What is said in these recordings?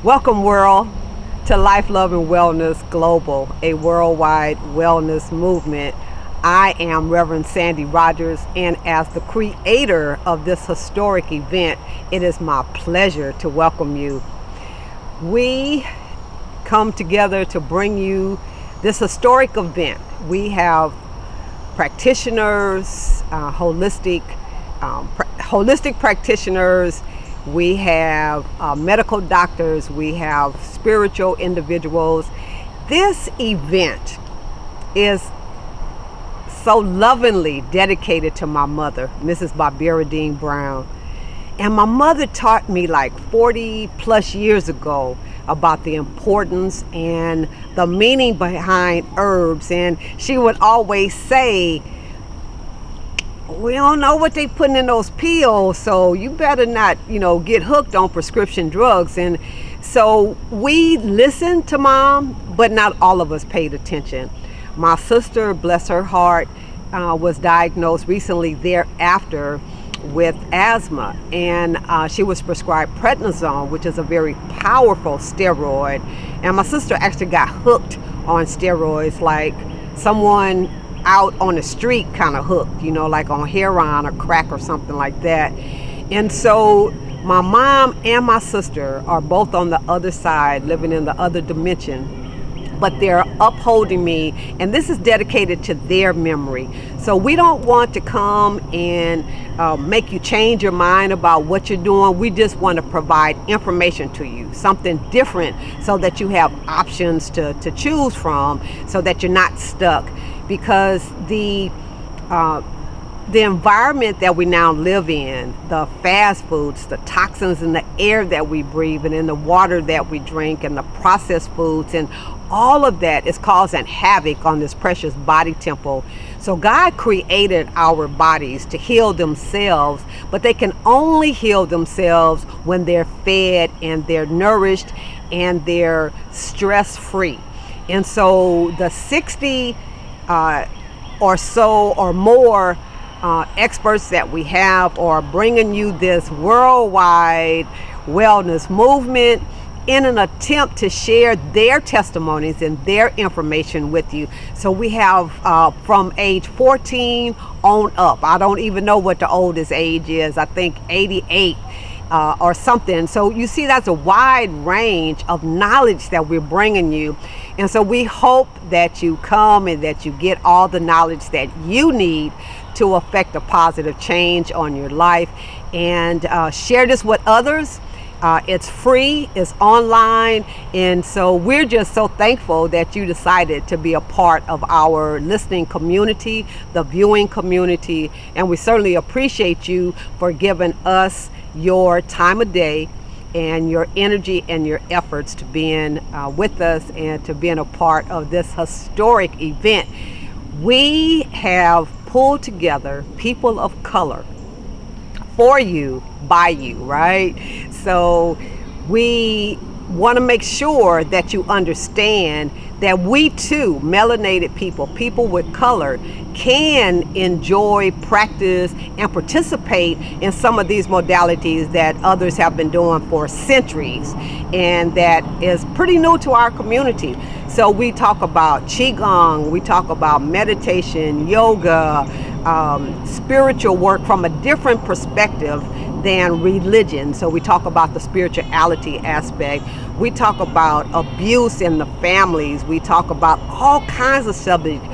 Welcome, world, to Life, Love, and Wellness Global, a worldwide wellness movement. I am Reverend Sandy Rodgers, and as the creator of this historic event, it is my pleasure to welcome you. We come together to bring you this historic event. We have practitioners, holistic practitioners. We have medical doctors. We have spiritual individuals. This event is so lovingly dedicated to my mother, Mrs. Barbara Dean Brown. And my mother taught me like 40 plus years ago about the importance and the meaning behind herbs. And she would always say, we don't know what they putting in those pills, so you better not, get hooked on prescription drugs. And so we listened to Mom, but not all of us paid attention. My sister, bless her heart, was diagnosed recently thereafter with asthma, and she was prescribed prednisone, which is a very powerful steroid. And my sister actually got hooked on steroids, like someone out on the street kind of hooked, like on heroin or crack or something like that. And so my mom and my sister are both on the other side, living in the other dimension, but they're upholding me, and this is dedicated to their memory. So we don't want to come and make you change your mind about what you're doing. We just want to provide information to you, something different, so that you have options to choose from, so that you're not stuck. Because the environment that we now live in, the fast foods, the toxins in the air that we breathe and in the water that we drink, and the processed foods, and all of that is causing havoc on this precious body temple. So God created our bodies to heal themselves, but they can only heal themselves when they're fed and they're nourished and they're stress-free. And so the 60 or so or more experts that we have are bringing you this worldwide wellness movement in an attempt to share their testimonies and their information with you. So we have from age 14 on up. I don't even know what the oldest age is. I think 88 or something. So you see, that's a wide range of knowledge that we're bringing you. And so we hope that you come and that you get all the knowledge that you need to affect a positive change on your life, and share this with others. It's free, it's online, and so we're just so thankful that you decided to be a part of our listening community, the viewing community, and we certainly appreciate you for giving us your time of day and your energy and your efforts to being with us and to being a part of this historic event. We have pulled together people of color for you, by you, right? So we want to make sure that you understand that we too, melanated people with color, can enjoy, practice, and participate in some of these modalities that others have been doing for centuries, and that is pretty new to our community. So we talk about Qigong, we talk about meditation, yoga, spiritual work from a different perspective than religion. So we talk about the spirituality aspect. We talk about abuse in the families. We talk about all kinds of subjects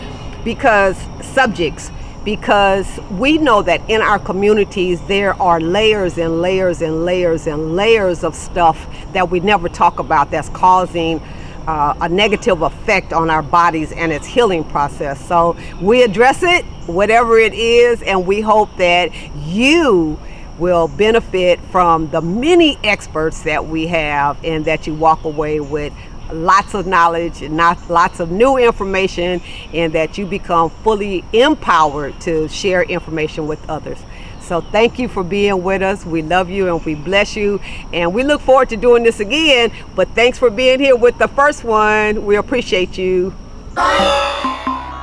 because we know that in our communities there are layers and layers and layers and layers of stuff that we never talk about that's causing a negative effect on our bodies and its healing process. So we address it, whatever it is, and we hope that you will benefit from the many experts that we have, and that you walk away with lots of knowledge and lots of new information, and that you become fully empowered to share information with others. So thank you for being with us. We love you and we bless you, and we look forward to doing this again. But thanks for being here with the first one. We appreciate you. Life,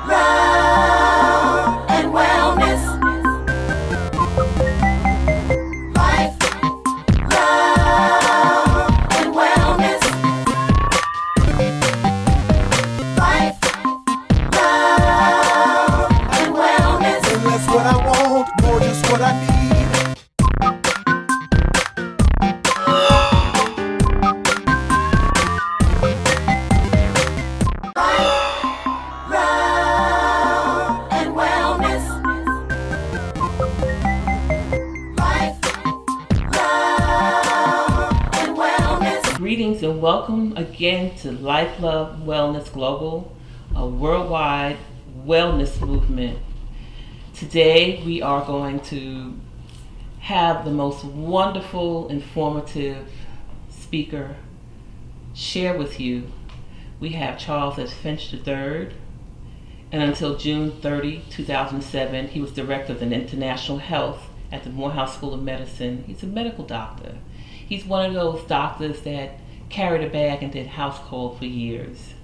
love, and wellness. Life, love, and wellness. Greetings and welcome again to Life, Love, Wellness Global, a worldwide wellness movement. Today we are going to have the most wonderful, informative speaker share with you. We have Charles S. Finch III, and until June 30, 2007, he was Director of International Health at the Morehouse School of Medicine. He's a medical doctor. He's one of those doctors that carried a bag and did house call for years.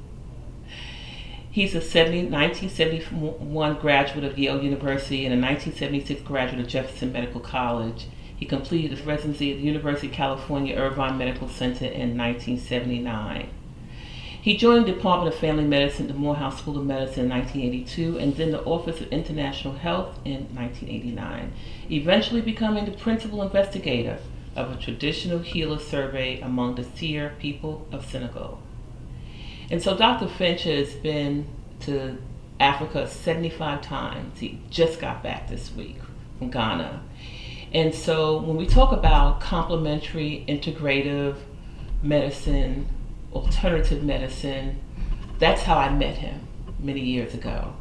He's a 1971 graduate of Yale University and a 1976 graduate of Jefferson Medical College. He completed his residency at the University of California Irvine Medical Center in 1979. He joined the Department of Family Medicine at the Morehouse School of Medicine in 1982 and then the Office of International Health in 1989, eventually becoming the principal investigator of a traditional healer survey among the Seer people of Senegal. And so Dr. Finch has been to Africa 75 times. He just got back this week from Ghana. And so when we talk about complementary, integrative medicine, alternative medicine, that's how I met him many years ago.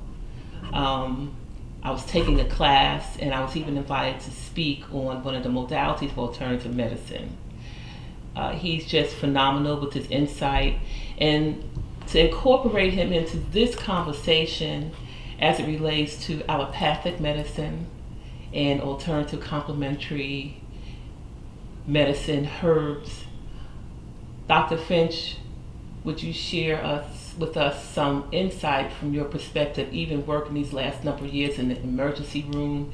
I was taking a class and I was even invited to speak on one of the modalities of alternative medicine. He's just phenomenal with his insight, and to incorporate him into this conversation as it relates to allopathic medicine and alternative complementary medicine, herbs. Dr. Finch, would you share with us some insight from your perspective, even working these last number of years in the emergency room?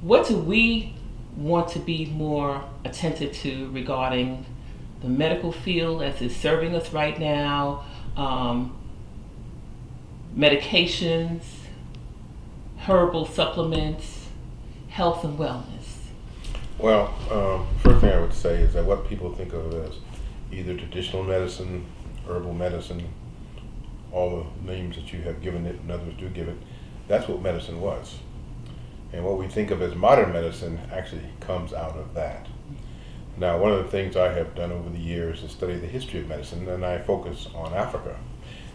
What do we want to be more attentive to regarding the medical field as it's serving us right now, medications, herbal supplements, health and wellness? Well, first thing I would say is that what people think of as either traditional medicine, herbal medicine, all the names that you have given it and others do give it, that's what medicine was. And what we think of as modern medicine actually comes out of that. Now, one of the things I have done over the years is study the history of medicine, and I focus on Africa.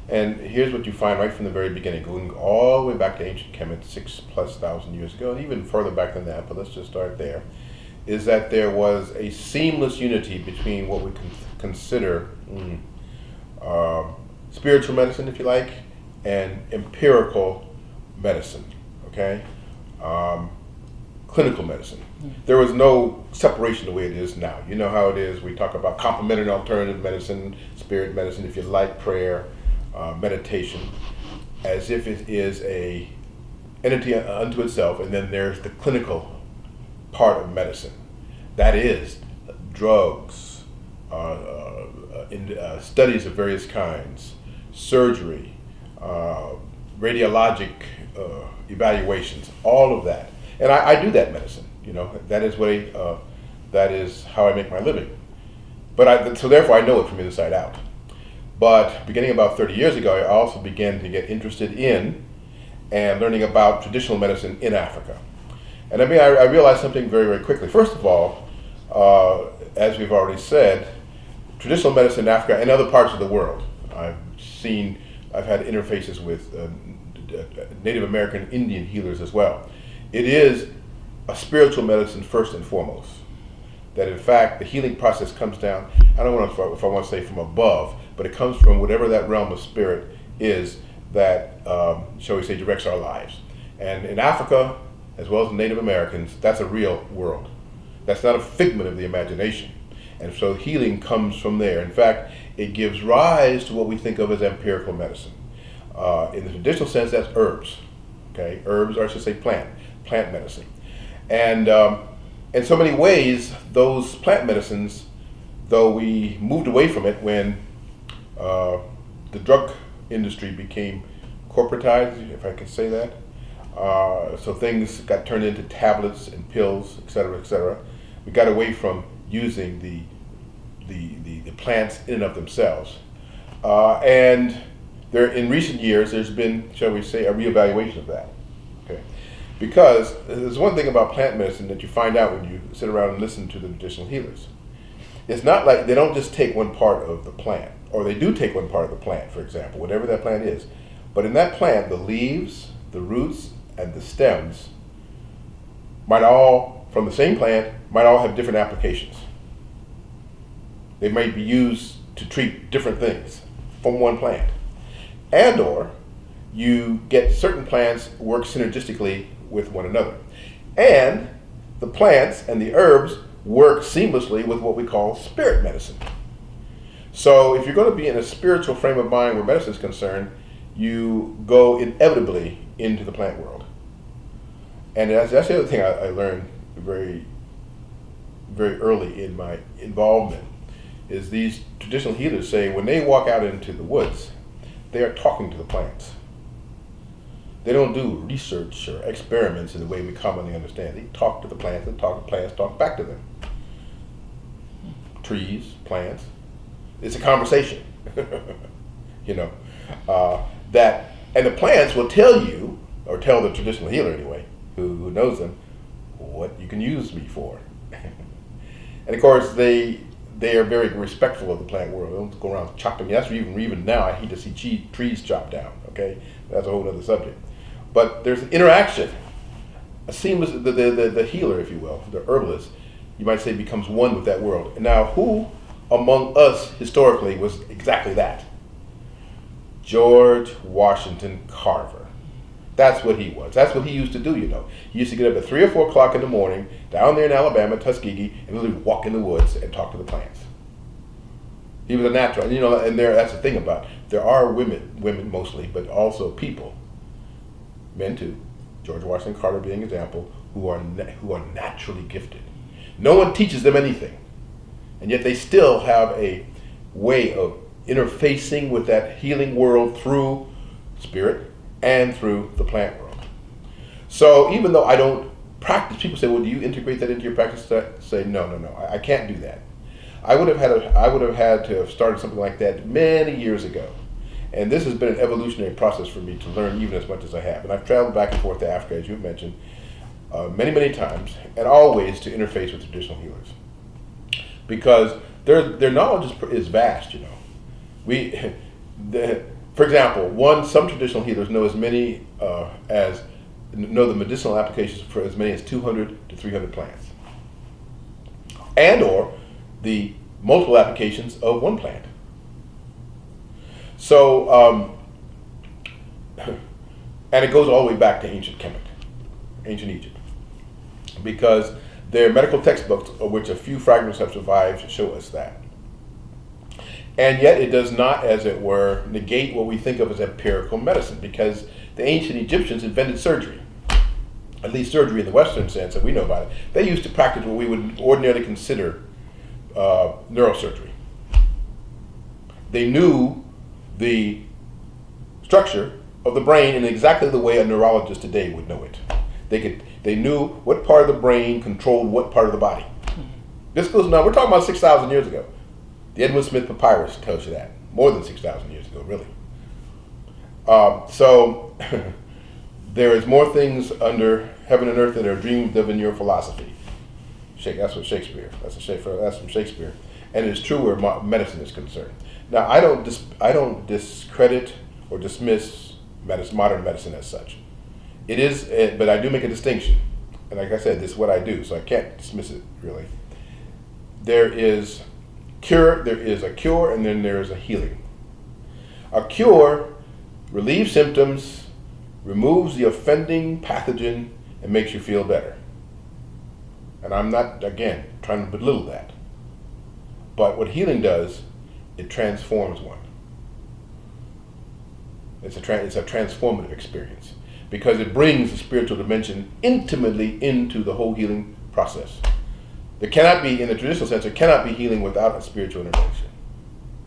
And here's what you find right from the very beginning, going all the way back to ancient Kemet, 6,000+ years ago, and even further back than that, but let's just start there, is that there was a seamless unity between what we consider spiritual medicine, if you like, and empirical medicine, okay? Clinical medicine. There was no separation the way it is now. You know how it is. We talk about complementary alternative medicine, spirit medicine, if you like, prayer, meditation, as if it is a entity unto itself, and then there's the clinical part of medicine. That is drugs, studies of various kinds, surgery, radiologic evaluations, all of that. And I do that medicine, you know, that is how I make my living. But so therefore I know it from inside out. But beginning about 30 years ago, I also began to get interested in and learning about traditional medicine in Africa. And I realized something very, very quickly. First of all, as we've already said, traditional medicine in Africa and other parts of the world, I've had interfaces with Native American Indian healers as well. It is a spiritual medicine first and foremost. That in fact, the healing process comes down, I don't know if I want to say from above, but it comes from whatever that realm of spirit is that, shall we say, directs our lives. And in Africa, as well as Native Americans, that's a real world. That's not a figment of the imagination. And so healing comes from there. In fact, it gives rise to what we think of as empirical medicine. In the traditional sense, that's herbs. Okay, herbs, or I should say plant medicine. And in so many ways, those plant medicines, though we moved away from it when the drug industry became corporatized, if I can say that, so things got turned into tablets and pills, et cetera, et cetera. We got away from using the plants in and of themselves. And there, in recent years, there's been, shall we say, a reevaluation of that. Okay, because there's one thing about plant medicine that you find out when you sit around and listen to the traditional healers, it's not like they don't just take one part of the plant, or they do take one part of the plant, for example, whatever that plant is. But in that plant, the leaves, the roots, and the stems might all, from the same plant, might all have different applications. They might be used to treat different things from one plant. And or you get certain plants work synergistically with one another. And the plants and the herbs work seamlessly with what we call spirit medicine. So if you're going to be in a spiritual frame of mind where medicine is concerned, you go inevitably into the plant world. And that's the other thing I learned very, very early in my involvement, is these traditional healers say when they walk out into the woods, they are talking to the plants. They don't do research or experiments in the way we commonly understand. They talk to the plants, and talk to plants, talk back to them. Trees, plants. It's a conversation. You know, that, and the plants will tell you, or tell the traditional healer anyway, who knows them, what you can use me for. And of course, they are very respectful of the plant world. They don't go around chopping. That's even now, I hate to see trees chopped down. Okay, that's a whole other subject. But there's an interaction, a seamless. The healer, if you will, the herbalist, you might say, becomes one with that world. And now, who among us historically was exactly that? George Washington Carver. That's what he was. That's what he used to do, you know. He used to get up at 3 or 4 o'clock in the morning, down there in Alabama, Tuskegee, and literally walk in the woods and talk to the plants. He was a natural. And, you know, and that's the thing about it. There are women mostly, but also people, men too, George Washington Carver being an example, who are naturally gifted. No one teaches them anything. And yet they still have a way of interfacing with that healing world through spirit and through the plant world. So even though I don't practice, people say, well, do you integrate that into your practice? I say, no, I can't do that. I would have had to have started something like that many years ago. And this has been an evolutionary process for me to learn even as much as I have. And I've traveled back and forth to Africa, as you've mentioned, many times, and always to interface with traditional healers. Because their knowledge is vast, you know. For example, some traditional healers know know the medicinal applications for as many as 200 to 300 plants, and or the multiple applications of one plant. So, and it goes all the way back to ancient Egypt, because their medical textbooks, of which a few fragments have survived, show us that. And yet it does not, as it were, negate what we think of as empirical medicine, because the ancient Egyptians invented surgery, at least surgery in the Western sense that we know about it. They used to practice what we would ordinarily consider neurosurgery. They knew the structure of the brain in exactly the way a neurologist today would know it. They knew what part of the brain controlled what part of the body. This goes now, we're talking about 6,000 years ago. The Edmund Smith Papyrus tells you that. More than 6,000 years ago, really. So there is more things under heaven and earth that are dreamed of in your philosophy. That's what Shakespeare. That's from Shakespeare, and it is true where medicine is concerned. Now, I don't discredit or dismiss modern medicine as such. It is, but I do make a distinction, and like I said, this is what I do, so I can't dismiss it really. There is a cure, and then there is a healing. A cure relieves symptoms, removes the offending pathogen, and makes you feel better. And I'm not, again, trying to belittle that. But what healing does, it transforms one. It's a transformative experience, because it brings the spiritual dimension intimately into the whole healing process. There cannot be, in the traditional sense, there cannot be healing without a spiritual intervention.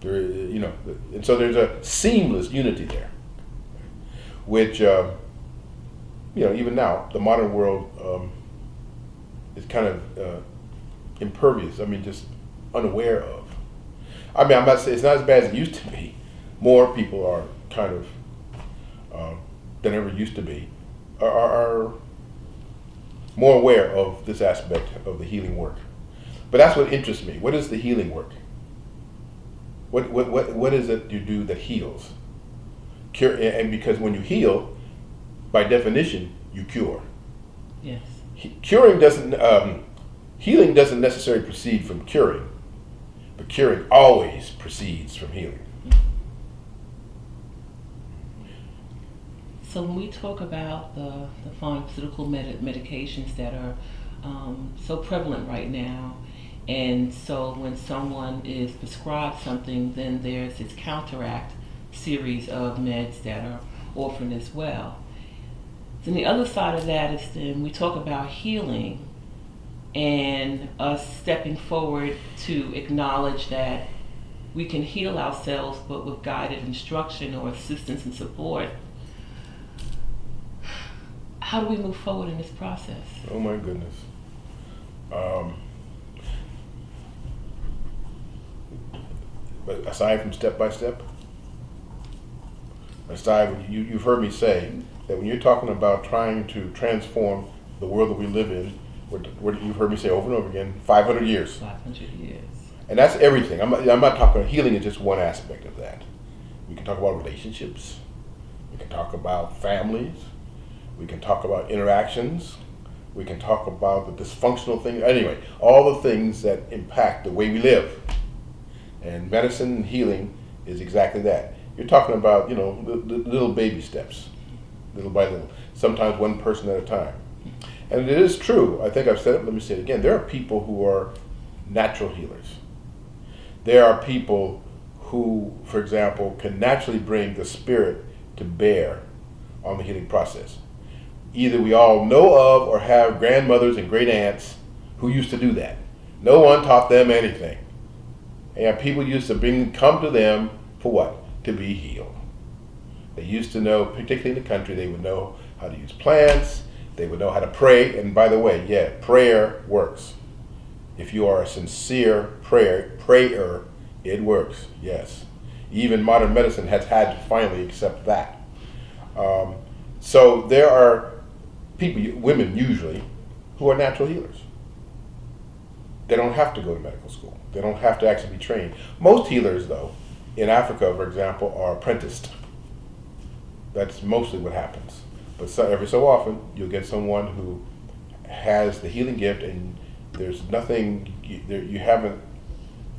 And so there's a seamless unity there, which, even now, the modern world is kind of impervious. Just unaware of. I'm not saying it's not as bad as it used to be. More people are kind of than ever used to be are more aware of this aspect of the healing work. But that's what interests me. What is the healing work? What is it you do that heals? Cure, and because when you heal, by definition, you cure. Yes. Curing doesn't, healing doesn't necessarily proceed from curing, but curing always proceeds from healing. So when we talk about the pharmaceutical medications that are so prevalent right now, and so when someone is prescribed something, then there's this counteract series of meds that are orphaned as well. Then the other side of that is then we talk about healing and us stepping forward to acknowledge that we can heal ourselves, but with guided instruction or assistance and support. How do we move forward in this process? Oh my goodness. But aside from step by step, you've heard me say that when you're talking about trying to transform the world that we live in, you've heard me say over and over again, 500 years. 500 years. And that's everything. I'm not talking, healing is just one aspect of that. We can talk about relationships. We can talk about families. We can talk about interactions. We can talk about the dysfunctional things. Anyway, all the things that impact the way we live. And medicine and healing is exactly that. You're talking about, the little baby steps, little by little, sometimes one person at a time. And it is true, I think I've said it, let me say it again, there are people who are natural healers. There are people who, for example, can naturally bring the spirit to bear on the healing process. Either we all know of or have grandmothers and great aunts who used to do that. No one taught them anything. And people used to come to them for what? To be healed. They used to know, particularly in the country, they would know how to use plants, they would know how to pray, and by the way, yeah, prayer works. If you are a sincere prayer, it works, yes. Even modern medicine has had to finally accept that. So there are people, women usually, who are natural healers. They don't have to go to medical school. They don't have to actually be trained. Most healers, though, in Africa, for example, are apprenticed. That's mostly what happens. But every so often, you'll get someone who has the healing gift, and there's nothing, you haven't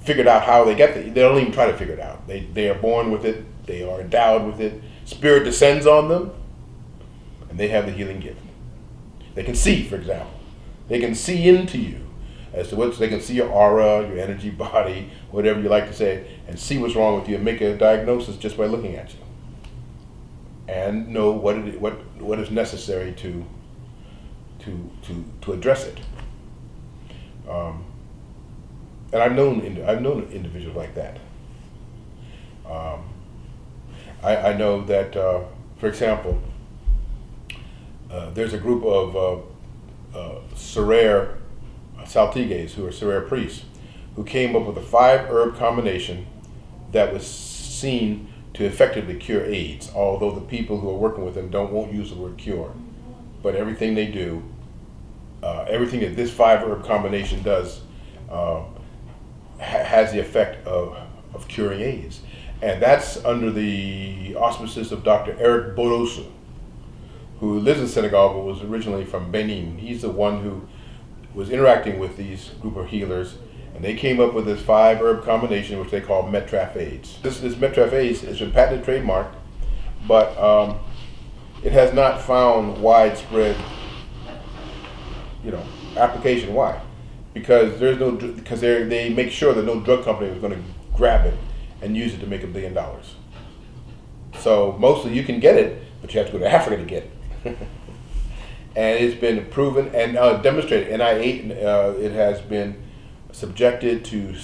figured out how they get it. They don't even try to figure it out. They are born with it. They are endowed with it. Spirit descends on them, and they have the healing gift. They can see, for example. They can see into you. As to what they can see your aura, your energy, body, whatever you like to say, and see what's wrong with you and make a diagnosis just by looking at you, and know what is necessary to address it. And I've known individuals like that. I know that, for example, there's a group of Serere Saltigues, who are Serere priests, who came up with a 5-herb combination that was seen to effectively cure AIDS, although the people who are working with them won't use the word cure. But everything they do, everything that this 5-herb combination does, has the effect of curing AIDS. And that's under the auspices of Dr. Eric Borosu, who lives in Senegal but was originally from Benin. He's the one who was interacting with these group of healers, and they came up with this 5-herb combination, which they call Metraf AIDS. This Metraf AIDS has been patented, trademarked, but it has not found widespread, application. Why? Because they make sure that no drug company is going to grab it and use it to make $1 billion. So mostly you can get it, but you have to go to Africa to get it. And it's been proven and demonstrated. It has been subjected to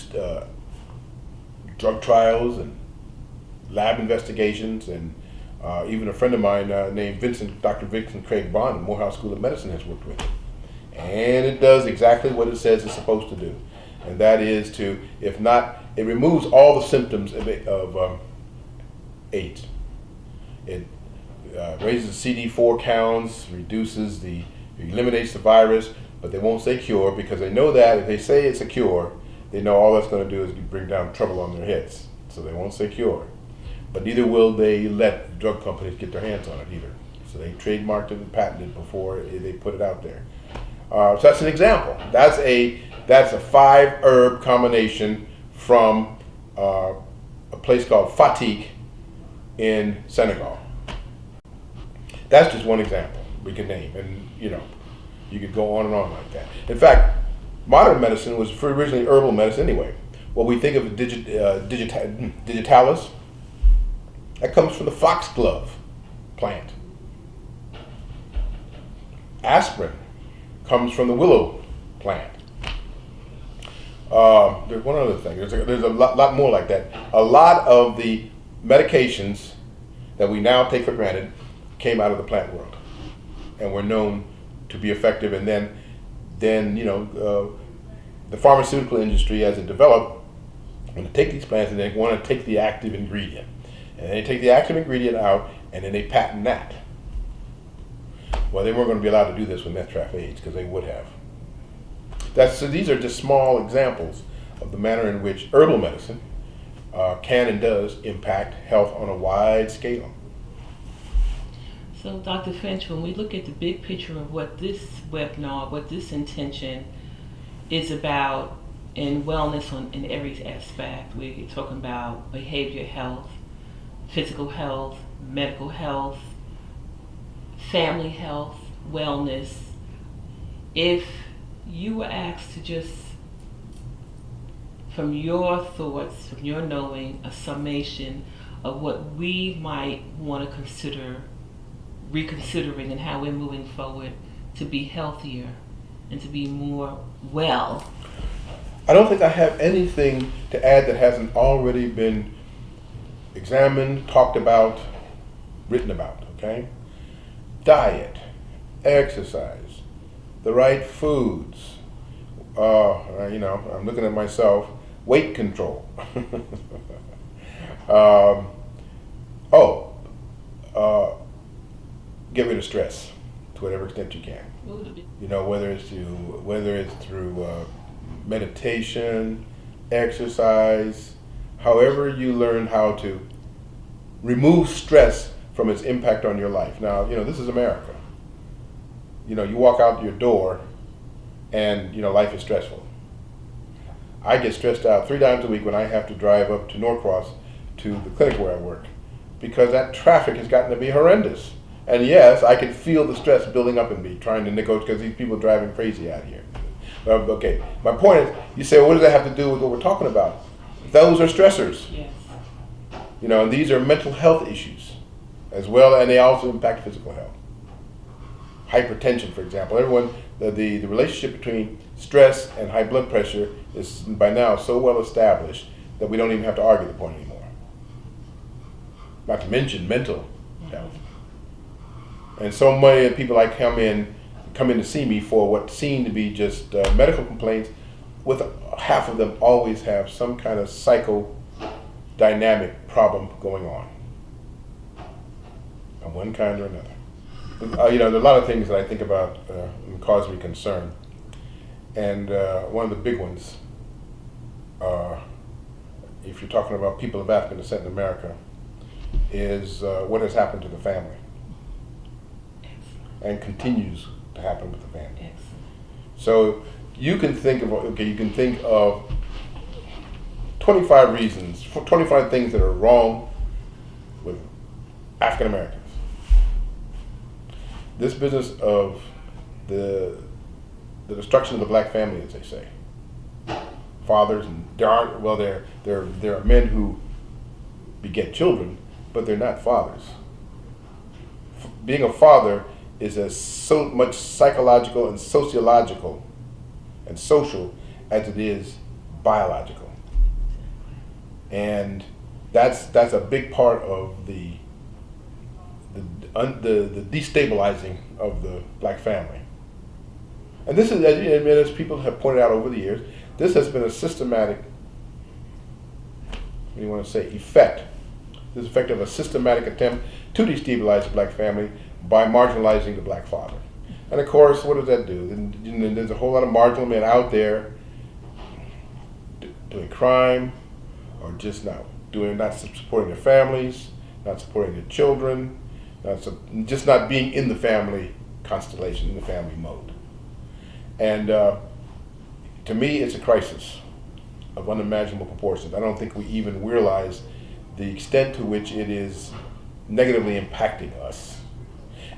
drug trials and lab investigations, and even a friend of mine named Dr. Vincent Craig Bond at Morehouse School of Medicine has worked with it. And it does exactly what it says it's supposed to do. And that is it removes all the symptoms of AIDS. It raises CD4 counts, eliminates the virus, But they won't say cure because they know that if they say it's a cure, they know all that's going to do is bring down trouble on their heads. So they won't say cure. But neither will they let drug companies get their hands on it either. So they trademarked it and patented it before they put it out there. So that's an example. That's a 5-herb combination from a place called Fatigue in Senegal. That's just one example we can name, and you could go on and on like that. In fact, modern medicine was originally herbal medicine anyway. What we think of digitalis, that comes from the foxglove plant. Aspirin comes from the willow plant. There's one other thing. There's a lot more like that. A lot of the medications that we now take for granted came out of the plant world and were known to be effective. And then the pharmaceutical industry, as it developed, want to take these plants and they want to take the active ingredient. And they take the active ingredient out and then they patent that. Well, they weren't going to be allowed to do this with meth traffic AIDS because they would have. So these are just small examples of the manner in which herbal medicine can and does impact health on a wide scale. So, Dr. Finch, when we look at the big picture of what this webinar, what this intention is about in wellness in every aspect, we're talking about behavior health, physical health, medical health, family health, wellness. If you were asked to just, from your thoughts, from your knowing, a summation of what we might want to consider reconsidering and how we're moving forward to be healthier and to be more well. I don't think I have anything to add that hasn't already been examined, talked about, written about, okay? Diet, exercise, the right foods, I'm looking at myself, weight control. Get rid of stress to whatever extent you can. Whether it's through meditation, exercise, however you learn how to remove stress from its impact on your life. Now, this is America. You walk out your door and, life is stressful. I get stressed out 3 times a week when I have to drive up to Norcross to the clinic where I work because that traffic has gotten to be horrendous. And yes, I can feel the stress building up in me trying to negotiate because these people are driving crazy out here. Okay, my point is, you say, well, what does that have to do with what we're talking about? Those are stressors. Yes. And these are mental health issues as well, and they also impact physical health. Hypertension, for example. The relationship between stress and high blood pressure is by now so well established that we don't even have to argue the point anymore. Not to mention mental health. And so many people come in to see me for what seem to be just medical complaints, with half of them always have some kind of psychodynamic problem going on of one kind or another. There are a lot of things that I think about and cause me concern. And one of the big ones, if you're talking about people of African descent in America, is what has happened to the family and continues to happen with the family. Excellent. So you can think of 25 reasons, 25 things that are wrong with African Americans. This business of the destruction of the black family, as they say. Fathers, and there are men who beget children, but they're not fathers. Being a father is as so much psychological and sociological and social as it is biological. And that's a big part of the destabilizing of the black family. And this is, as people have pointed out over the years, this has been a systematic, effect. This effect of a systematic attempt to destabilize the black family by marginalizing the black father. And of course, what does that do? Then there's a whole lot of marginal men out there doing crime, or just not supporting their families, not supporting their children, just not being in the family constellation, in the family mode. And to me, it's a crisis of unimaginable proportions. I don't think we even realize the extent to which it is negatively impacting us,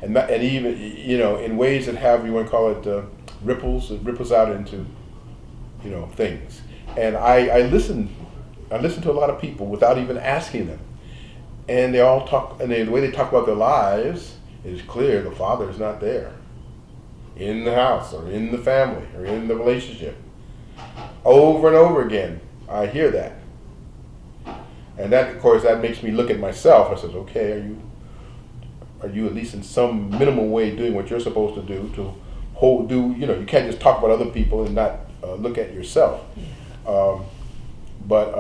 and even in ways that have, you want to call it, ripples. It ripples out into things. And I listen to a lot of people without even asking them, and they all talk, and the way they talk about their lives is clear. The father is not there in the house or in the family or in the relationship. Over and over again, I hear that. And that, of course, that makes me look at myself. I says, okay, are you at least in some minimal way doing what you're supposed to do you can't just talk about other people and not look at yourself. But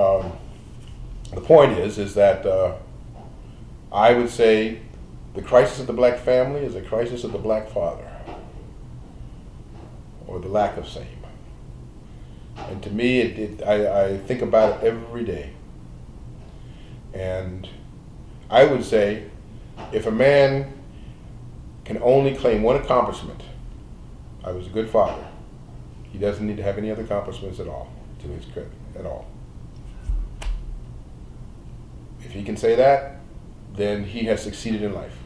the point is that I would say the crisis of the black family is a crisis of the black father, or the lack of same. And to me, I think about it every day. And I would say, if a man can only claim one accomplishment, I was a good father, he doesn't need to have any other accomplishments at all, to his credit, at all. If he can say that, then he has succeeded in life.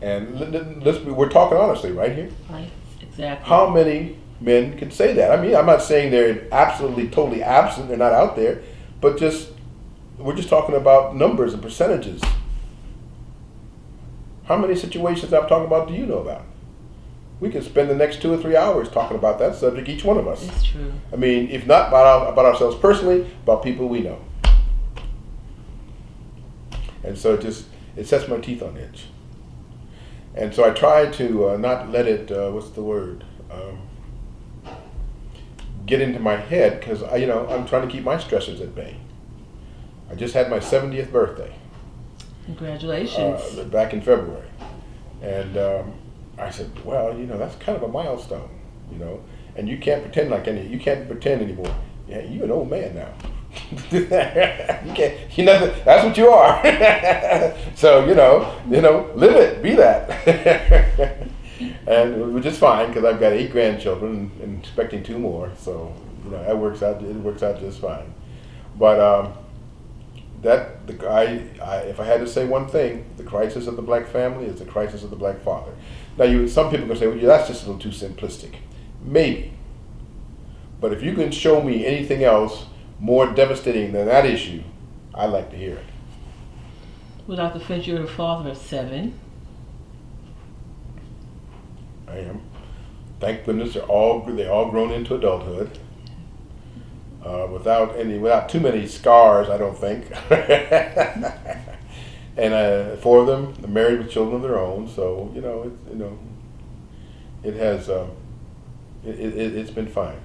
And we're talking honestly right here. Right, exactly. How many men can say that? I mean, I'm not saying they're absolutely, totally absent, they're not out there, but we're just talking about numbers and percentages. How many situations I'm talking about do you know about? We could spend the next 2 or 3 hours talking about that subject, each one of us. It's true. I mean, if not about ourselves personally, about people we know. And so it sets my teeth on edge. And so I try to not let it, get into my head, because I'm trying to keep my stressors at bay. I just had my 70th birthday. Congratulations. Back in February. And I said, well, that's kind of a milestone, and you can't pretend you can't pretend anymore. Yeah, you're an old man now. You can't, that's what you are. So, live it, be that. And which is fine, because I've got 8 grandchildren and expecting 2 more. So, it works out just fine. But if I had to say one thing, the crisis of the black family is the crisis of the black father. Now, some people can say, well, that's just a little too simplistic. Maybe. But if you can show me anything else more devastating than that issue, I'd like to hear it. Well, Dr. Finch, you're a father of 7. I am. Thank goodness they're all grown into adulthood. Without too many scars, I don't think. And 4 of them are married with children of their own. So it has it's been fine.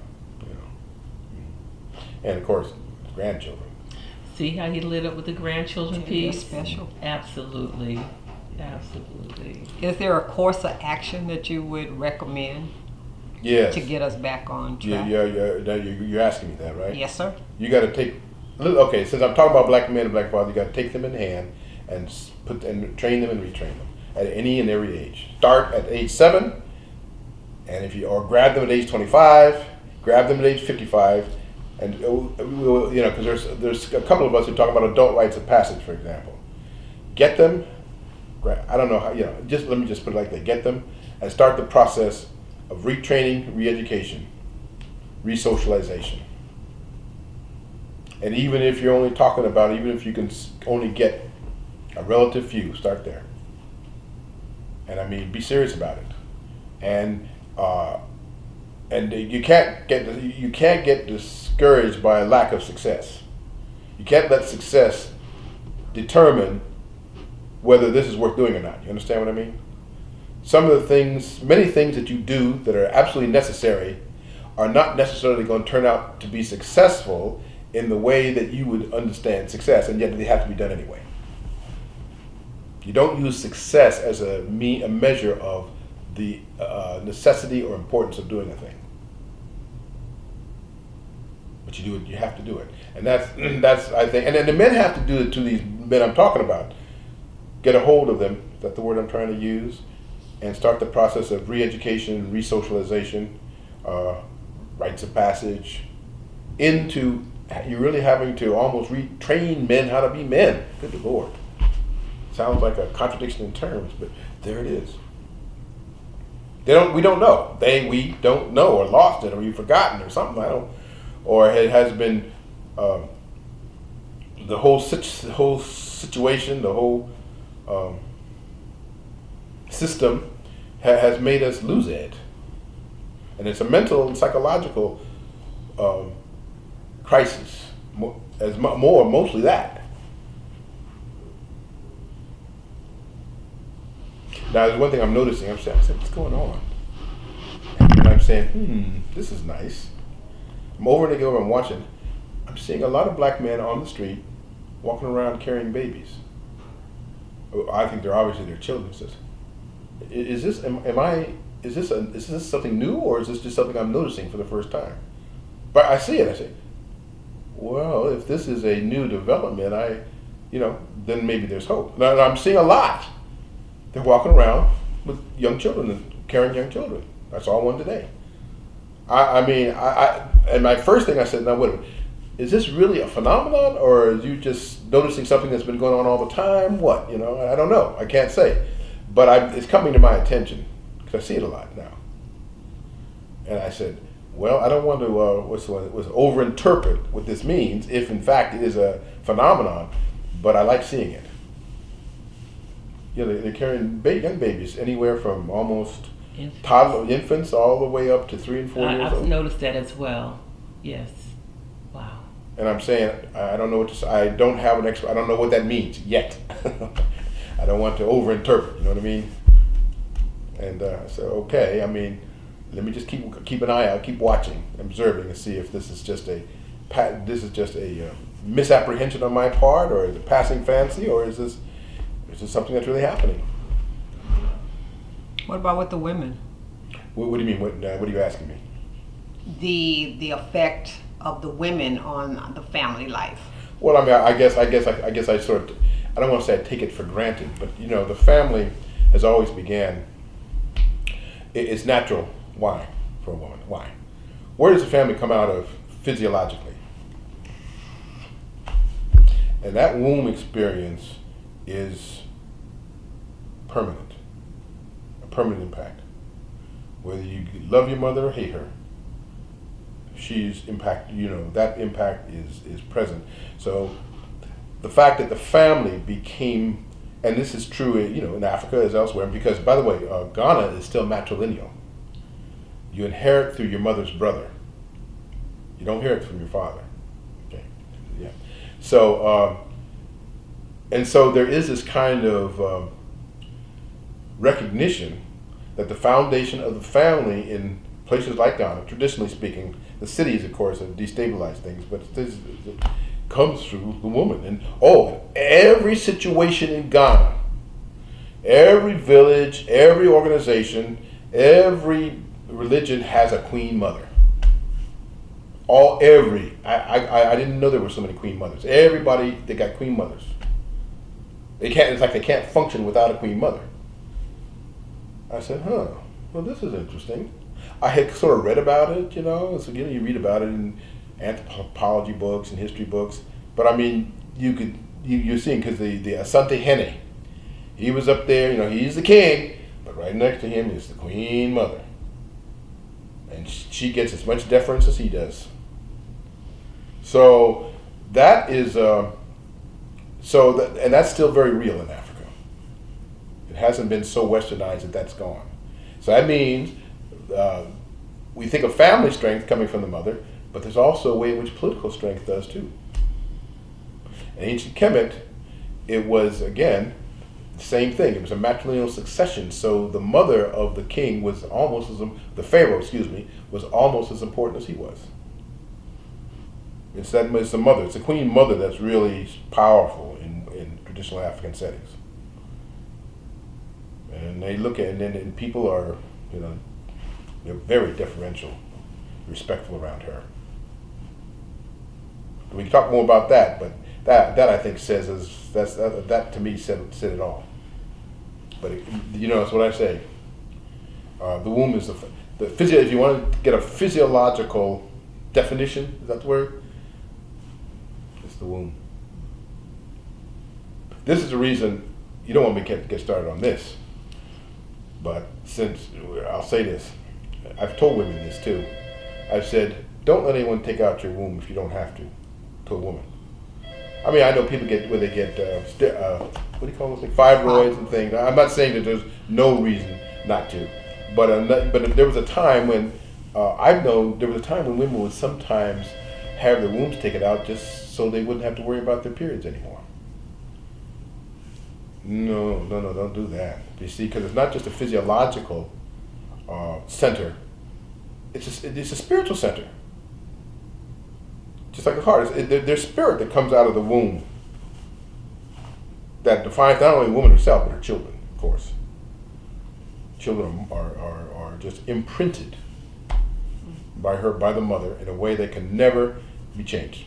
And of course, grandchildren. See how he lit up with the grandchildren piece? Special. Absolutely. Is there a course of action that you would recommend? Yes. To get us back on track? You're asking me that, right? Yes, sir. You got to take. Okay, since I'm talking about black men and black fathers, you got to take them in hand and train them and retrain them at any and every age. Start at age 7, and grab them at age 25, grab them at age 55, and because there's a couple of us who talk about adult rites of passage, for example. Get them. I don't know how. Let me just put it like that. Get them and start the process of retraining, re-education, re-socialization. And even if you're only talking about, even if you can only get a relative few, start there. And I mean, be serious about it. And you can't get discouraged by a lack of success. You can't let success determine whether this is worth doing or not. You understand what I mean? Many things that you do that are absolutely necessary are not necessarily going to turn out to be successful in the way that you would understand success, and yet they have to be done anyway. You don't use success as a measure of the necessity or importance of doing a thing. But you do it. You have to do it, and that's I think. And then the men have to do it to these men I'm talking about. Get a hold of them. That's the word I'm trying to use, and start the process of re-education, re-socialization, rites of passage, into you're really having to almost retrain men how to be men. Good Lord. Sounds like a contradiction in terms, but there it is. We don't know. We don't know, or lost it, or we've forgotten, or something. Or it has been the whole situation, the whole system has made us lose it, and it's a mental and psychological crisis. Mostly that. Now, there's one thing I'm noticing. I'm saying, what's going on? And I'm saying, this is nice. I'm over and over. I'm watching. I'm seeing a lot of black men on the street walking around carrying babies. I think they're obviously their children. Is this something new, or is this just something I'm noticing for the first time? But I see it. I say, well, if this is a new development, then maybe there's hope. Now I'm seeing a lot. They're walking around with young children and carrying young children. I saw one today. And my first thing I said, now wait a minute, is this really a phenomenon, or are you just noticing something that's been going on all the time? What, I don't know. I can't say. But it's coming to my attention, because I see it a lot now. And I said, well, I don't want to overinterpret what this means, if in fact it is a phenomenon, but I like seeing it. They're carrying young babies, anywhere from almost toddler infants all the way up to 3 and 4 years old. I've noticed that as well. Yes. Wow. And I'm saying, I don't know what to. I don't have an I don't know what that means yet. I don't want to overinterpret. You know what I mean? And I said, okay. Let me just keep an eye out, keep watching, observing, and see if this is just a misapprehension on my part, or is it passing fancy, or is this something that's really happening? What about with the women? What do you mean? What are you asking me? The effect of the women on the family life. Well, I guess I sort of, I don't want to say I take it for granted, but the family has always began. It's natural. Why for a woman? Why? Where does the family come out of physiologically? And that womb experience is permanent, a permanent impact. Whether you love your mother or hate her, she's impacted. That impact is present. So the fact that the family became, and this is true, in Africa as elsewhere, because by the way, Ghana is still matrilineal. You inherit through your mother's brother. You don't inherit from your father. Okay, yeah. So and so there is this kind of recognition that the foundation of the family in places like Ghana, traditionally speaking, the cities, of course, have destabilized things, but this comes through the woman. And every situation in Ghana, every village, every organization, every religion has a queen mother. I didn't know there were so many queen mothers. Everybody, they got queen mothers. It's like they can't function without a queen mother. I said, well, this is interesting. I had sort of read about it, so you read about it in anthropology books and history books, but you're seeing, because the Asante Hene, he was up there, he's the king, but right next to him is the queen mother. And she gets as much deference as he does. So that is, and that's still very real in Africa. It hasn't been so westernized that that's gone. So that means we think of family strength coming from the mother, but there's also a way in which political strength does too. In ancient Kemet, it was, again, the same thing. It was a matrilineal succession, so the mother of the king was almost the pharaoh, was almost as important as he was. It's the mother, it's the queen mother that's really powerful in traditional African settings. And they look at, and people are, you know, they're very deferential, respectful around her. We can talk more about that, but that I think that to me said it all. But you know, that's what I say. The womb is the physio. If you want to get a physiological definition, is that the word? It's the womb. This is the reason you don't want me to get started on this. But since I'll say this, I've told women this too. I've said, don't let anyone take out your womb if you don't have to a woman. I mean, I know people get what do you call those things? Fibroids and things. I'm not saying that there's no reason not to, but there was a time when I've known there was a time when women would sometimes have their wombs taken out just so they wouldn't have to worry about their periods anymore. No, don't do that. You see, because it's not just a physiological center; it's a spiritual center. Just like the heart, there's spirit that comes out of the womb that defines not only the woman herself, but her children, of course. Children are just imprinted by the mother in a way that can never be changed.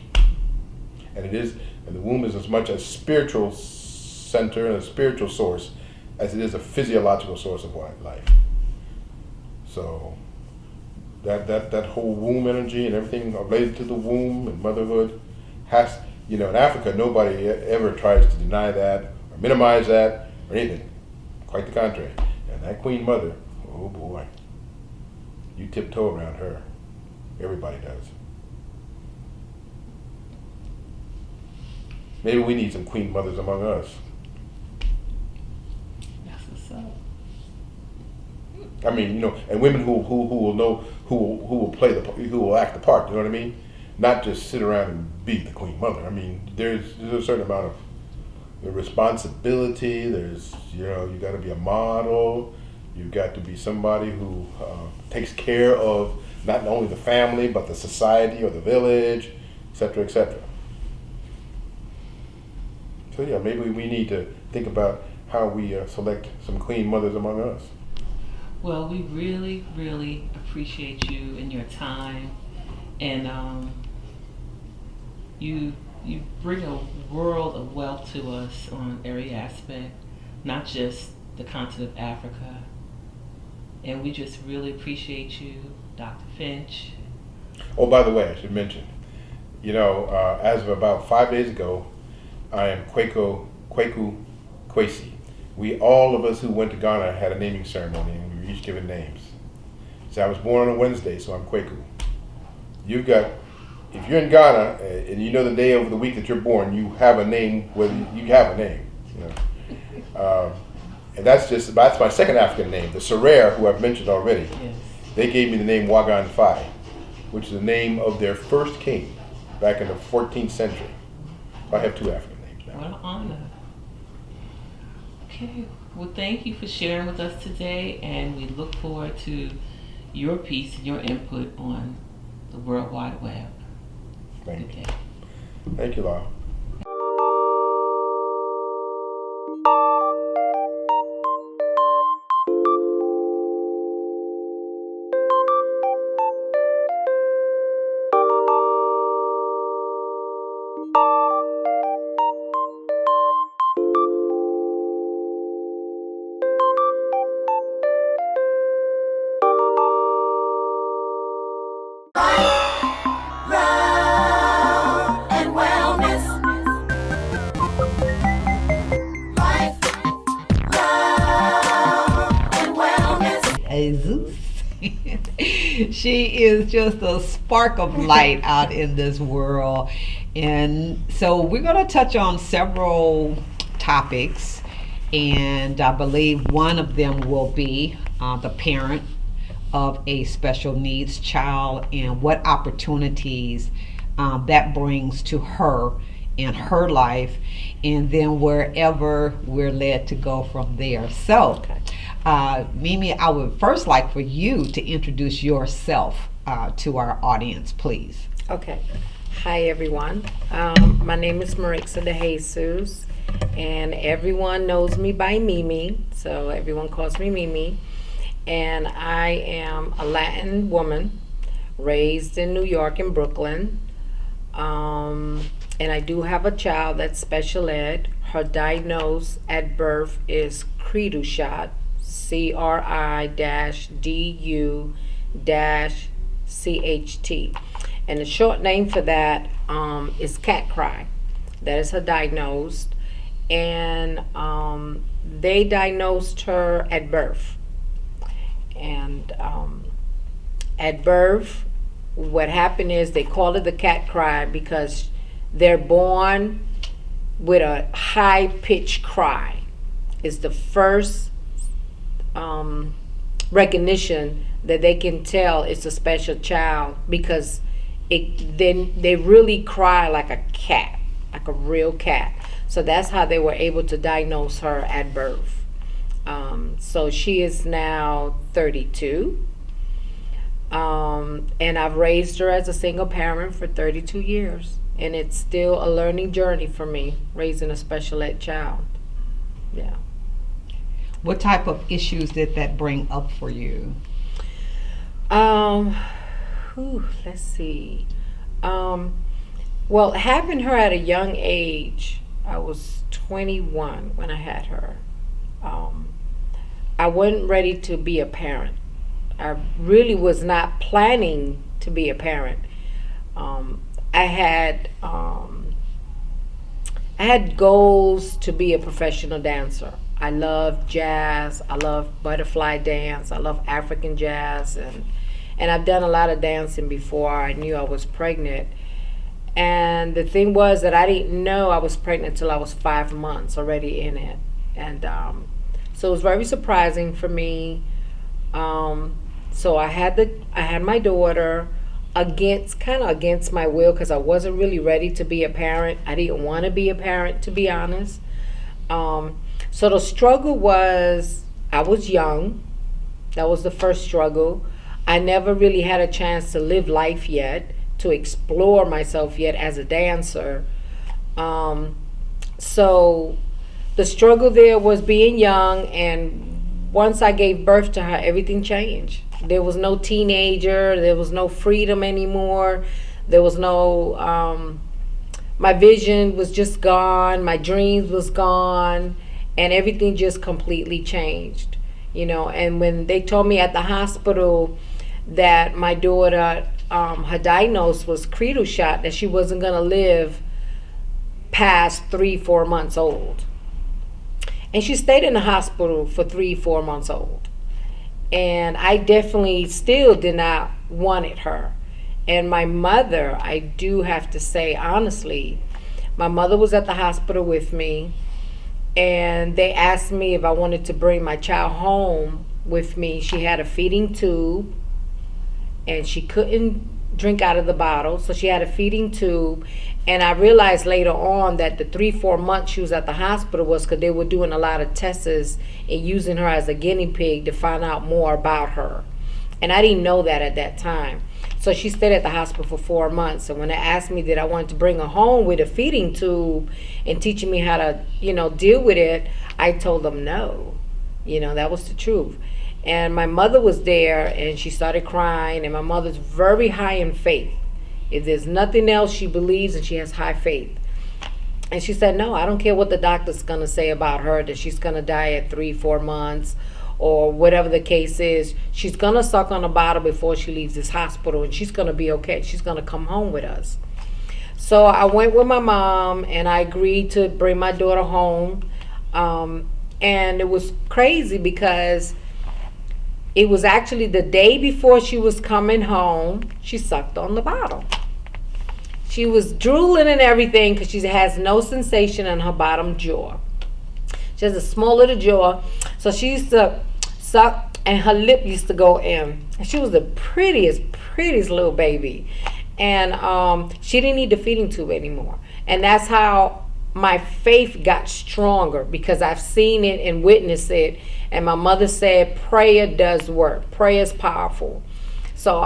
And the womb is as much a spiritual center and a spiritual source as it is a physiological source of life. So that whole womb energy and everything related to the womb and motherhood has, in Africa, nobody ever tries to deny that or minimize that or anything. Quite the contrary. And that Queen Mother, oh boy, you tiptoe around her. Everybody does. Maybe we need some Queen Mothers among us. That's what's up. I mean, and women who will know, who will act the part. You know what I mean? Not just sit around and be the Queen Mother. I mean, there's a certain amount of responsibility. There's you got to be a model. You've got to be somebody who takes care of not only the family but the society or the village, etc., etc. So yeah, maybe we need to think about how we select some Queen Mothers among us. Well, we really, really appreciate you and your time, and you bring a world of wealth to us on every aspect, not just the continent of Africa. And we just really appreciate you, Dr. Finch. Oh, by the way, I should mention, as of about 5 days ago, I am Kwaku Kwesi. All of us who went to Ghana had a naming ceremony, and we were each given names. So I was born on a Wednesday, so I'm Kwaku. If you're in Ghana and you know the day of the week that you're born, you have a name. Whether you have a name, and that's my second African name. The Serer, who I've mentioned already, Yes. They gave me the name Wagan Fai, which is the name of their first king back in the 14th century. So I have two African names now. What an honor. Okay, well, thank you for sharing with us today, and we look forward to your piece and your input on the World Wide Web. Thank you. Good day. Thank you, Laura. Love and wellness. Life, love and wellness. Jesus. She is just a spark of light out in this world. And so we're going to touch on several topics, and I believe one of them will be the parent of a special needs child and what opportunities that brings to her in her life, and then wherever we're led to go from there. So, Mimi, I would first like for you to introduce yourself to our audience, please. Okay. Hi, everyone. My name is Maritza DeJesus, and everyone knows me by Mimi, so everyone calls me Mimi. And I am a Latin woman raised in New York in Brooklyn. And I do have a child that's special ed. Her diagnosis at birth is Cridushat, CRI-DU-CHT. And the short name for that is cat cry. That is her diagnosis. And they diagnosed her at birth. And at birth, what happened is they call it the cat cry because they're born with a high-pitched cry. It's the first recognition that they can tell it's a special child, because then they really cry like a cat, like a real cat. So that's how they were able to diagnose her at birth. So she is now 32. And I've raised her as a single parent for 32 years. And it's still a learning journey for me, raising a special ed child. Yeah. What type of issues did that bring up for you? Let's see. Well, having her at a young age, I was 21 when I had her. I wasn't ready to be a parent. I really was not planning to be a parent. I had goals to be a professional dancer. I love jazz. I love butterfly dance. I love African jazz, and I've done a lot of dancing before I knew I was pregnant. And the thing was that I didn't know I was pregnant until I was 5 months already in it, and so it was very surprising for me. So I had my daughter against my will, because I wasn't really ready to be a parent. I didn't want to be a parent, to be honest. So the struggle was, I was young. That was the first struggle. I never really had a chance to live life yet, to explore myself yet as a dancer. So the struggle there was being young, and once I gave birth to her, everything changed. There was no teenager, there was no freedom anymore, there was no, my vision was just gone, my dreams was gone, and everything just completely changed, And when they told me at the hospital that my daughter, her diagnosis was Cridushat, that she wasn't gonna live past 3-4 months old. And she stayed in the hospital for 3-4 months old. And I definitely still did not wanted her. And my mother, I do have to say honestly, my mother was at the hospital with me, and they asked me if I wanted to bring my child home with me. She had a feeding tube, and she couldn't drink out of the bottle, so she had a feeding tube. And I realized later on that the 3-4 months she was at the hospital was because they were doing a lot of tests and using her as a guinea pig to find out more about her. And I didn't know that at that time. So she stayed at the hospital for 4 months. And when they asked me that I wanted to bring her home with a feeding tube and teaching me how to, deal with it, I told them no. That was the truth. And my mother was there, and she started crying, and my mother's very high in faith. If there's nothing else, she believes, and she has high faith. And she said, no, I don't care what the doctor's going to say about her, that she's going to die at 3-4 months or whatever the case is. She's going to suck on a bottle before she leaves this hospital, and she's going to be okay. She's going to come home with us. So I went with my mom, and I agreed to bring my daughter home. And it was crazy because it was actually the day before she was coming home, she sucked on the bottle. She was drooling and everything because she has no sensation in her bottom jaw. She has a small little jaw. So she used to suck, and her lip used to go in. And she was the prettiest little baby. And she didn't need the feeding tube anymore. And that's how my faith got stronger, because I've seen it and witnessed it. And my mother said prayer does work. Prayer is powerful. So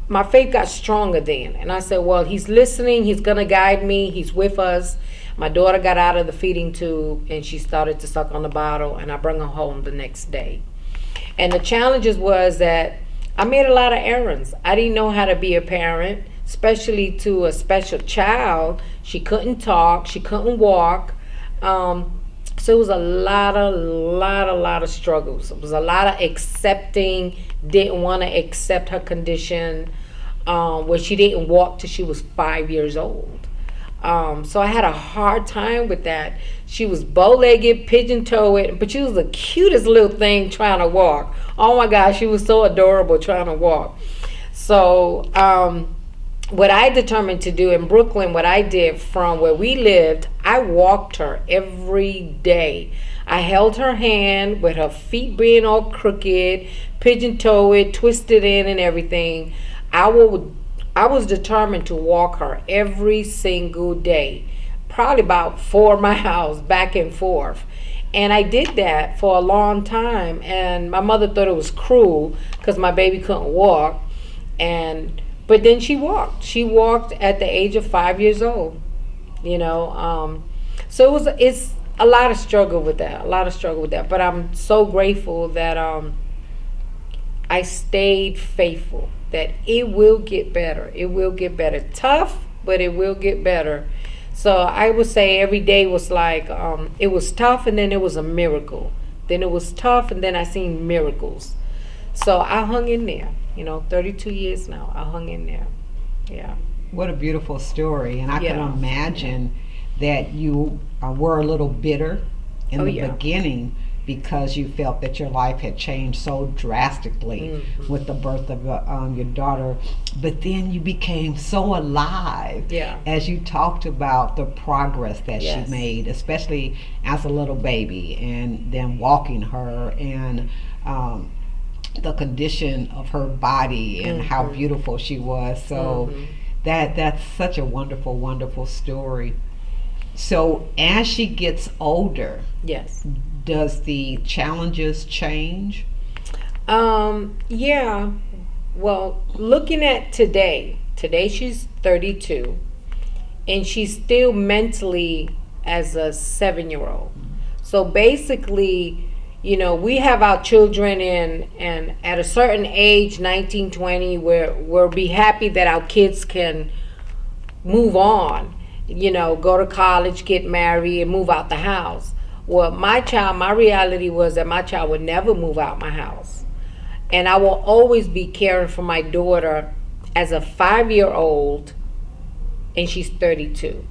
my faith got stronger then. And I said, well, he's listening. He's going to guide me. He's with us. My daughter got out of the feeding tube and she started to suck on the bottle, and I brought her home the next day. And the challenges was that I made a lot of errands. I didn't know how to be a parent, especially to a special child. She couldn't talk, she couldn't walk. So it was a lot of struggles. It was a lot of accepting, didn't want to accept her condition, where she didn't walk till she was 5 years old. So I had a hard time with that. She was bow-legged, pigeon-toed, but she was the cutest little thing trying to walk. Oh my gosh, she was so adorable trying to walk. So what I determined to do in Brooklyn, what I did from where we lived, I walked her every day. I held her hand with her feet being all crooked, pigeon-toed, twisted in and everything. I was determined to walk her every single day, probably about 4 miles back and forth. And I did that for a long time, and my mother thought it was cruel because my baby couldn't walk. But then she walked. She walked at the age of 5 years old, you know. So it's a lot of struggle with that, But I'm so grateful that I stayed faithful, that it will get better. It will get better. Tough, but it will get better. So I would say every day was like, it was tough and then it was a miracle. Then it was tough and then I seen miracles. So I hung in there, 32 years now. I hung in there. Yeah. What a beautiful story. And I Yeah. can imagine that you were a little bitter in the beginning because you felt that your life had changed so drastically with the birth of your daughter. But then you became so alive as you talked about the progress that she made, especially as a little baby, and then walking her, and the condition of her body and how beautiful she was. So that's such a wonderful, wonderful story. So as she gets older, does the challenges change? Yeah. Well, looking at today she's 32, and she's still mentally as a 7-year-old. So basically, we have our children and at a certain age, 19, 20, we'll be happy that our kids can move on, go to college, get married, and move out the house. Well, my reality was that my child would never move out my house. And I will always be caring for my daughter as a 5-year-old, and she's 32.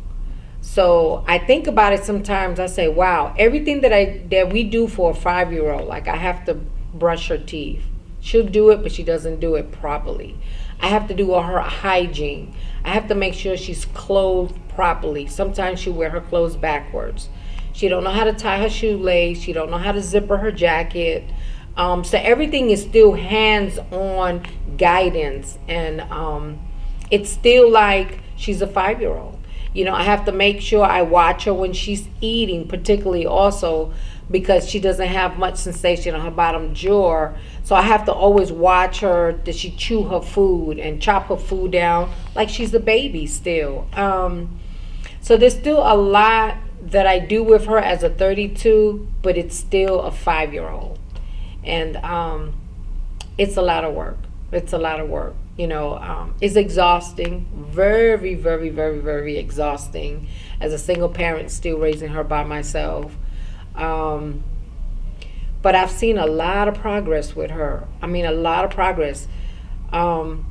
So I think about it sometimes. I say, wow, everything that we do for a 5-year-old, like I have to brush her teeth. She'll do it, but she doesn't do it properly. I have to do all her hygiene. I have to make sure she's clothed properly. Sometimes she wear her clothes backwards. She don't know how to tie her shoelace. She don't know how to zipper her jacket. So everything is still hands-on guidance, and it's still like she's a 5-year-old. I have to make sure I watch her when she's eating, particularly also because she doesn't have much sensation on her bottom jaw. So I have to always watch her, that she chew her food and chop her food down like she's a baby still. So there's still a lot that I do with her as a 32, but it's still a 5-year-old. And it's a lot of work. It's a lot of work. It's exhausting, very, very, very, very exhausting as a single parent still raising her by myself. But I've seen a lot of progress with her. I mean, a lot of progress.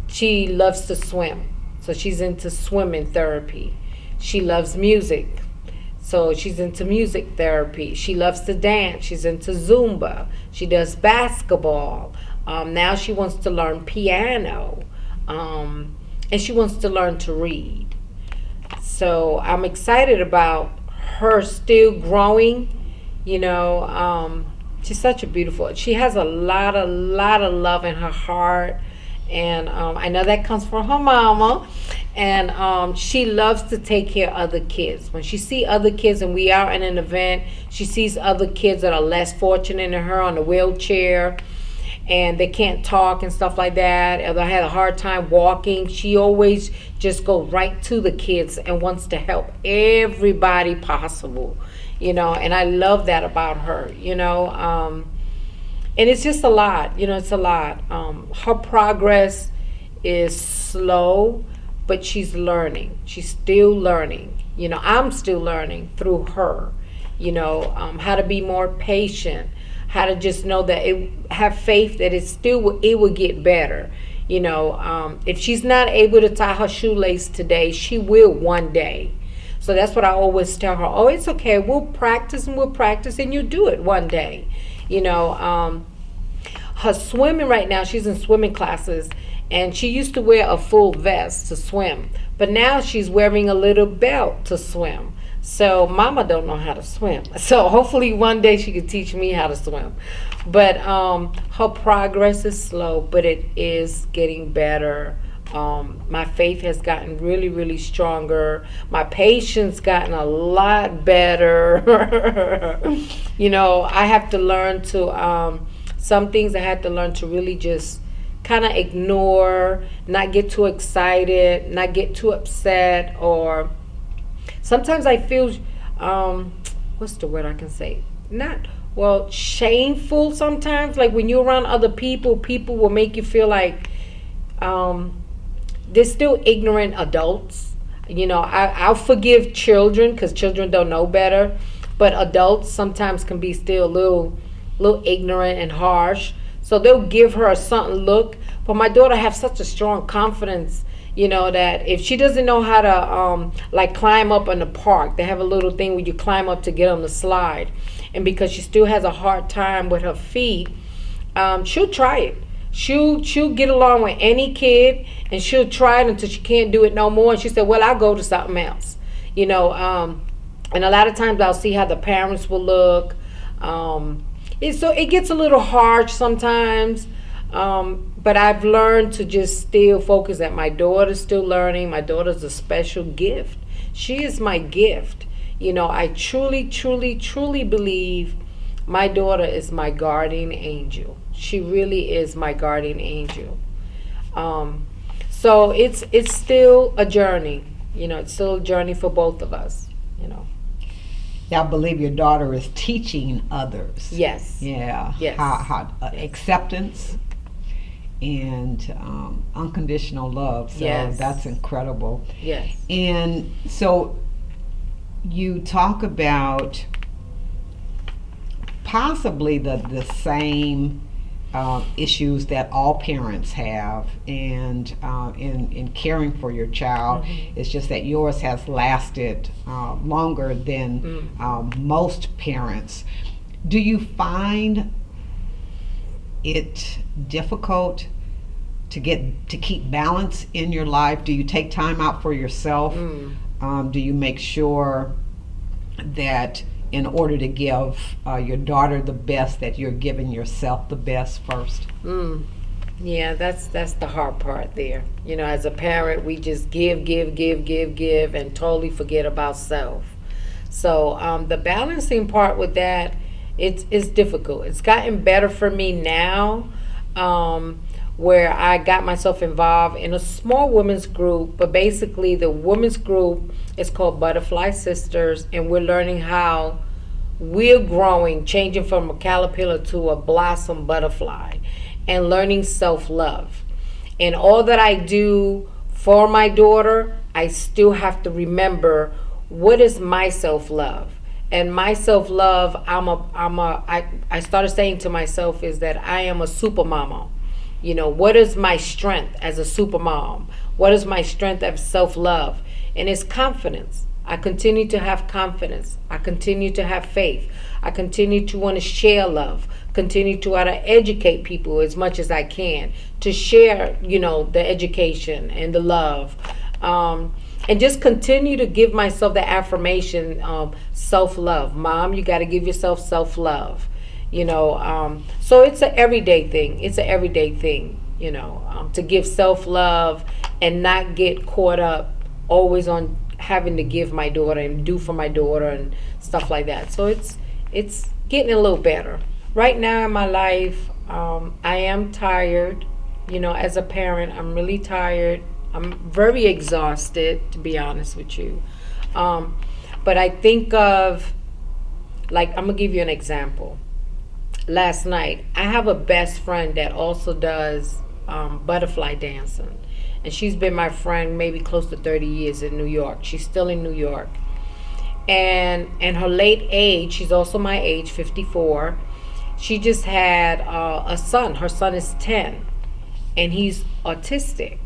She loves to swim, so she's into swimming therapy. She loves music, so she's into music therapy. She loves to dance. She's into Zumba. She does basketball. Now she wants to learn piano. And she wants to learn to read. So I'm excited about her still growing. She's such a beautiful, she has a lot of love in her heart. And I know that comes from her mama. And she loves to take care of other kids. When she sees other kids, and we are in an event, she sees other kids that are less fortunate than her on a wheelchair. and they can't talk and stuff like that, or they had a hard time walking, she always just goes right to the kids and wants to help everybody possible, and I love that about her, and it's just a lot, it's a lot. Her progress is slow, but she's learning. She's still learning. I'm still learning through her, how to be more patient, how to just know that have faith that it will get better. If she's not able to tie her shoelace today, she will one day. So that's what I always tell her. Oh, it's okay. We'll practice and you'll do it one day. Her swimming right now, she's in swimming classes, and she used to wear a full vest to swim, but now she's wearing a little belt to swim. So mama don't know how to swim. So hopefully one day she can teach me how to swim. But her progress is slow, but it is getting better. My faith has gotten really, really stronger. My patience gotten a lot better. I have to learn to, some things I had to learn to really just kind of ignore, not get too excited, not get too upset, or sometimes I feel, what's the word I can say? Shameful sometimes. Like when you're around other people will make you feel like they're still ignorant adults. I'll forgive children because children don't know better, but adults sometimes can be still a little ignorant and harsh. So they'll give her a certain look. But my daughter has such a strong confidence, that if she doesn't know how to climb up in the park, they have a little thing where you climb up to get on the slide. And because she still has a hard time with her feet, she'll try it. She'll get along with any kid, and she'll try it until she can't do it no more. And she said, well, I'll go to something else. And a lot of times I'll see how the parents will look. It gets a little harsh sometimes. But I've learned to just still focus that my daughter's still learning. My daughter's a special gift. She is my gift. I truly, truly, truly believe my daughter is my guardian angel. She really is my guardian angel. So it's still a journey. It's still a journey for both of us. Yeah, I believe your daughter is teaching others. Yes. Yeah. Yes. How acceptance and unconditional love. So Yes. that's incredible. Yes. And so you talk about possibly the same issues that all parents have, and in caring for your child. It's just that yours has lasted longer than most parents. Do you find it difficult to keep balance in your life? Do you take time out for yourself? Do you make sure that in order to give your daughter the best, that you're giving yourself the best first? Yeah, that's the hard part there. As a parent, we just give, and totally forget about self. So the balancing part with that, it's difficult. It's gotten better for me now, where I got myself involved in a small women's group. But basically, the women's group is called Butterfly Sisters, and we're learning how we're growing, changing from a caterpillar to a blossom butterfly, and learning self-love. And all that I do for my daughter, I still have to remember what is my self-love. And my self-love, I started saying to myself is that I am a super mama. What is my strength as a super mom? What is my strength of self-love? And it's confidence. I continue to have confidence. I continue to have faith. I continue to want to share love. Continue to want to educate people as much as I can. To share, the education and the love. And just continue to give myself the affirmation of self-love. Mom, you got to give yourself self-love. So it's an everyday thing. It's an everyday thing, to give self-love and not get caught up always on having to give my daughter and do for my daughter and stuff like that. So it's getting a little better. Right now in my life, I am tired. You know, as a parent, I'm really tired. I'm very exhausted, to be honest with you. But I think of, like, I'm going to give you an example. Last night, I have a best friend that also does butterfly dancing. And she's been my friend maybe close to 30 years in New York. She's still in New York. And in her late age, she's also my age, 54. She just had a son. Her son is 10, and he's autistic.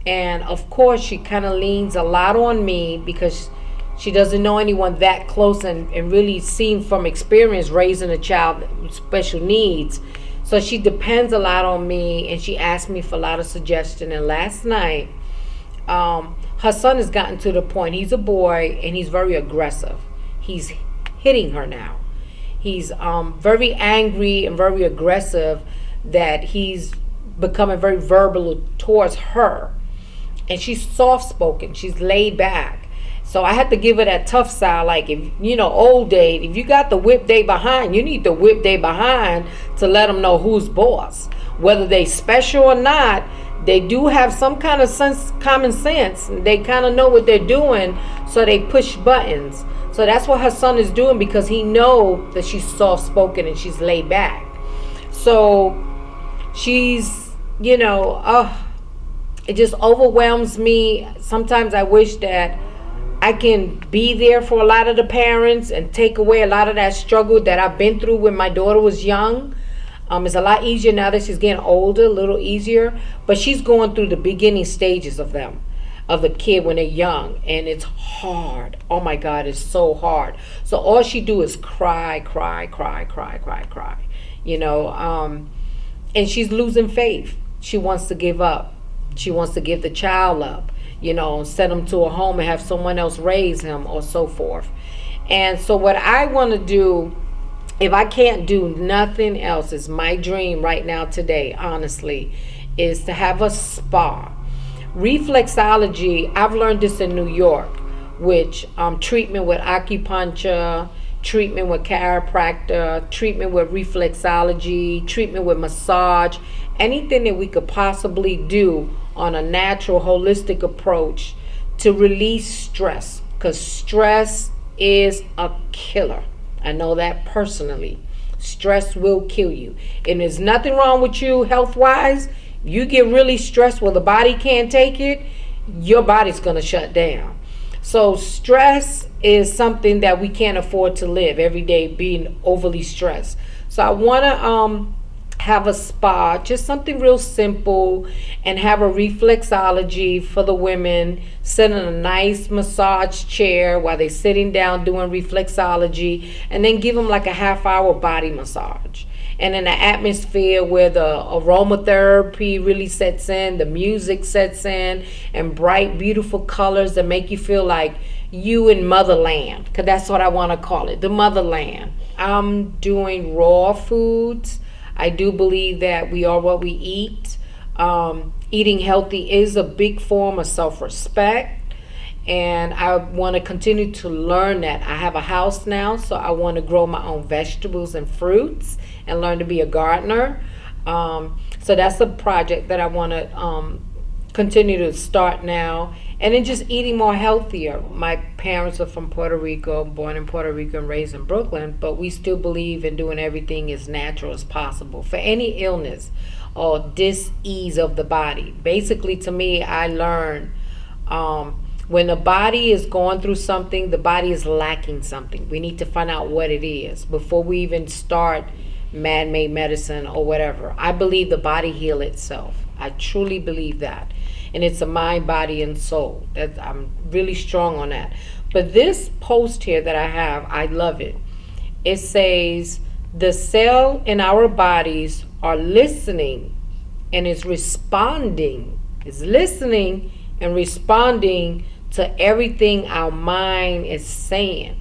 And of course, she kind of leans a lot on me because she doesn't know anyone that close and really seen from experience raising a child with special needs. So she depends a lot on me, and she asks me for a lot of suggestion. And last night, her son has gotten to the point, he's a boy, and he's very aggressive. He's hitting her now. He's very angry and very aggressive, that he's becoming very verbal towards her. And she's soft-spoken. She's laid back. So I had to give her that tough side, like, if you know, old Dave, if you got the whip they behind, you need to whip they behind to let them know who's boss. Whether they special or not, they do have some kind of common sense. They kind of know what they're doing, so they push buttons. So that's what her son is doing, because he know that she's soft-spoken and she's laid back. So she's, you know, it just overwhelms me. Sometimes I wish that I can be there for a lot of the parents and take away a lot of that struggle that I've been through when my daughter was young. It's a lot easier now that she's getting older, a little easier. But she's going through the beginning stages of the kid when they're young. And it's hard. Oh my God, it's so hard. So all she do is cry. You know, and she's losing faith. She wants to give up. She wants to give the child up, you know, send him to a home and have someone else raise him, or so forth. And so what I want to do, if I can't do nothing else, is my dream right now today, honestly, is to have a spa. Reflexology, I've learned this in New York, which treatment with acupuncture, treatment with chiropractor, treatment with reflexology, treatment with massage, anything that we could possibly do on a natural, holistic approach to release stress, because stress is a killer. I know that personally. Stress will kill you. And there's nothing wrong with you health-wise. You get really stressed where the body can't take it, your body's going to shut down. So stress is something that we can't afford to live every day being overly stressed. So I want to have a spa, just something real simple, and have a reflexology for the women, sit in a nice massage chair while they're sitting down doing reflexology, and then give them like a half-hour body massage. And in an atmosphere where the aromatherapy really sets in, the music sets in, and bright, beautiful colors that make you feel like you in motherland, because that's what I want to call it, the motherland. I'm doing raw foods. I do believe that we are what we eat. Eating healthy is a big form of self-respect, and I want to continue to learn that. I have a house now, so I want to grow my own vegetables and fruits and learn to be a gardener. So that's a project that I want to continue to start now. And then just eating more healthier. My parents are from Puerto Rico, born in Puerto Rico and raised in Brooklyn, but we still believe in doing everything as natural as possible for any illness or dis-ease of the body. Basically, to me, I learned when the body is going through something, the body is lacking something. We need to find out what it is before we even start man-made medicine or whatever. I believe the body heals itself. I truly believe that. And it's a mind, body, and soul. I'm really strong on that. But this post here that I have, I love it. It says, the cell in our bodies are listening and is responding. It's listening and responding to everything our mind is saying.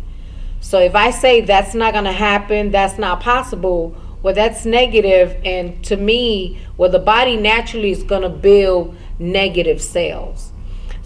So if I say that's not going to happen, that's not possible, well, that's negative. And to me, well, the body naturally is going to build negative cells.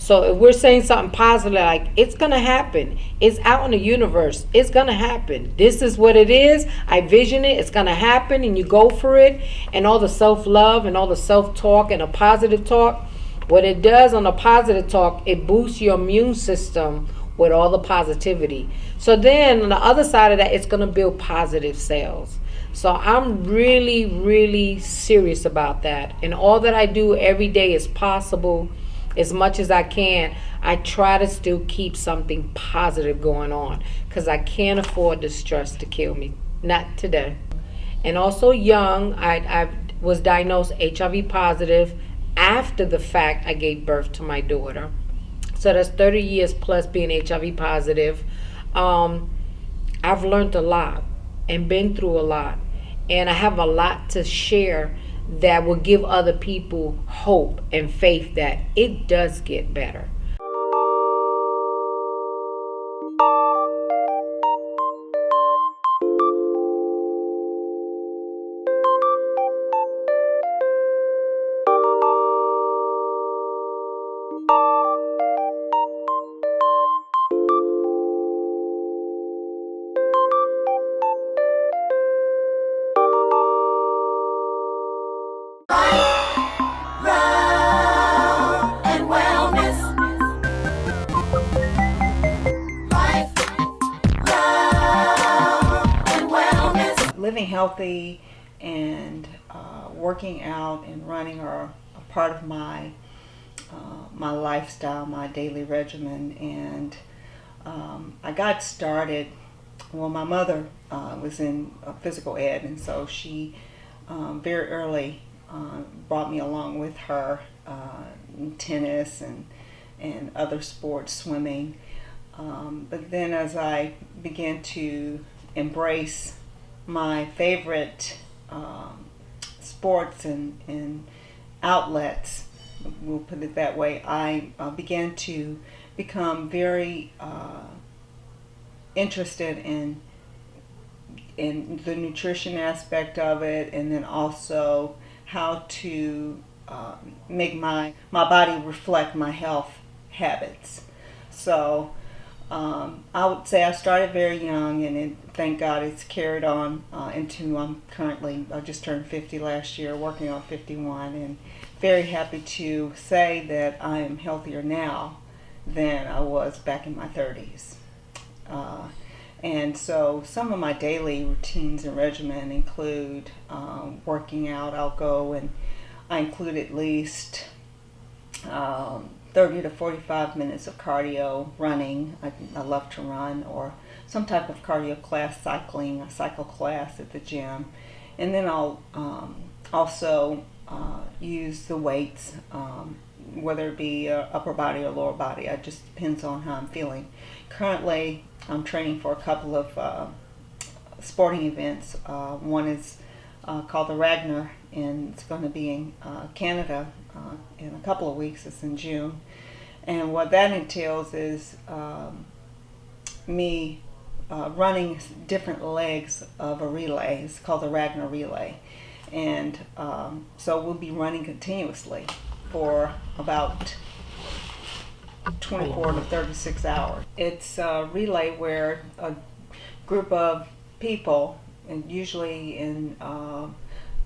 So if we're saying something positive, like it's gonna happen, it's out in the universe, it's gonna happen. This is what it is. I vision it. It's gonna happen, and you go for it. And all the self-love and all the self-talk and the positive talk, what it does on the positive talk, it boosts your immune system with all the positivity. So then on the other side of that, it's gonna build positive cells. So I'm really, really serious about that. And all that I do every day is possible. As much as I can, I try to still keep something positive going on, because I can't afford the stress to kill me. Not today. And also young, I was diagnosed HIV positive after the fact I gave birth to my daughter. So that's 30 years plus being HIV positive. I've learned a lot and been through a lot. And I have a lot to share that will give other people hope and faith that it does get better. Love and wellness. Life, love and wellness. Living healthy and working out and running are a part of my my lifestyle, my daily regimen. And I got started. Well, my mother was in physical ed, and so she very early brought me along with her in tennis and other sports, swimming. But then as I began to embrace my favorite sports and outlets, we'll put it that way, I began to become very interested in the nutrition aspect of it, and then also how to make my body reflect my health habits. So I would say I started very young, and thank God it's carried on into I just turned 50 last year, working on 51, and very happy to say that I am healthier now than I was back in my 30s. And so some of my daily routines and regimen include working out. I'll go and I include at least 30 to 45 minutes of cardio, running. I love to run, or some type of cardio class, cycling, a cycle class at the gym. And then I'll also use the weights, whether it be upper body or lower body. It just depends on how I'm feeling. Currently, I'm training for a couple of sporting events. One is called the Ragnar, and it's going to be in Canada in a couple of weeks. It's in June. And what that entails is me running different legs of a relay. It's called the Ragnar Relay. And so we'll be running continuously for about 24 to 36 hours. It's a relay where a group of people, and usually in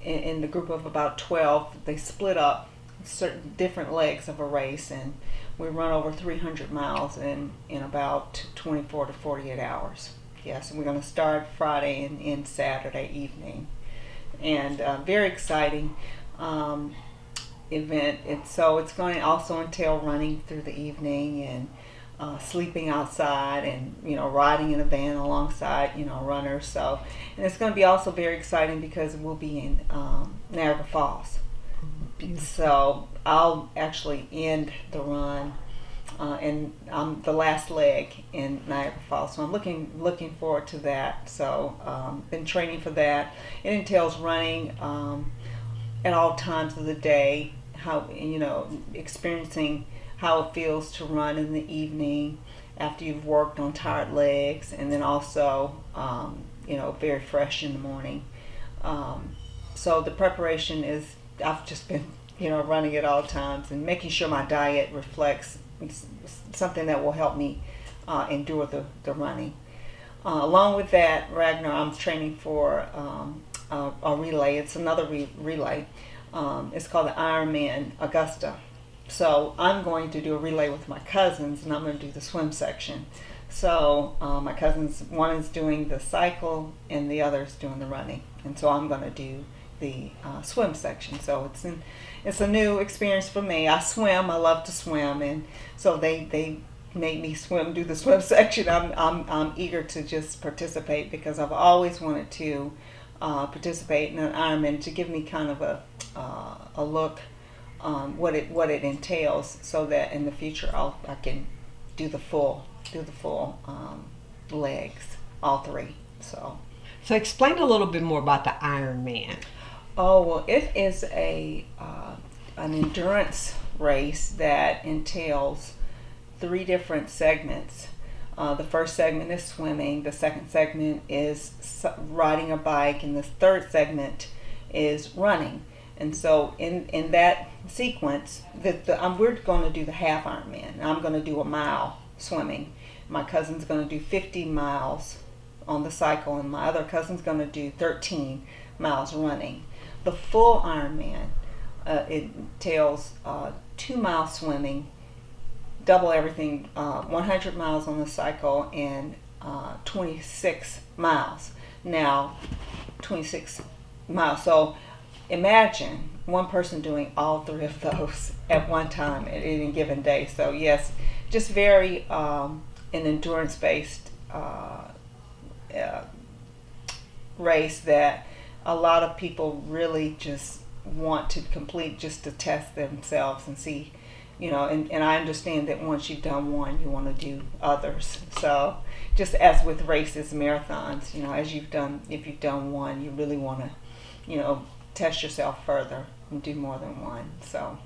the group of about 12, they split up certain different legs of a race, and we run over 300 miles in about 24 to 48 hours. Yes, and we're going to start Friday and end Saturday evening. And very exciting event. It's going to also entail running through the evening and sleeping outside, and riding in a van alongside runners. So, and it's going to be also very exciting because we'll be in Niagara Falls. So I'll actually end the run and I'm the last leg in Niagara Falls. So I'm looking forward to that. So been training for that. It entails running at all times of the day, how experiencing how it feels to run in the evening after you've worked on tired legs, and then also very fresh in the morning. So the preparation is, I've just been running at all times and making sure my diet reflects something that will help me endure the running. Along with that, Ragnar, I'm training for a relay. It's another relay. It's called the Ironman Augusta. So I'm going to do a relay with my cousins, and I'm going to do the swim section. So my cousins, one is doing the cycle, and the other is doing the running. And so I'm going to do the swim section. So it's a new experience for me. I swim. I love to swim, and so they made me do the swim section. I'm eager to just participate because I've always wanted to participate in an Ironman, to give me kind of a look what it entails, so that in the future I can do the full legs, all three. So explain a little bit more about the Ironman. Oh, well, it is an endurance race that entails 3 different segments. The first segment is swimming, the second segment is riding a bike, and the third segment is running. And so in that sequence, we're going to do the half Ironman. I'm going to do a mile swimming. My cousin's going to do 50 miles on the cycle, and my other cousin's going to do 13 miles running. The full Ironman it entails 2 miles swimming, double everything, 100 miles on the cycle, and 26 miles. Now, 26 miles. So imagine one person doing all 3 of those at one time at any given day. So yes, just very an endurance-based race that a lot of people really just want to complete, just to test themselves and see, and I understand that once you've done one, you want to do others. So just as with races, marathons, if you've done one, you really want to, test yourself further and do more than one. So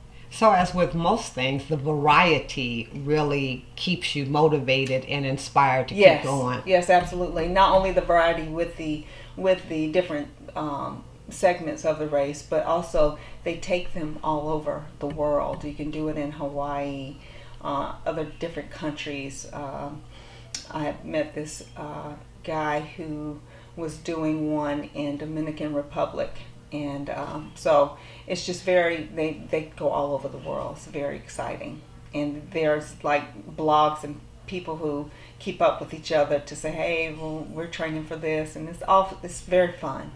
as with most things, the variety really keeps you motivated and inspired to keep going. Yes, absolutely. Not only the variety with the different segments of the race, but also they take them all over the world. You can do it in Hawaii, other different countries. I have met this guy who was doing one in Dominican Republic, and so it's just they go all over the world. It's very exciting, and there's like blogs and people who keep up with each other to say, hey, well, we're training for this, and it's very fun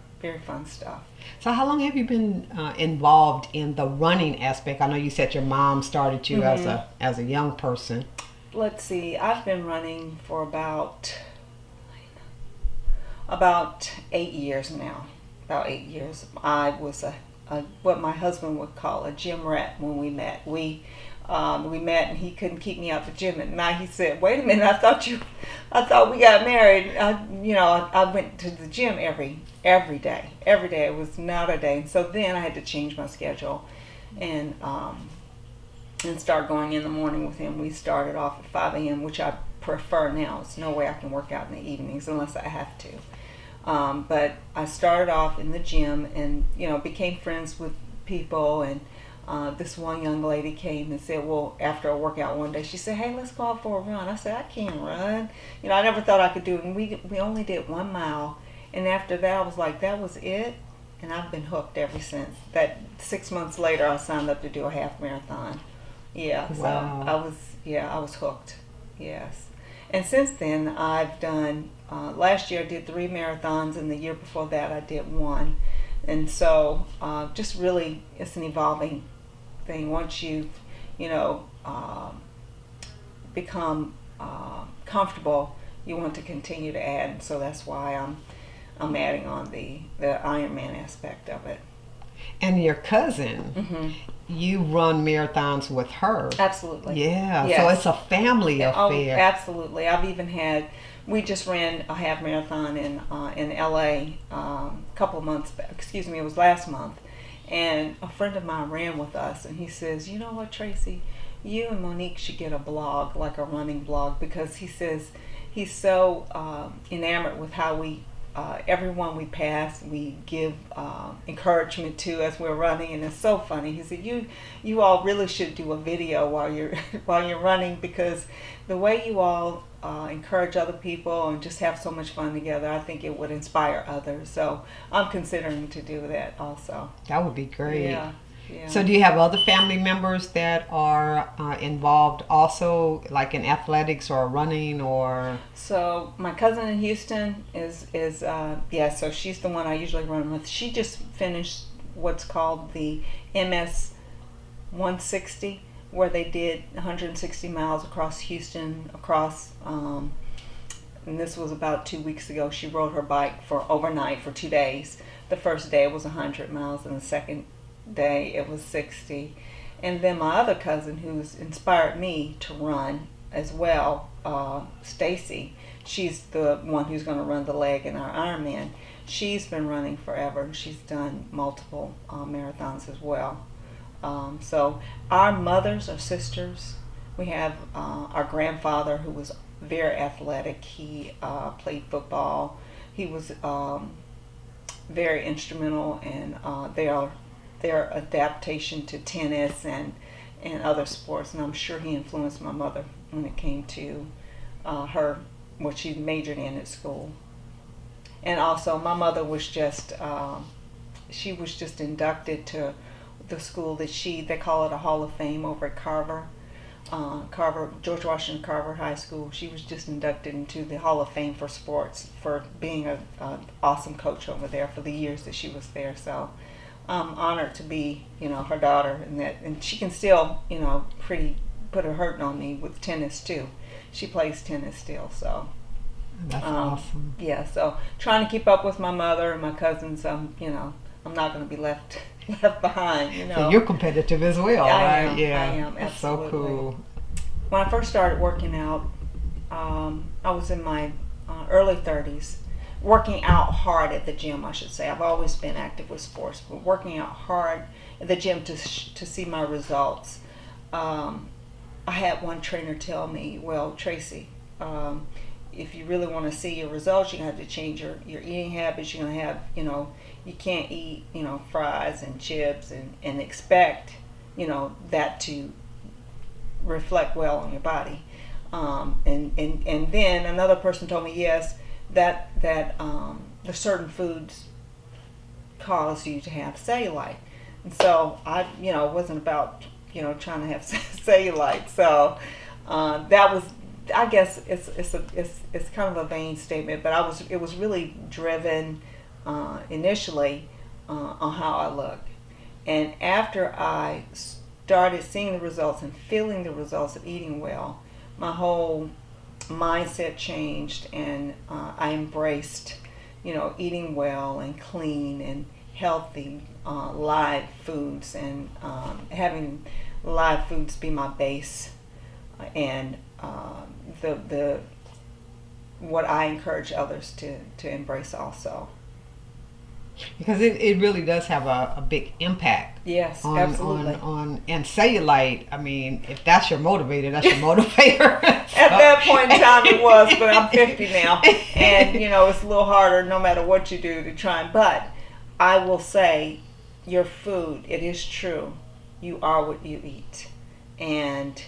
stuff. So how long have you been involved in the running aspect? I know you said your mom started you as a young person. Let's see, I've been running for about 8 years now. About 8 years. I was a what my husband would call a gym rat when we met. We met, and he couldn't keep me out the gym at night. He said, "Wait a minute, I thought we got married." I went to the gym every day. Every day, it was not a day. And so then I had to change my schedule, and start going in the morning with him. We started off at 5 a.m., which I prefer now. There's no way I can work out in the evenings unless I have to. But I started off in the gym, and became friends with people, and this one young lady came and said, well, after a workout one day, she said, hey, let's go out for a run. I said, I can't run. I never thought I could do it. And we only did 1 mile. And after that, I was like, that was it. And I've been hooked ever since. That 6 months later, I signed up to do a half marathon. Yeah, wow. So I was hooked. Yes. And since then, I've done, last year I did 3 marathons, and the year before that I did 1. And so just really, it's an evolving thing. Once you become comfortable, you want to continue to add. And so that's why I'm adding on the Ironman aspect of it. And your cousin, you run marathons with her. Absolutely. Yeah. Yes. So it's a family affair. Oh, absolutely. I've even had. We just ran a half marathon in LA a couple of months back. Excuse me, it was last month. And a friend of mine ran with us, and he says, you know what, Tracey, you and Monique should get a blog, like a running blog, because he says he's so enamored with how we everyone we pass, we give encouragement to as we're running, and it's so funny. He said, "You all really should do a video while you're while you're running, because the way you all encourage other people and just have so much fun together, I think it would inspire others." So I'm considering to do that also. That would be great. Yeah. Yeah. So do you have other family members that are involved also, like in athletics or running or? So my cousin in Houston is yeah, so she's the one I usually run with. She just finished what's called the MS 160, where they did 160 miles across Houston, and this was about 2 weeks ago. She rode her bike for overnight for 2 days. The first day it was 100 miles, and the second day it was 60. And then my other cousin, who's inspired me to run as well, Stacy, she's the one who's going to run the leg in our Ironman. She's been running forever. She's done multiple marathons as well. So our mothers are sisters. We have our grandfather, who was very athletic. He played football. He was very instrumental in their adaptation to tennis and other sports, and I'm sure he influenced my mother when it came to what she majored in at school. And also my mother was just she was just inducted to the school that they call it a Hall of Fame over at Carver, George Washington Carver High School. She was just inducted into the Hall of Fame for sports for being an awesome coach over there for the years that she was there. So I'm honored to be, her daughter, and she can still, put her hurting on me with tennis too. She plays tennis still, so. That's awesome. Yeah, so trying to keep up with my mother and my cousins. I'm not going to be left behind. So you're competitive as well, I right? am, Yeah, I am, that's so absolutely. cool. When I first started working out, I was in my early 30s. Working out hard at the gym, I should say. I've always been active with sports, but working out hard at the gym to see my results. I had one trainer tell me, "Well, Tracey, if you really want to see your results, you're going to have to change your eating habits. You're going to have, you can't eat, fries and chips and expect, that to reflect well on your body." And then another person told me, yes, that the certain foods cause you to have cellulite. And so I, wasn't about, trying to have cellulite. So that was, I guess it's kind of a vain statement, but it was really driven initially on how I looked. And after I started seeing the results and feeling the results of eating well, my whole mindset changed, and I embraced, eating well and clean and healthy live foods, and having live foods be my base, and the what I encourage others to embrace also. Because it really does have a big impact. Yes, on, absolutely. And cellulite, I mean, if that's your motivator, that's your motivator. At that point in time it was, but I'm 50 now, and it's a little harder no matter what you do to try. But I will say, your food, it is true, you are what you eat, and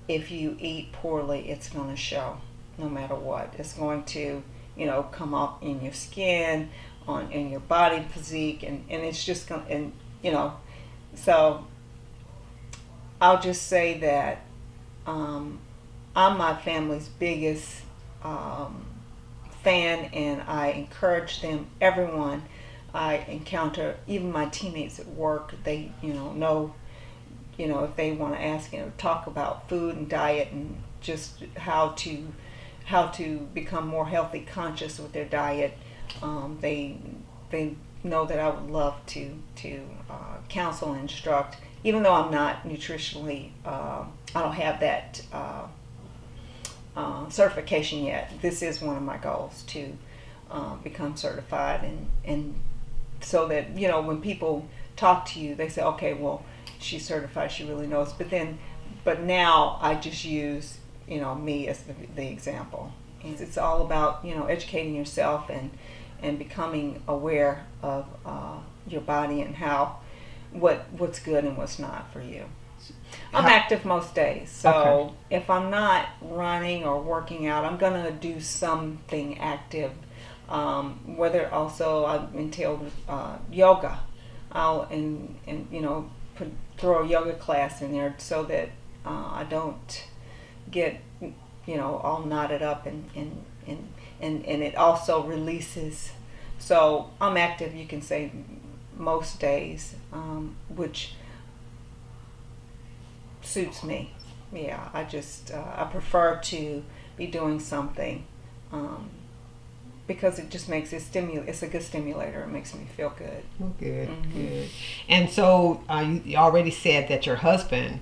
if you eat poorly, it's going to show, no matter what. It's going to, come up in your skin, in your body physique, and it's just going, and so I'll just say that I'm my family's biggest fan, and I encourage them, everyone I encounter, even my teammates at work, they know if they want to ask talk about food and diet and just how to become more healthy conscious with their diet. They know that I would love to counsel and instruct, even though I'm not nutritionally, I don't have that certification yet. This is one of my goals, to become certified, and so that when people talk to you, they say, okay, well, she's certified, she really knows. But now I just use me as the example. And it's all about educating yourself and becoming aware of your body and how what's good and what's not for you. I'm active most days, so Okay. if I'm not running or working out, I'm gonna do something active. Whether also I entail yoga, I'll and throw a yoga class in there so that I don't get all knotted up and it also releases. So I'm active, you can say, most days, which suits me. Yeah, I prefer to be doing something because it just makes it's a good stimulator. It makes me feel good. Oh, good, good. And so you already said that your husband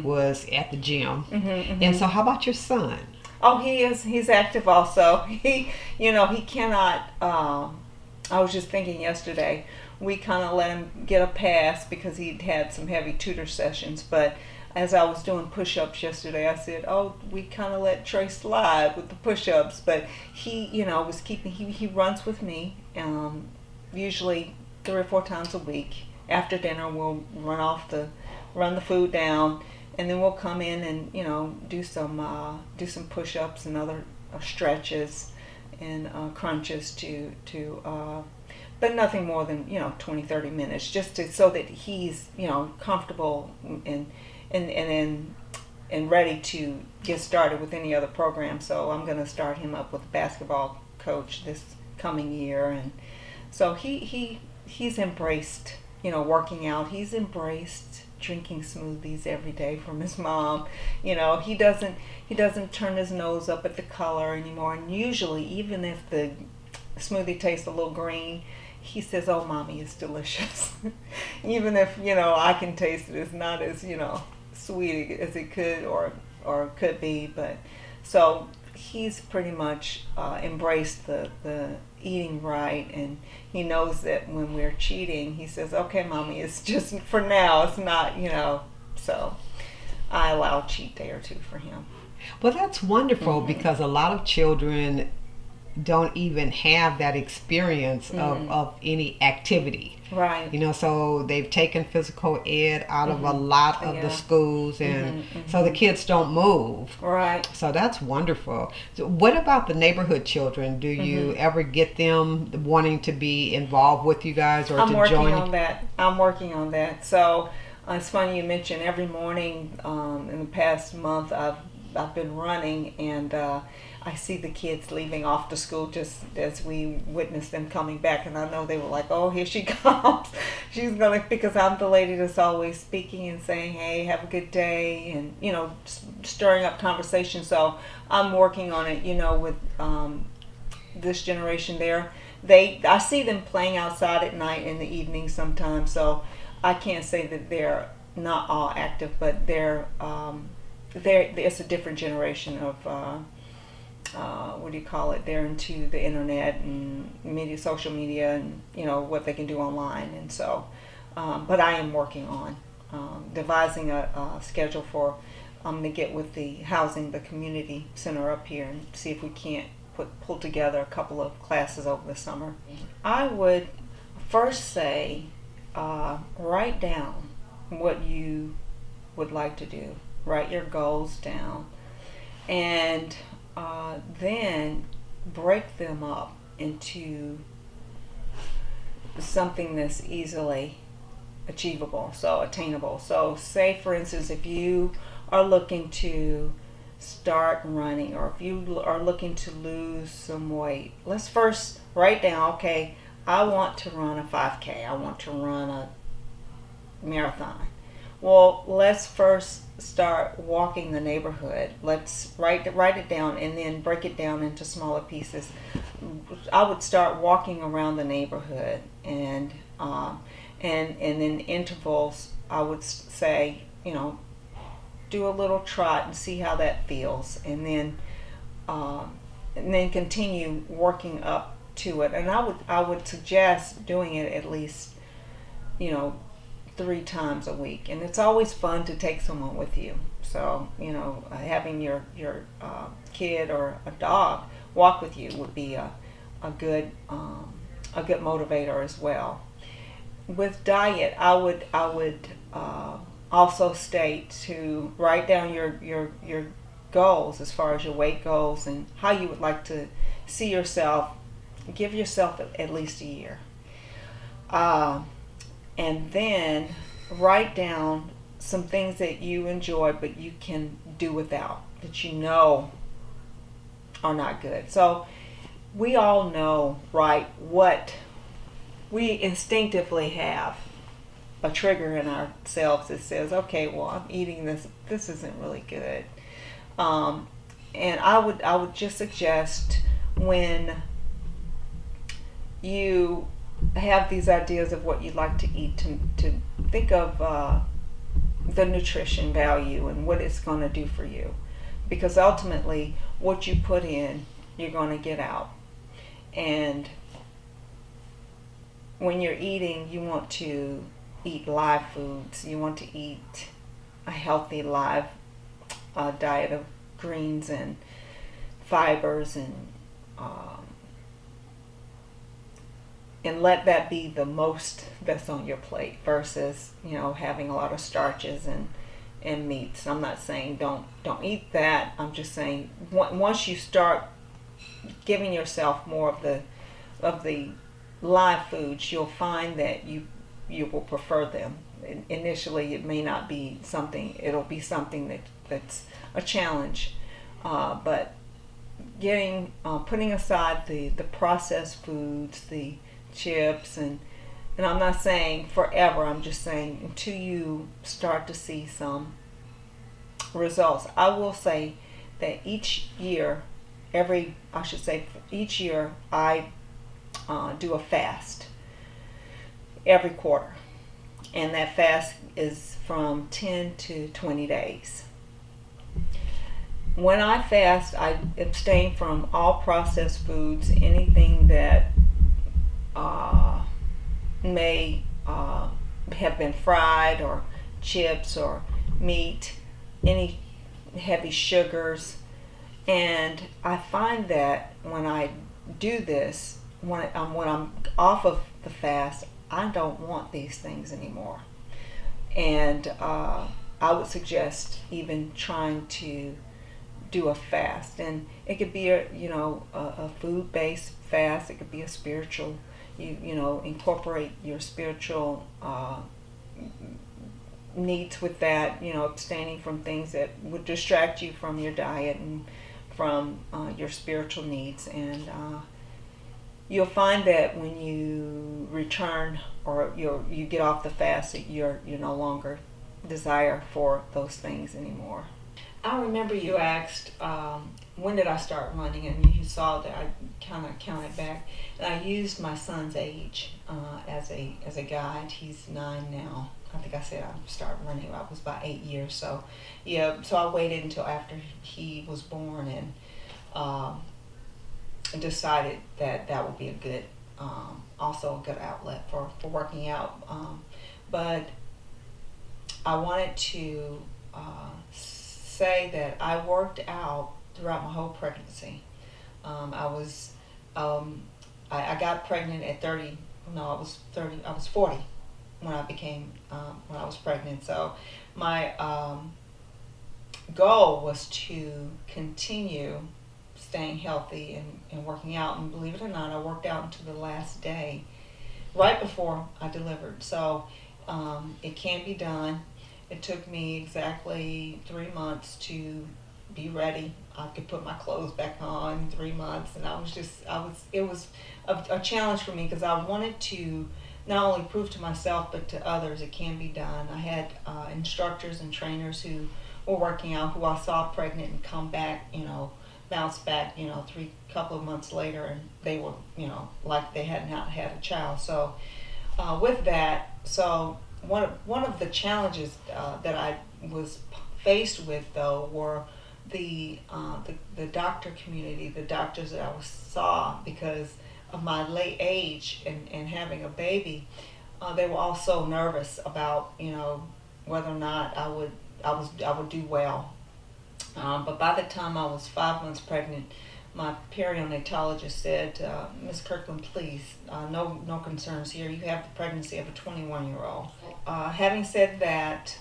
was at the gym. And so how about your son? Oh, he's active also. He cannot. I was just thinking yesterday, we kind of let him get a pass because he'd had some heavy tutor sessions. But as I was doing push-ups yesterday, I said, "Oh, we kind of let Trey slide with the push-ups." But he was keeping. He runs with me, usually 3 or 4 times a week. After dinner, we'll run the food down, and then we'll come in and do some push-ups and other stretches and crunches but nothing more than 20-30 minutes, just so that he's comfortable and ready to get started with any other program. So I'm going to start him up with a basketball coach this coming year, and so he's embraced working out. He's embraced drinking smoothies every day from his mom. He doesn't turn his nose up at the color anymore, and usually even if the smoothie tastes a little green, he says, "Oh, mommy, it's delicious." Even if I can taste it, it's not as sweet as it could or could be. But so he's pretty much embraced the eating right, and he knows that when we're cheating, he says, "Okay, mommy, it's just for now. It's not So I allow a cheat day or 2 for him. Well, that's wonderful because a lot of children don't even have that experience of any activity. Right. So they've taken physical ed out of a lot of the schools, and so the kids don't move. Right. So that's wonderful. So what about the neighborhood children? Do you ever get them wanting to be involved with you guys or I'm to working join? I'm working on that. So it's funny you mentioned every morning in the past month I've been running, and I see the kids leaving off to school just as we witness them coming back, and I know they were like, "Oh, here she comes." She's gonna, because I'm the lady that's always speaking and saying, "Hey, have a good day," and stirring up conversation. So I'm working on it, with this generation there. I see them playing outside at night in the evening sometimes, so I can't say that they're not all active, but it's a different generation of what do you call it? They're into the internet and social media, and what they can do online. And so, but I am working on devising a schedule for. I'm going to get with the community center up here, and see if we can't pull together a couple of classes over the summer. I would first say, write down what you would like to do. Write your goals down, and then break them up into something that's easily achievable, so attainable. So say, for instance, if you are looking to start running, or if you are looking to lose some weight, let's first write down, okay, I want to run a 5K, I want to run a marathon. Well, let's first start walking the neighborhood. Let's write it down and then break it down into smaller pieces. I would start walking around the neighborhood, and in intervals, I would say, do a little trot and see how that feels, and then continue working up to it. And I would suggest doing it at least, 3 times a week, and it's always fun to take someone with you. So having your kid or a dog walk with you would be a a good motivator as well. With diet, I would also state to write down your goals as far as your weight goals and how you would like to see yourself. Give yourself at least a year, and then write down some things that you enjoy but you can do without, that you know are not good. So we all know, right, what we instinctively have a trigger in ourselves that says, okay, well, I'm eating this. This isn't really good. And I would just suggest, when you have these ideas of what you'd like to eat, to think of the nutrition value and what it's going to do for you, because ultimately what you put in, you're going to get out. And when you're eating, you want to eat live foods. You want to eat a healthy live diet of greens and fibers, and let that be the most that's on your plate, versus having a lot of starches and meats. I'm not saying don't eat that. I'm just saying once you start giving yourself more of the live foods, you'll find that you will prefer them. Initially, it may not be something. It'll be something that's a challenge, but putting aside the processed foods, the chips, and I'm not saying forever. I'm just saying until you start to see some results. I will say that each year I do a fast every quarter, and that fast is from 10 to 20 days. When I fast, I abstain from all processed foods, anything that may have been fried, or chips, or meat, any heavy sugars. And I find that when I do this, when I'm off of the fast, I don't want these things anymore. And I would suggest even trying to do a fast, and it could be a food-based fast. It could be a spiritual. You incorporate your spiritual needs with that. Abstaining from things that would distract you from your diet and from your spiritual needs, and you'll find that when you return, or you get off the fast, that you're no longer desire for those things anymore. I remember you asked, when did I start running, and you saw that I kind of counted back, and I used my son's age as a guide. He's 9 now. I think I said I started running when I was about 8 years. So yeah, so I waited until after he was born, and decided that would be a good, also a good outlet for working out. But I wanted to say that I worked out throughout my whole pregnancy. I got pregnant at 30. No, I was 30. I was 40 when I was pregnant. So my goal was to continue staying healthy and working out. And believe it or not, I worked out until the last day, right before I delivered. So it can be done. It took me exactly 3 months to be ready. I could put my clothes back on in 3 months, and it was a challenge for me, because I wanted to not only prove to myself but to others it can be done. I had instructors and trainers who were working out, who I saw pregnant and come back, bounce back, couple of months later, and they were, like they had not had a child. So with that, so one of the challenges that I was faced with, though, were the doctor community, the doctors that I saw, because of my late age and having a baby. They were all so nervous about whether or not I would do well. But by the time I was 5 months pregnant, my perionatologist said, Miss Kirkland, please, no concerns here. You have the pregnancy of a 21-year-old. Having said that,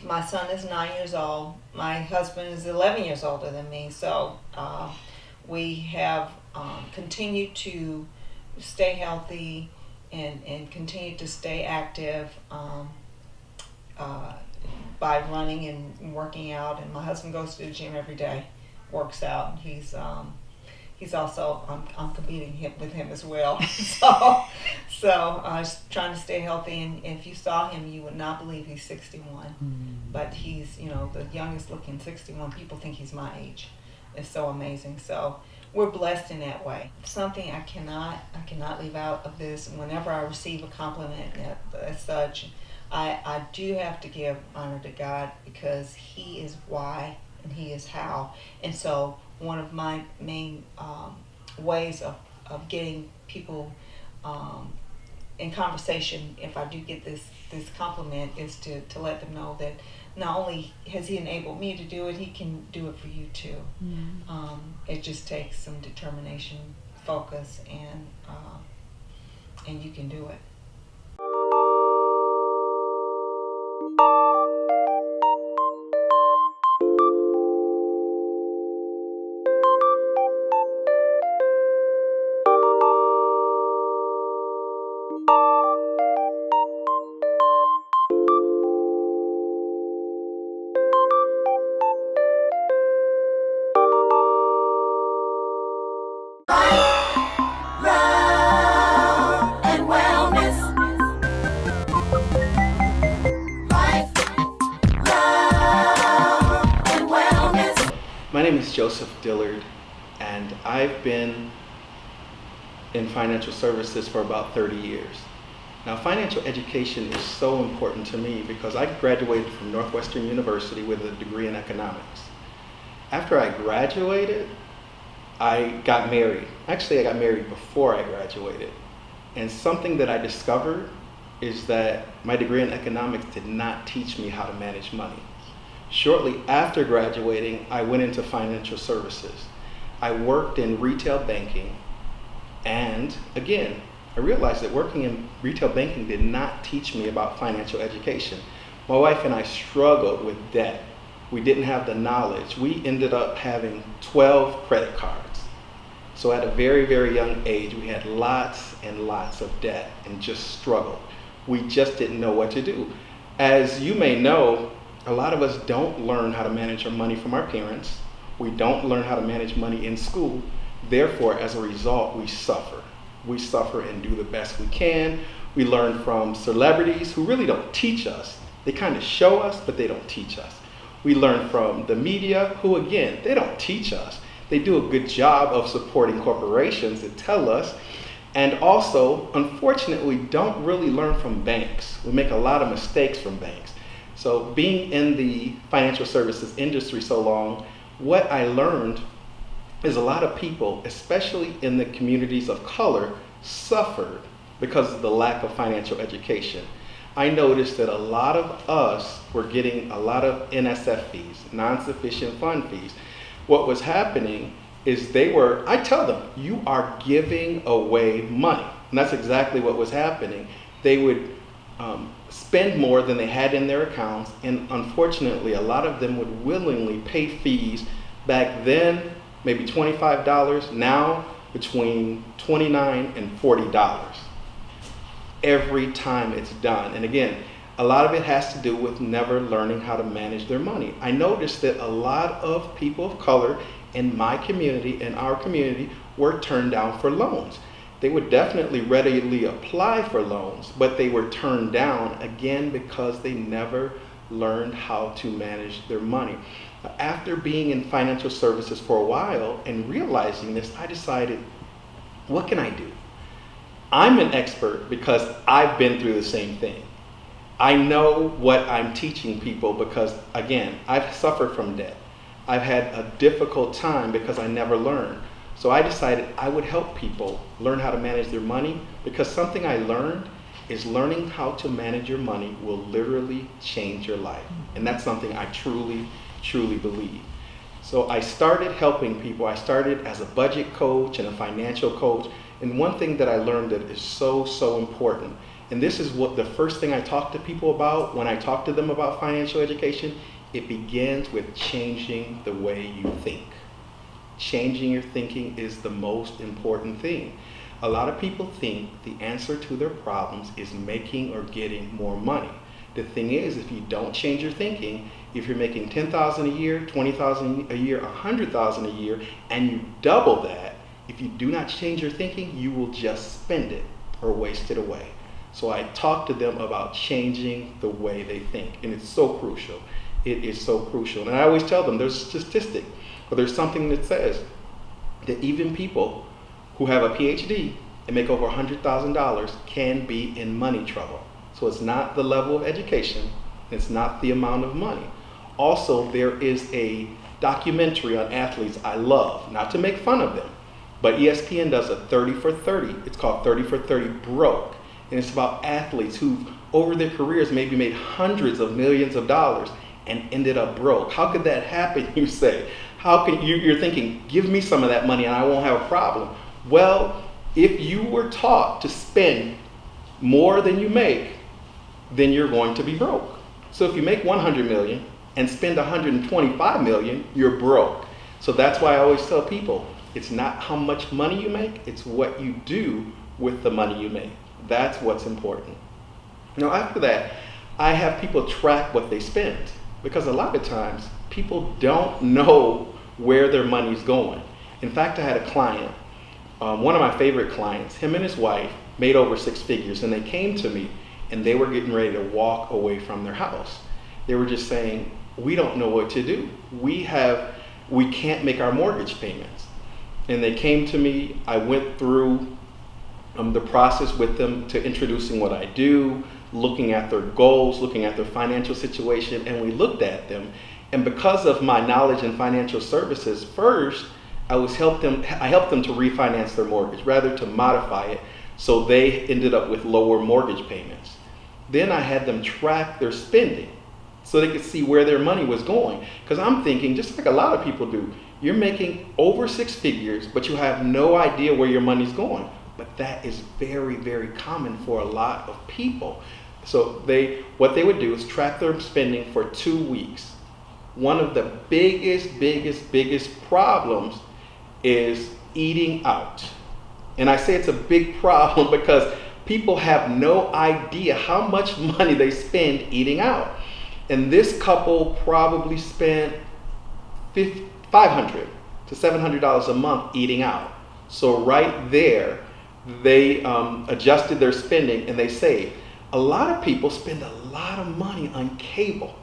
my son is 9 years old. My husband is 11 years older than me. So we have continued to stay healthy and continue to stay active by running and working out. And my husband goes to the gym every day, works out. He's also, I'm competing with him as well. so just trying to stay healthy. And if you saw him, you would not believe he's 61. But he's, the youngest looking 61. People think he's my age. It's so amazing. So we're blessed in that way. Something I cannot leave out of this. Whenever I receive a compliment as such, I do have to give honor to God, because He is why and He is how. And so one of my main ways of getting people in conversation, if I do get this compliment, is to let them know that not only has He enabled me to do it, He can do it for you too. It just takes some determination, focus, and you can do it. Love and wellness. Life, love and wellness. My name is Joseph Dillard, and I've been in financial services for about 30 years. Now, financial education is so important to me because I graduated from Northwestern University with a degree in economics. After I graduated, I got married. Actually, I got married before I graduated. And something that I discovered is that my degree in economics did not teach me how to manage money. Shortly after graduating, I went into financial services. I worked in retail banking, and again, I realized that working in retail banking did not teach me about financial education. My wife and I struggled with debt. We didn't have the knowledge. We ended up having 12 credit cards. So at a very, very young age, we had lots and lots of debt and just struggled. We just didn't know what to do. As you may know, a lot of us don't learn how to manage our money from our parents. We don't learn how to manage money in school. Therefore, as a result, we suffer. We suffer and do the best we can. We learn from celebrities who really don't teach us. They kind of show us, but they don't teach us. We learn from the media, who again, they don't teach us. They do a good job of supporting corporations that tell us. And also, unfortunately, we don't really learn from banks. We make a lot of mistakes from banks. So being in the financial services industry so long, what I learned is a lot of people, especially in the communities of color, suffered because of the lack of financial education. I noticed that a lot of us were getting a lot of NSF fees, non-sufficient fund fees. What was happening is I tell them, you are giving away money. And that's exactly what was happening. They would spend more than they had in their accounts, and unfortunately, a lot of them would willingly pay fees. Back then, maybe $25, now between $29 and $40 every time it's done. And again, a lot of it has to do with never learning how to manage their money. I noticed that a lot of people of color in my community, in our community, were turned down for loans. They would definitely readily apply for loans, but they were turned down again because they never learned how to manage their money. After being in financial services for a while and realizing this, I decided, what can I do? I'm an expert because I've been through the same thing. I know what I'm teaching people because, again, I've suffered from debt. I've had a difficult time because I never learned. So I decided I would help people learn how to manage their money, because something I learned is learning how to manage your money will literally change your life. And that's something I truly truly believe. So I started helping people. I started as a budget coach and a financial coach. And one thing that I learned that is so important, and this is what the first thing I talk to people about when I talk to them about financial education, it begins with changing the way you think. Changing your thinking is the most important thing. A lot of people think the answer to their problems is making or getting more money. The thing is, if you don't change your thinking, if you're making $10,000 a year, $20,000 a year, $100,000 a year, and you double that, if you do not change your thinking, you will just spend it or waste it away. So I talk to them about changing the way they think, and it's so crucial. It is so crucial. And I always tell them there's a statistic, or there's something that says that even people who have a PhD and make over $100,000 can be in money trouble. So it's not the level of education, it's not the amount of money. Also, there is a documentary on athletes I love, not to make fun of them, but ESPN does a 30 for 30. It's called 30 for 30 Broke. And it's about athletes who, over their careers, maybe made hundreds of millions of dollars and ended up broke. How could that happen, you say? How can you're thinking, give me some of that money and I won't have a problem. Well, if you were taught to spend more than you make, then you're going to be broke. So if you make 100 million and spend 125 million, you're broke. So that's why I always tell people, it's not how much money you make, it's what you do with the money you make. That's what's important. Now after that, I have people track what they spend, because a lot of times people don't know where their money's going. In fact, I had a client, one of my favorite clients, him and his wife made over 6 figures, and they came to me and they were getting ready to walk away from their house. They were just saying, we don't know what to do. We can't make our mortgage payments. And they came to me. I went through the process with them to introducing what I do, looking at their goals, looking at their financial situation, and we looked at them. And because of my knowledge in financial services, first, I helped them to refinance their mortgage, rather to modify it, so they ended up with lower mortgage payments. Then I had them track their spending so they could see where their money was going. Because I'm thinking, just like a lot of people do, you're making over 6 figures, but you have no idea where your money's going. But that is very, very common for a lot of people. So what they would do is track their spending for 2 weeks. One of the biggest problems is eating out. And I say it's a big problem because people have no idea how much money they spend eating out. And this couple probably spent $500 to $700 a month eating out. So right there, they adjusted their spending and they saved. A lot of people spend a lot of money on cable.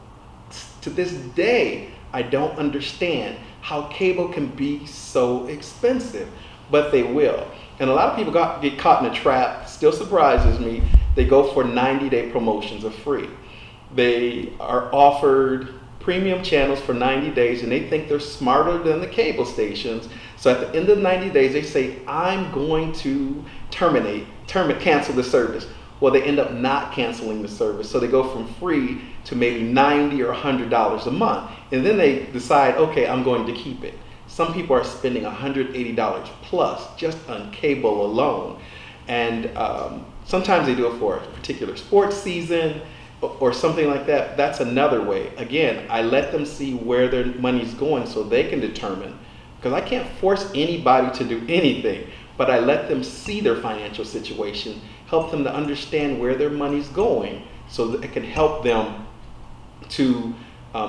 To this day, I don't understand how cable can be so expensive, but they will. And a lot of people get caught in a trap, still surprises me. They go for 90-day promotions of free. They are offered premium channels for 90 days and they think they're smarter than the cable stations. So at the end of the 90 days, they say, I'm going to cancel the service. Well, they end up not canceling the service. So they go from free to maybe $90 or $100 a month. And then they decide, okay, I'm going to keep it. Some people are spending $180 plus just on cable alone. And sometimes they do it for a particular sports season or something like that. That's another way. Again, I let them see where their money's going so they can determine, because I can't force anybody to do anything, but I let them see their financial situation, help them to understand where their money's going so that it can help them to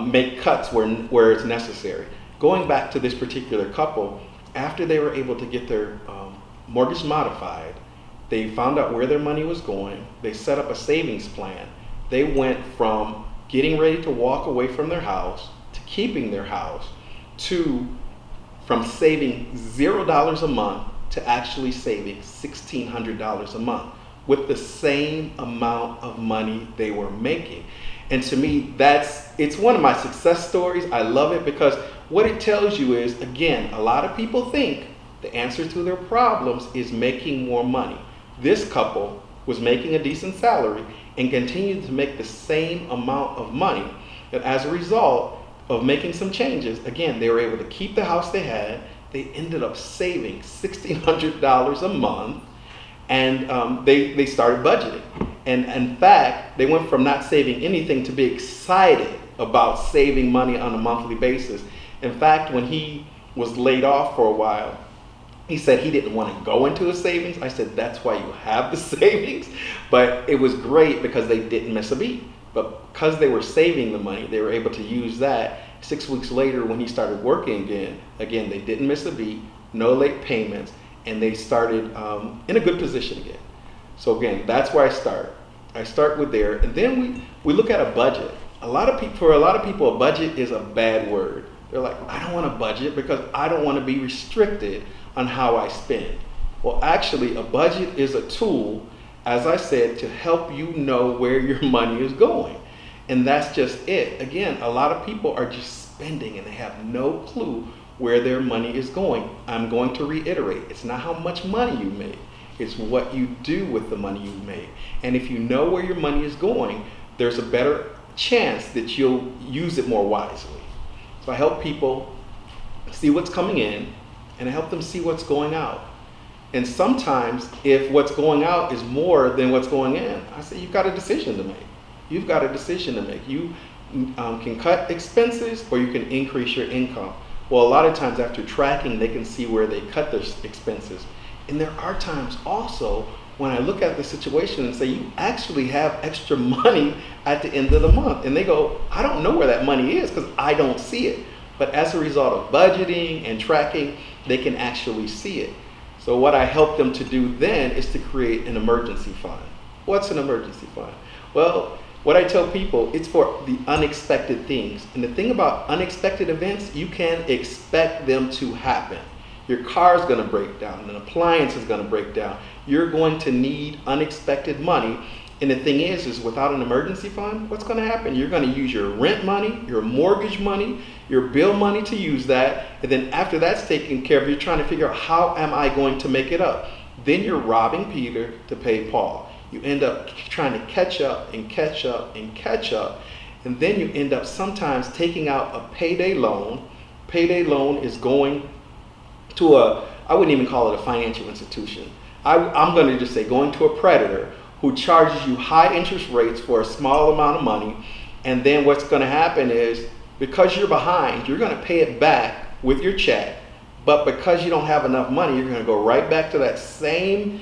make cuts where it's necessary. Going back to this particular couple, after they were able to get their mortgage modified, they found out where their money was going. They set up a savings plan. They went from getting ready to walk away from their house to keeping their house to from saving $0 a month to actually saving $1,600 a month with the same amount of money they were making. And to me, it's one of my success stories. I love it because what it tells you is, again, a lot of people think the answer to their problems is making more money. This couple was making a decent salary and continued to make the same amount of money. And as a result, of making some changes, again, they were able to keep the house they had. They ended up saving $1,600 a month, and they started budgeting. And in fact, they went from not saving anything to be excited about saving money on a monthly basis. In fact, when he was laid off for a while, he said he didn't want to go into his savings. I said, that's why you have the savings. But it was great because they didn't miss a beat. But because they were saving the money, they were able to use that. 6 weeks later, when he started working again, they didn't miss a beat, no late payments, and they started in a good position again. So again, that's where I start. I start with there, and then we look at a budget. For a lot of people, a budget is a bad word. They're like, I don't want a budget because I don't want to be restricted on how I spend. Well, actually, a budget is a tool, as I said, to help you know where your money is going. And that's just it. Again, a lot of people are just spending and they have no clue where their money is going. I'm going to reiterate, it's not how much money you make, it's what you do with the money you make. And if you know where your money is going, there's a better chance that you'll use it more wisely. So I help people see what's coming in and I help them see what's going out. And sometimes if what's going out is more than what's going in, I say you've got a decision to make. You've got a decision to make. You can cut expenses or you can increase your income. Well, a lot of times after tracking, they can see where they cut their expenses. And there are times also when I look at the situation and say, you actually have extra money at the end of the month. And they go, I don't know where that money is because I don't see it. But as a result of budgeting and tracking, they can actually see it. So what I help them to do then is to create an emergency fund. What's an emergency fund? Well, what I tell people, it's for the unexpected things. And the thing about unexpected events, you can expect them to happen. Your car is going to break down, an appliance is going to break down. You're going to need unexpected money. And the thing is without an emergency fund, what's going to happen? You're going to use your rent money, your mortgage money, your bill money to use that. And then after that's taken care of, you're trying to figure out how am I going to make it up? Then you're robbing Peter to pay Paul. You end up trying to catch up and catch up and catch up. And then you end up sometimes taking out a payday loan. Payday loan is going to I wouldn't even call it a financial institution. I'm going to just say going to a predator who charges you high interest rates for a small amount of money. And then what's going to happen is because you're behind, you're going to pay it back with your check. But because you don't have enough money, you're going to go right back to that same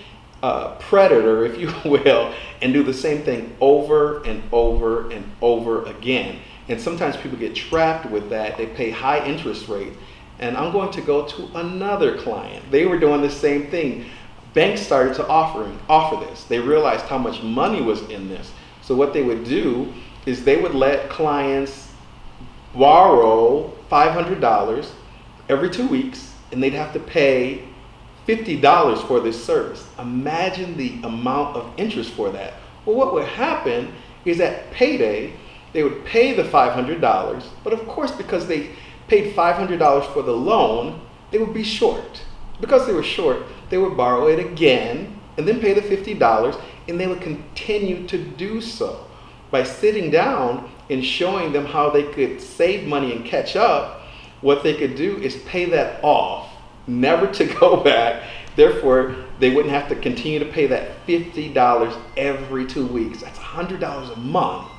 predator, if you will, and do the same thing over and over and over again. And sometimes people get trapped with that. They pay high interest rates. And I'm going to go to another client. They were doing the same thing. Banks started to offer this. They realized how much money was in this. So what they would do is they would let clients borrow $500 every 2 weeks, and they'd have to pay $50 for this service. Imagine the amount of interest for that. Well, what would happen is at payday, they would pay the $500, but of course, because they paid $500 for the loan, they would be short. Because they were short, they would borrow it again and then pay the $50, and they would continue to do so. By sitting down and showing them how they could save money and catch up, what they could do is pay that off, never to go back. Therefore, they wouldn't have to continue to pay that $50 every 2 weeks. That's $100 a month,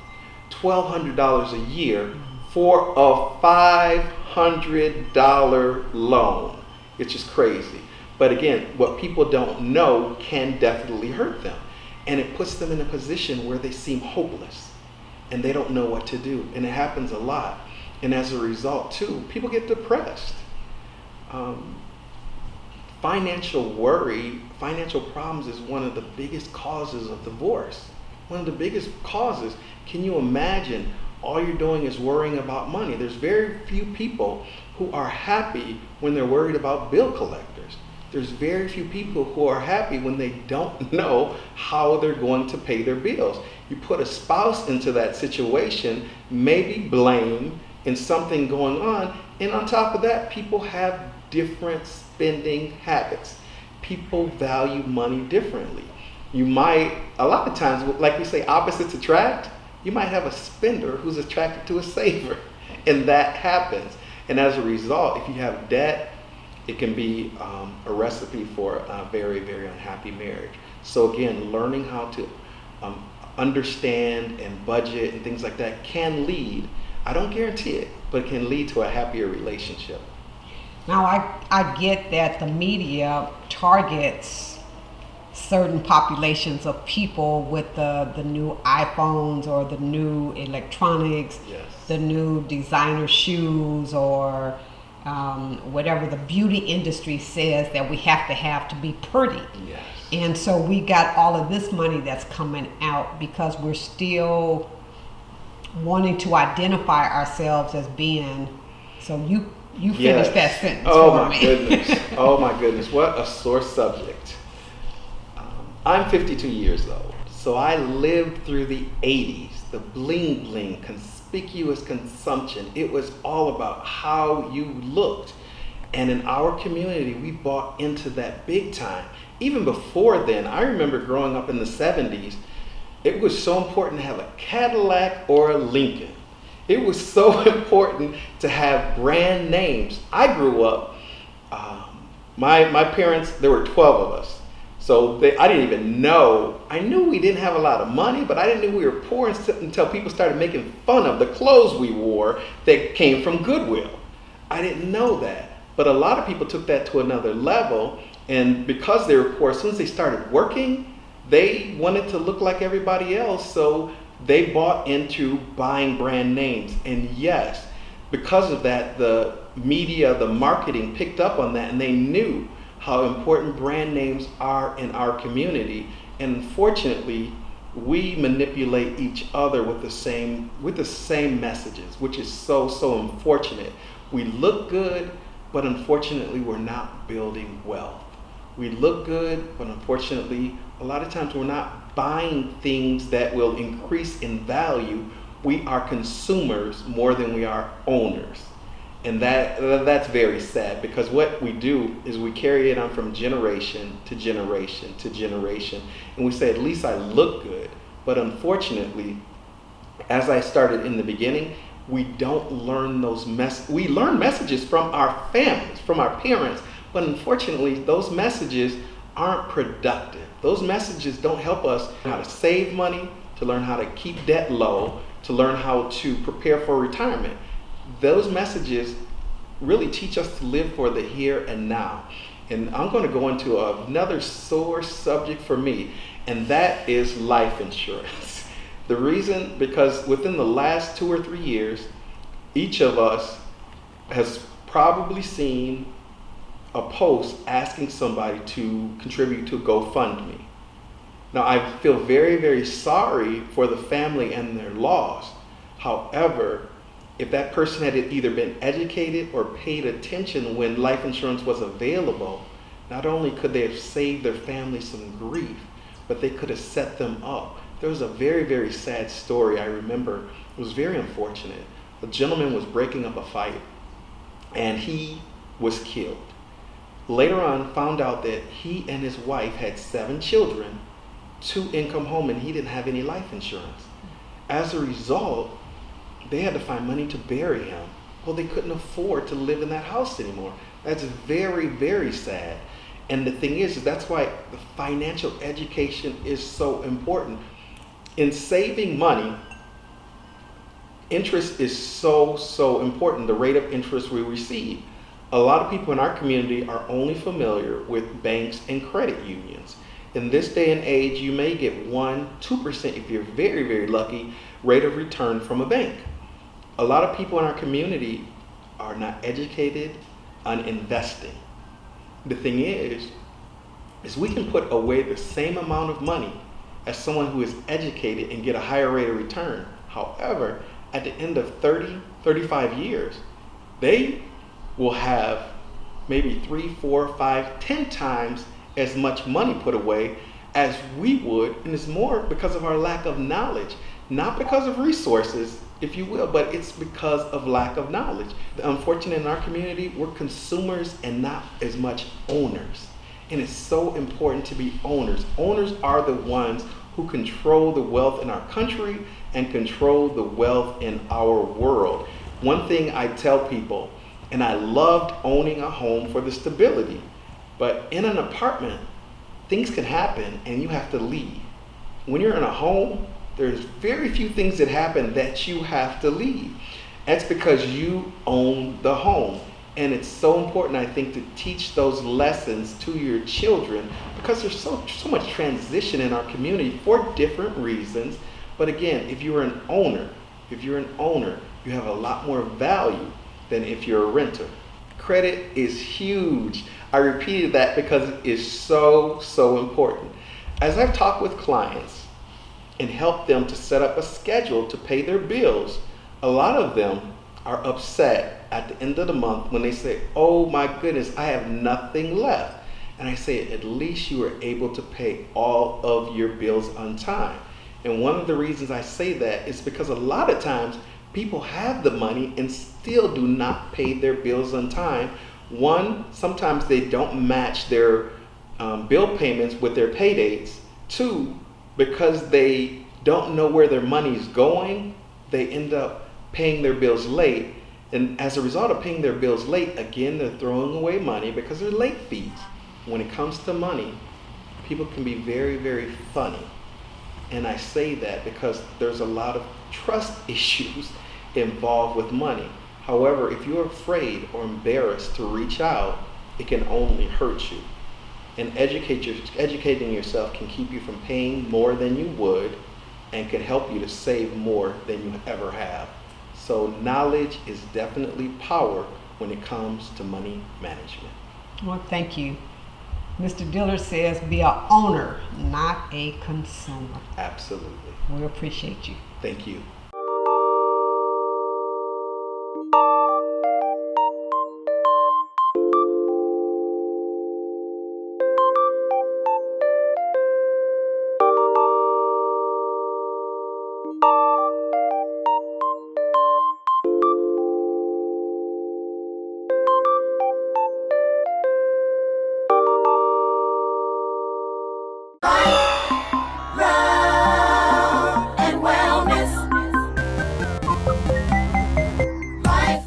$1,200 a year for a $500 loan. It's just crazy. But again, what people don't know can definitely hurt them. And it puts them in a position where they seem hopeless and they don't know what to do. And it happens a lot. And as a result, too, people get depressed. Financial worry, financial problems is one of the biggest causes of divorce. One of the biggest causes. Can you imagine all you're doing is worrying about money? There's very few people who are happy when they're worried about bill collectors. There's very few people who are happy when they don't know how they're going to pay their bills. You put a spouse into that situation, maybe blame and something going on, and on top of that, people have different spending habits. People value money differently. You might, a lot of times, like we say, opposites attract. You might have a spender who's attracted to a saver. And that happens. And as a result, if you have debt, it can be a recipe for a very, very unhappy marriage. So again, learning how to understand and budget and things like that can lead, I don't guarantee it, but it can lead to a happier relationship. Now, I get that the media targets certain populations of people with the new iPhones or the new electronics, Yes. the new designer shoes, or whatever the beauty industry says that we have to be pretty. Yes. And so we got all of this money that's coming out because we're still wanting to identify ourselves as being. So you finish that sentence Oh for my me. goodness. Oh my goodness. What a sore subject. I'm 52 years old, so I lived through the 80s, the bling bling, conspicuous consumption. It was all about how you looked. And in our community, we bought into that big time. Even before then, I remember growing up in the 70s, it was so important to have a Cadillac or a Lincoln. It was so important to have brand names. I grew up, my parents, there were 12 of us. So I didn't even know. I knew we didn't have a lot of money, but I didn't know we were poor until people started making fun of the clothes we wore that came from Goodwill. I didn't know that. But a lot of people took that to another level. And because they were poor, as soon as they started working, they wanted to look like everybody else. So they bought into buying brand names. And yes, because of that, the media, the marketing picked up on that, and they knew how important brand names are in our community. And unfortunately, we manipulate each other with the same messages, which is so unfortunate. We look good, but unfortunately, we're not building wealth. We look good, but unfortunately, a lot of times we're not buying things that will increase in value. We are consumers more than we are owners. And that's very sad, because what we do is we carry it on from generation to generation to generation. And we say, at least I look good. But unfortunately, as I started in the beginning, we don't learn we learn messages from our families, from our parents, but unfortunately, those messages aren't productive. Those messages don't help us how to save money, to learn how to keep debt low, to learn how to prepare for retirement. Those messages really teach us to live for the here and now. And I'm going to go into another sore subject for me, and that is life insurance. The reason, because within the last 2 or 3 years, each of us has probably seen a post asking somebody to contribute to GoFundMe. Now, I feel very, very sorry for the family and their loss. However, if that person had either been educated or paid attention when life insurance was available, not only could they have saved their family some grief, but they could have set them up. There was a very, very sad story I remember. It was very unfortunate. A gentleman was breaking up a fight, and he was killed. Later on, found out that he and his wife had 7 children, 2-income home, and he didn't have any life insurance. As a result, they had to find money to bury him. Well, they couldn't afford to live in that house anymore. That's very, very sad. And the thing is that's why the financial education is so important. In saving money, interest is so important, the rate of interest we receive. A lot of people in our community are only familiar with banks and credit unions. In this day and age, you may get 1-2%, if you're very, very lucky, rate of return from a bank. A lot of people in our community are not educated on investing. The thing is we can put away the same amount of money as someone who is educated and get a higher rate of return. However, at the end of 30, 35 years, they will have maybe 3, 4, 5, 10 times as much money put away as we would, and it's more because of our lack of knowledge, not because of resources, if you will, but it's because of lack of knowledge. Unfortunately, in our community, we're consumers and not as much owners. And it's so important to be owners. Owners are the ones who control the wealth in our country and control the wealth in our world. One thing I tell people, and I loved owning a home for the stability, but in an apartment, things can happen and you have to leave. When you're in a home, there's very few things that happen that you have to leave. That's because you own the home. And it's so important, I think, to teach those lessons to your children, because there's so much transition in our community for different reasons. But again, if you're an owner, you have a lot more value than if you're a renter. Credit is huge. I repeated that because it is so important. As I've talked with clients and helped them to set up a schedule to pay their bills, a lot of them are upset at the end of the month when they say, oh my goodness, I have nothing left. And I say, at least you were able to pay all of your bills on time. And one of the reasons I say that is because a lot of times people have the money and still do not pay their bills on time. One, sometimes they don't match their bill payments with their pay dates. Two, because they don't know where their money's going, they end up paying their bills late. And as a result of paying their bills late, again, they're throwing away money because they're late fees. When it comes to money, people can be very funny. And I say that because there's a lot of trust issues involved with money. However, if you're afraid or embarrassed to reach out, it can only hurt you. And educating yourself can keep you from paying more than you would and can help you to save more than you ever have. So knowledge is definitely power when it comes to money management. Well, thank you. Mr. Dillard says be an owner, not a consumer. Absolutely. We appreciate you. Thank you. Love and wellness. Life,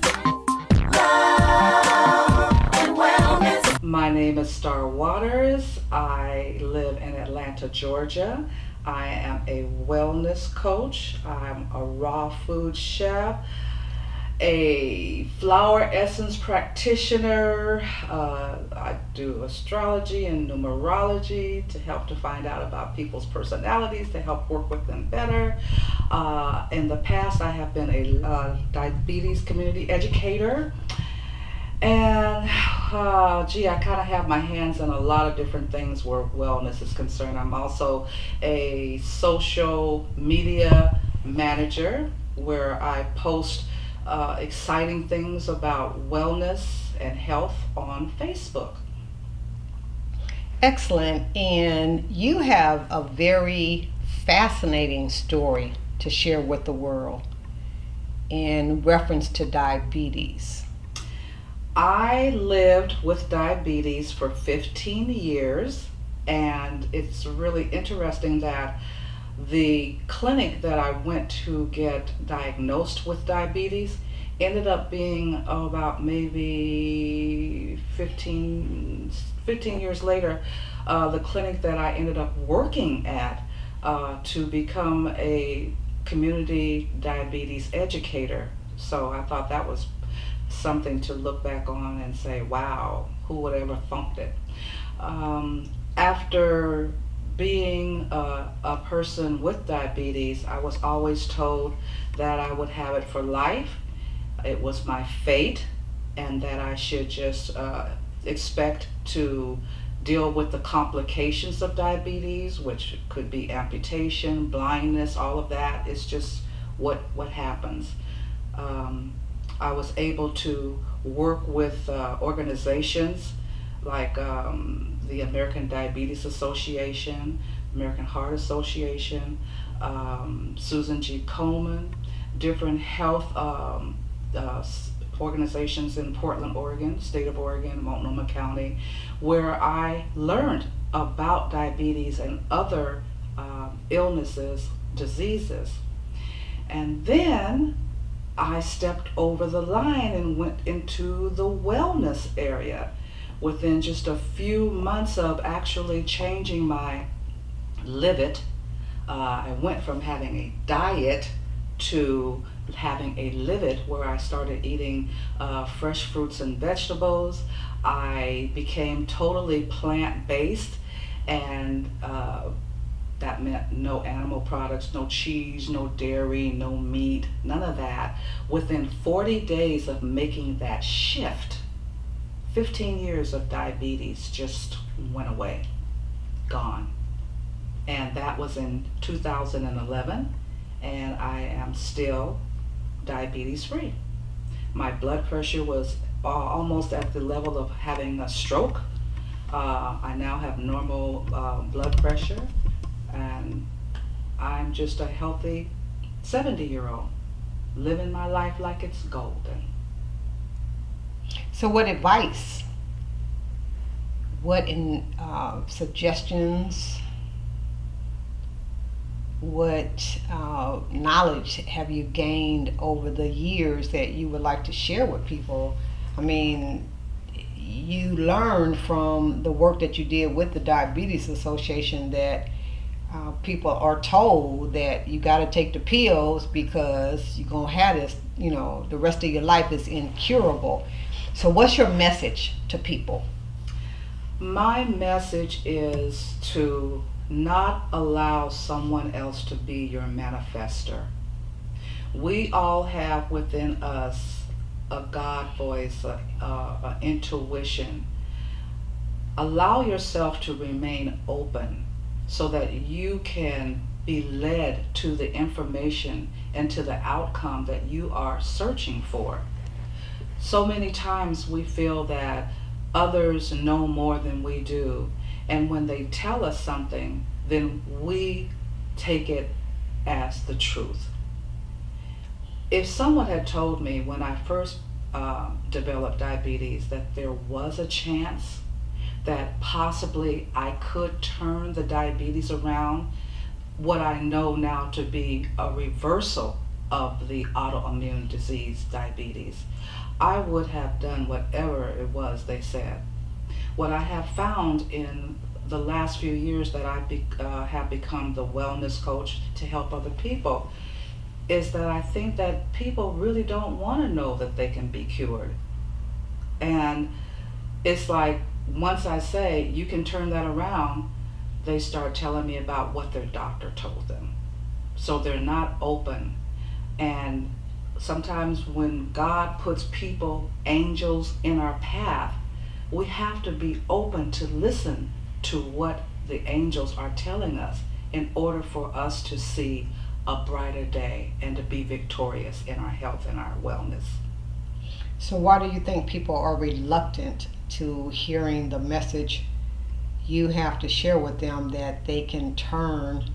love and wellness. My name is Star Waters. I live in Atlanta, Georgia. I am a wellness coach. I'm a raw food chef, a flower essence practitioner. I do astrology and numerology to help to find out about people's personalities, to help work with them better. In the past, I have been a diabetes community educator. And I kind of have my hands in a lot of different things where wellness is concerned. I'm also a social media manager where I post exciting things about wellness and health on Facebook. Excellent. And you have a very fascinating story to share with the world in reference to diabetes. I lived with diabetes for 15 years, and it's really interesting that the clinic that I went to get diagnosed with diabetes ended up being about maybe 15 years later, the clinic that I ended up working at to become a community diabetes educator. So I thought that was something to look back on and say, wow, who would ever thunk it? After being a person with diabetes, I was always told that I would have it for life. It was my fate, and that I should just expect to deal with the complications of diabetes, which could be amputation, blindness, all of that. It's just what happens. I was able to work with organizations like the American Diabetes Association, American Heart Association, Susan G. Komen, different health organizations in Portland, Oregon, state of Oregon, Multnomah County, where I learned about diabetes and other illnesses, diseases. And then I stepped over the line and went into the wellness area. Within just a few months of actually changing my livet, I went from having a diet to having a livet where I started eating fresh fruits and vegetables. I became totally plant-based, and that meant no animal products, no cheese, no dairy, no meat, none of that. Within 40 days of making that shift, 15 years of diabetes just went away, gone. And that was in 2011, and I am still diabetes free. My blood pressure was almost at the level of having a stroke. I now have normal blood pressure, and I'm just a healthy 70-year-old, living my life like it's golden. So what advice, what suggestions, what knowledge have you gained over the years that you would like to share with people? I mean, you learned from the work that you did with the Diabetes Association that people are told that you got to take the pills because you're going to have this, the rest of your life is incurable. So what's your message to people? My message is to not allow someone else to be your manifester. We all have within us a God voice, a intuition. Allow yourself to remain open so that you can be led to the information and to the outcome that you are searching for. So many times we feel that others know more than we do, and when they tell us something, then we take it as the truth. If someone had told me when I first developed diabetes that there was a chance that possibly I could turn the diabetes around, what I know now to be a reversal of the autoimmune disease diabetes, I would have done whatever it was they said. What I have found in the last few years that I have become the wellness coach to help other people is that I think that people really don't want to know that they can be cured. And it's like once I say you can turn that around, they start telling me about what their doctor told them. So they're not open. And sometimes when God puts people, angels in our path, we have to be open to listen to what the angels are telling us in order for us to see a brighter day and to be victorious in our health and our wellness. So why do you think people are reluctant to hearing the message you have to share with them that they can turn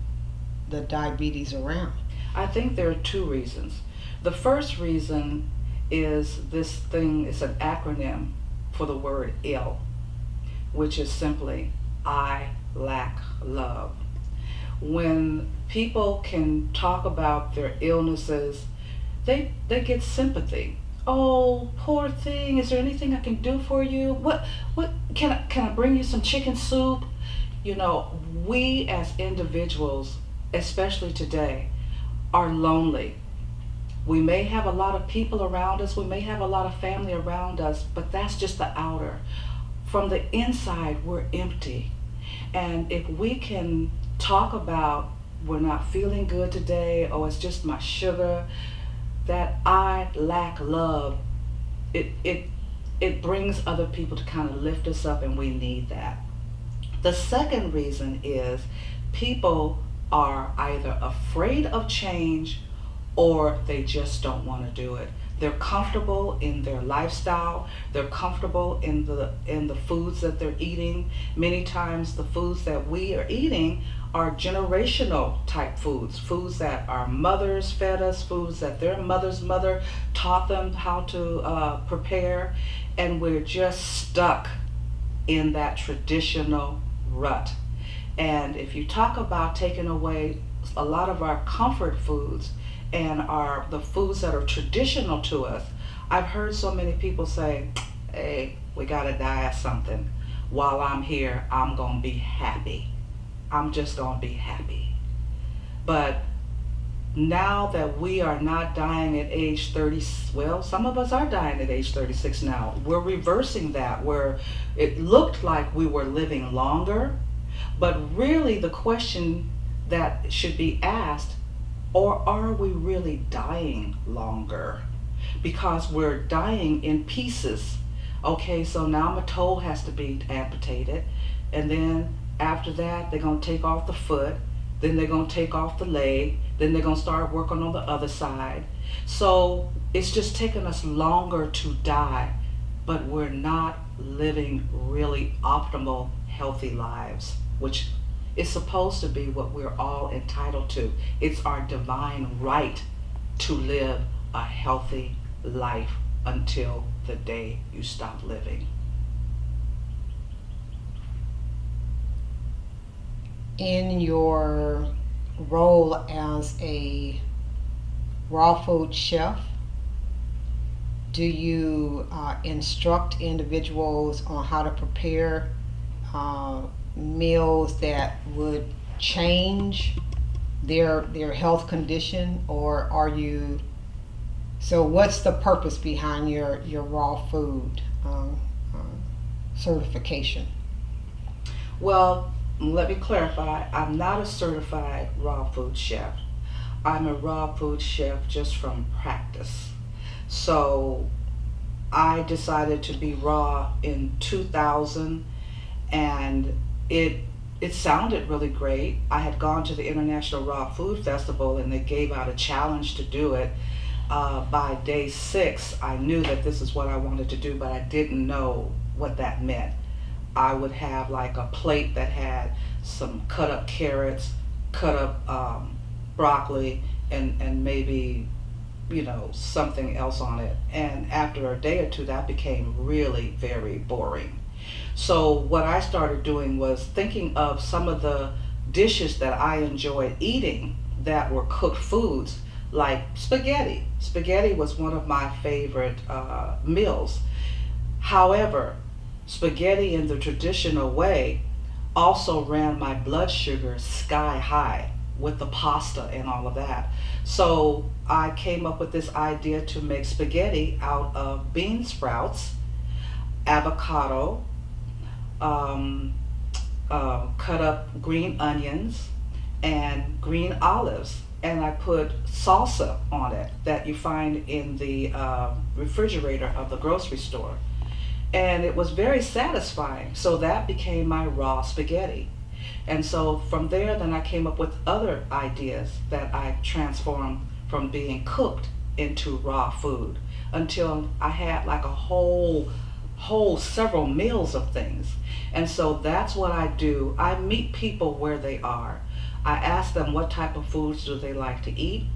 the diabetes around? I think there are two reasons. The first reason is this thing is an acronym for the word ill, which is simply I lack love. When people can talk about their illnesses, they get sympathy. Oh, poor thing, is there anything I can do for you? What can I bring you some chicken soup? We as individuals, especially today, are lonely. We may have a lot of people around us, we may have a lot of family around us, but that's just the outer. From the inside, we're empty. And if we can talk about we're not feeling good today, oh, it's just my sugar, that I lack love, it brings other people to kind of lift us up, and we need that. The second reason is people are either afraid of change or they just don't want to do it. They're comfortable in their lifestyle. They're comfortable in the foods that they're eating. Many times the foods that we are eating are generational type foods that our mothers fed us, foods that their mother's mother taught them how to prepare, and we're just stuck in that traditional rut. And if you talk about taking away a lot of our comfort foods and are the foods that are traditional to us, I've heard so many people say, hey, we gotta die of something. While I'm here, I'm gonna be happy. I'm just gonna be happy. But now that we are not dying at age 30, well, some of us are dying at age 36 now. We're reversing that, where it looked like we were living longer, but really the question that should be asked, or are we really dying longer? Because we're dying in pieces. Okay, so now my toe has to be amputated, and then after that they're going to take off the foot, then they're going to take off the leg, then they're going to start working on the other side. So it's just taking us longer to die, but we're not living really optimal, healthy lives, which is supposed to be what we're all entitled to. It's our divine right to live a healthy life until the day you stop living. In your role as a raw food chef, do you instruct individuals on how to prepare meals that would change their health condition, or are you, so what's the purpose behind your raw food certification? Well, let me clarify, I'm not a certified raw food chef. I'm a raw food chef just from practice. So I decided to be raw in 2000, and it sounded really great. I had gone to the International Raw Food Festival and they gave out a challenge to do it. By day 6, I knew that this is what I wanted to do, but I didn't know what that meant. I would have like a plate that had some cut up carrots, cut up broccoli, and maybe, something else on it. And after a day or two, that became really very boring. So what I started doing was thinking of some of the dishes that I enjoyed eating that were cooked foods, like spaghetti. Spaghetti was one of my favorite meals. However, spaghetti in the traditional way also ran my blood sugar sky high with the pasta and all of that. So I came up with this idea to make spaghetti out of bean sprouts, avocado, cut up green onions, and green olives. And I put salsa on it that you find in the refrigerator of the grocery store. And it was very satisfying. So that became my raw spaghetti. And so from there, then I came up with other ideas that I transformed from being cooked into raw food until I had like a whole several meals of things. And so that's what I do. I meet people where they are. I ask them what type of foods do they like to eat,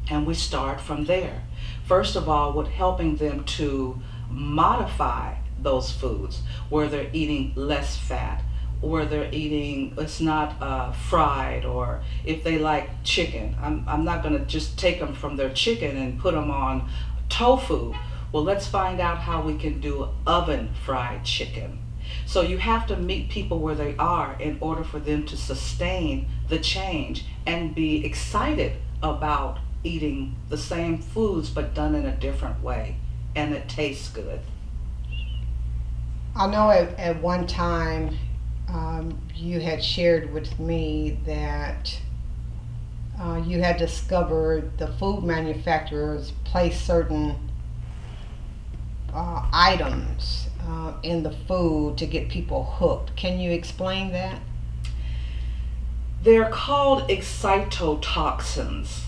and we start from there. First of all, with helping them to modify those foods, where they're eating less fat, where they're eating, it's not fried, or if they like chicken, I'm not gonna just take them from their chicken and put them on tofu. Well, let's find out how we can do oven fried chicken. So you have to meet people where they are in order for them to sustain the change and be excited about eating the same foods but done in a different way, and it tastes good. I know at one time you had shared with me that you had discovered the food manufacturers place certain items in the food to get people hooked. Can you explain that? They're called excitotoxins,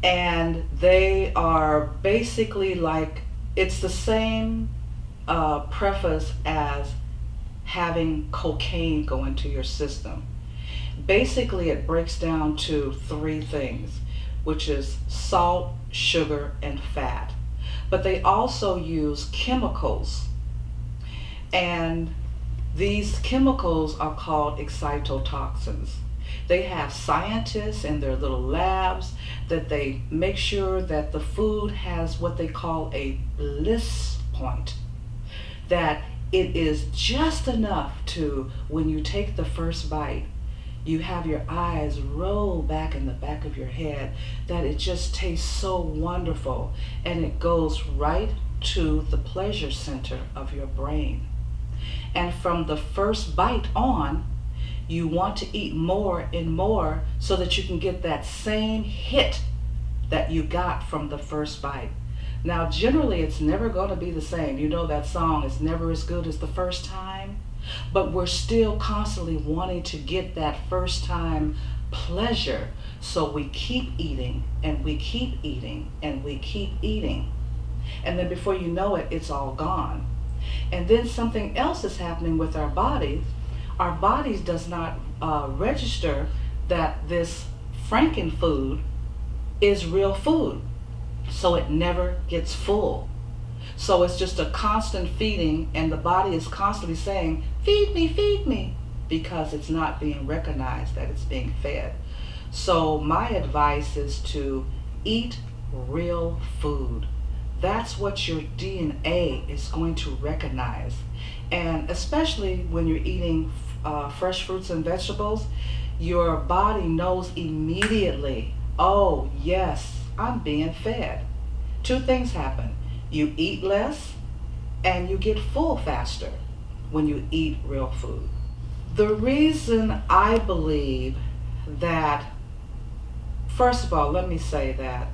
and they are basically like, it's the same preface as having cocaine go into your system. Basically, it breaks down to 3 things, which is salt, sugar, and fat. But they also use chemicals, and these chemicals are called excitotoxins. They have scientists in their little labs that they make sure that the food has what they call a bliss point, that it is just enough to, when you take the first bite, you have your eyes roll back in the back of your head, that it just tastes so wonderful, and it goes right to the pleasure center of your brain. And from the first bite on, you want to eat more and more so that you can get that same hit that you got from the first bite. Now, generally, it's never going to be the same. You know that song, it's never as good as the first time. But we're still constantly wanting to get that first time pleasure. So we keep eating, and we keep eating, and we keep eating. And then before you know it, it's all gone. And then something else is happening with our bodies. Our bodies does not register that this frankenfood is real food. So it never gets full. So it's just a constant feeding, and the body is constantly saying, feed me, because it's not being recognized that it's being fed. So my advice is to eat real food. That's what your DNA is going to recognize. And especially when you're eating fresh fruits and vegetables, your body knows immediately, oh yes, I'm being fed. Two things happen. You eat less and you get full faster when you eat real food. The reason I believe that, first of all, let me say that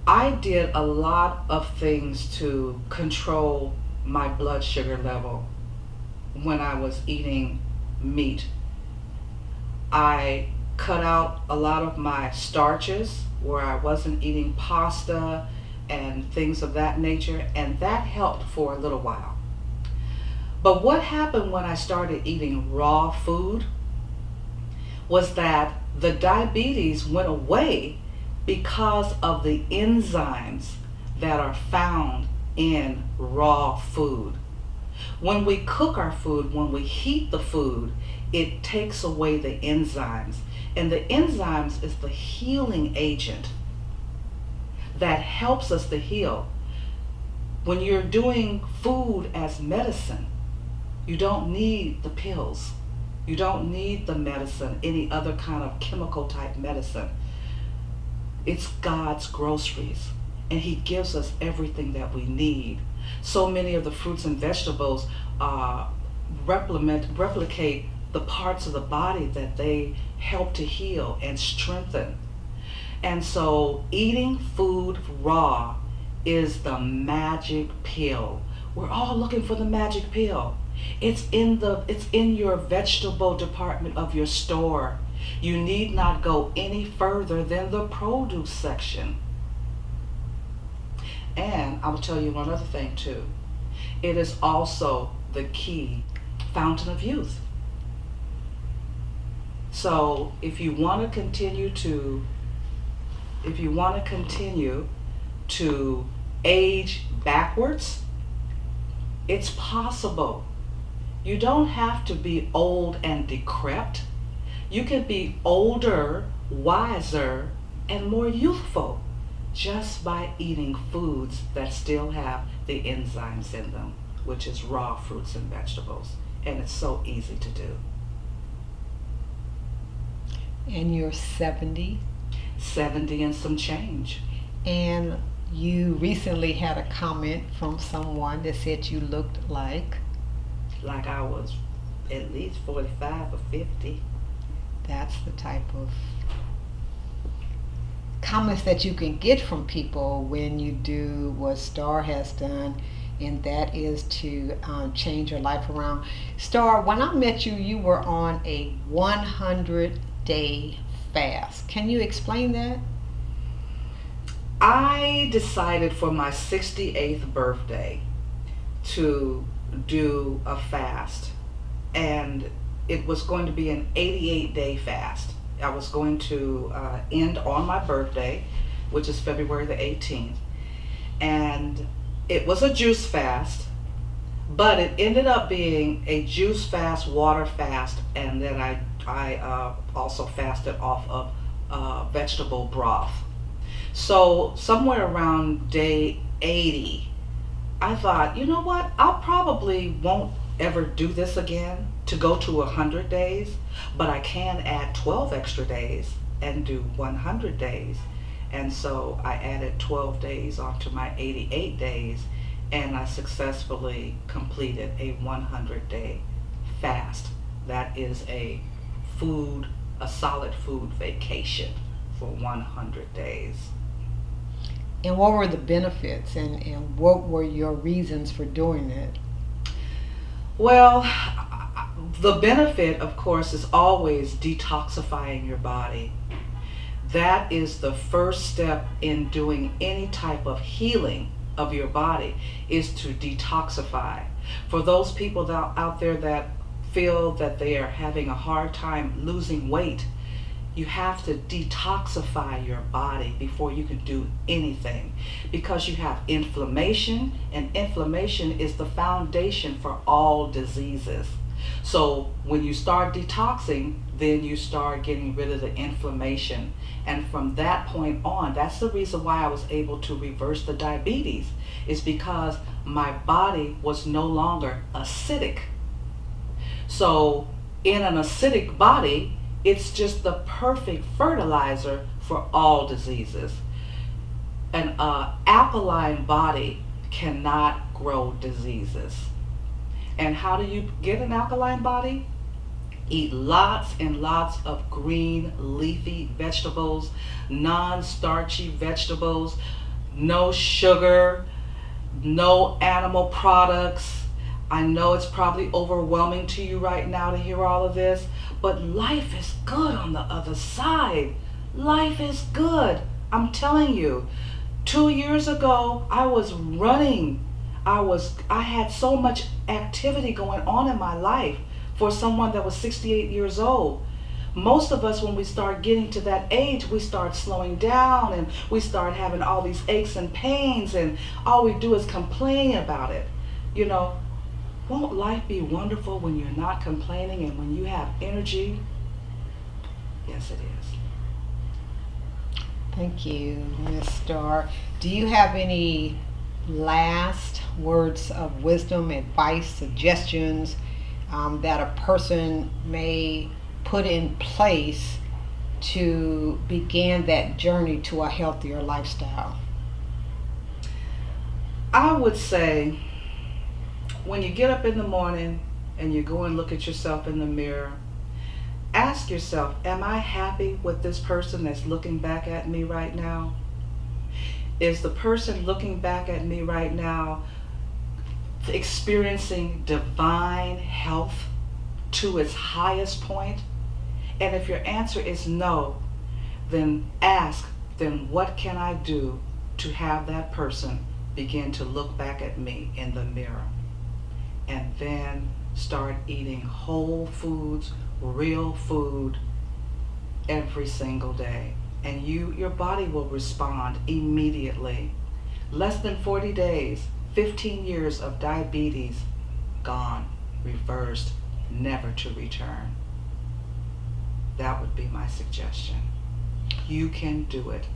I did a lot of things to control my blood sugar level when I was eating meat. I cut out a lot of my starches where I wasn't eating pasta and things of that nature, and that helped for a little while. But what happened when I started eating raw food was that the diabetes went away because of the enzymes that are found in raw food. When we cook our food, when we heat the food, it takes away the enzymes. And the enzymes is the healing agent that helps us to heal. When you're doing food as medicine, you don't need the pills. You don't need the medicine, any other kind of chemical type medicine. It's God's groceries, and He gives us everything that we need. So many of the fruits and vegetables replicate the parts of the body that they help to heal and strengthen. And so eating food raw is the magic pill. We're all looking for the magic pill. It's in your vegetable department of your store. You need not go any further than the produce section. And I will tell you one other thing too. It is also the key fountain of youth. So if you want to continue to age backwards, it's possible. You don't have to be old and decrepit. You can be older, wiser, and more youthful just by eating foods that still have the enzymes in them, which is raw fruits and vegetables. And it's so easy to do. And you're 70. 70 and some change. And you recently had a comment from someone that said you looked like I was at least 45 or 50. That's the type of comments that you can get from people when you do what Star has done, and that is to change your life around. Star, when I met you, you were on a 100-day fast. Can you explain that? I decided for my 68th birthday to do a fast, and it was going to be an 88-day fast. I was going to end on my birthday, which is February the 18th, and it was a juice fast, But it ended up being a juice fast, water fast, and then I also fasted off of vegetable broth. So somewhere around day 80, I thought, you know what? I probably won't ever do this again to go to 100 days, but I can add 12 extra days and do 100 days. And so I added 12 days onto my 88 days, and I successfully completed a 100-day fast. That is a solid food vacation for 100 days. And what were the benefits and what were your reasons for doing it? Well, the benefit, of course, is always detoxifying your body. That is the first step in doing any type of healing of your body, is to detoxify. For those people out there that feel that they are having a hard time losing weight, you have to detoxify your body before you can do anything, because you have inflammation, and inflammation is the foundation for all diseases. So when you start detoxing, then you start getting rid of the inflammation. And from that point on, that's the reason why I was able to reverse the diabetes, is because my body was no longer acidic. So in an acidic body, it's just the perfect fertilizer for all diseases. An alkaline body cannot grow diseases. And how do you get an alkaline body? Eat lots and lots of green leafy vegetables, non-starchy vegetables, no sugar, no animal products. I know it's probably overwhelming to you right now to hear all of this, but life is good on the other side. Life is good. I'm telling you. 2 years ago, I was running. I had so much activity going on in my life for someone that was 68 years old. Most of us, when we start getting to that age, we start slowing down and we start having all these aches and pains, and all we do is complain about it. You know, won't life be wonderful when you're not complaining and when you have energy? Yes, it is. Thank you, Ms. Starr. Do you have any last words of wisdom, advice, suggestions that a person may put in place to begin that journey to a healthier lifestyle? I would say, when you get up in the morning and you go and look at yourself in the mirror, ask yourself, am I happy with this person that's looking back at me right now? Is the person looking back at me right now experiencing divine health to its highest point? And if your answer is no, then ask, then what can I do to have that person begin to look back at me in the mirror? And then start eating whole foods, real food every single day. And your body will respond immediately. Less than 40 days, 15 years of diabetes gone, reversed, never to return. That would be my suggestion. You can do it.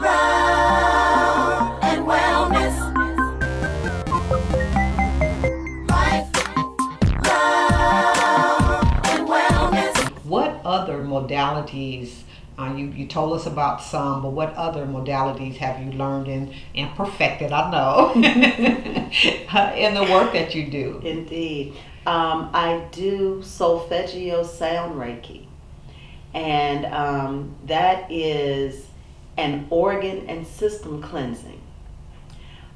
Love and wellness. Life, love and wellness. What other modalities, you told us about some, but what other modalities have you learned and perfected, I know, in the work that you do? Indeed. I do solfeggio sound Reiki, and that is an organ and system cleansing.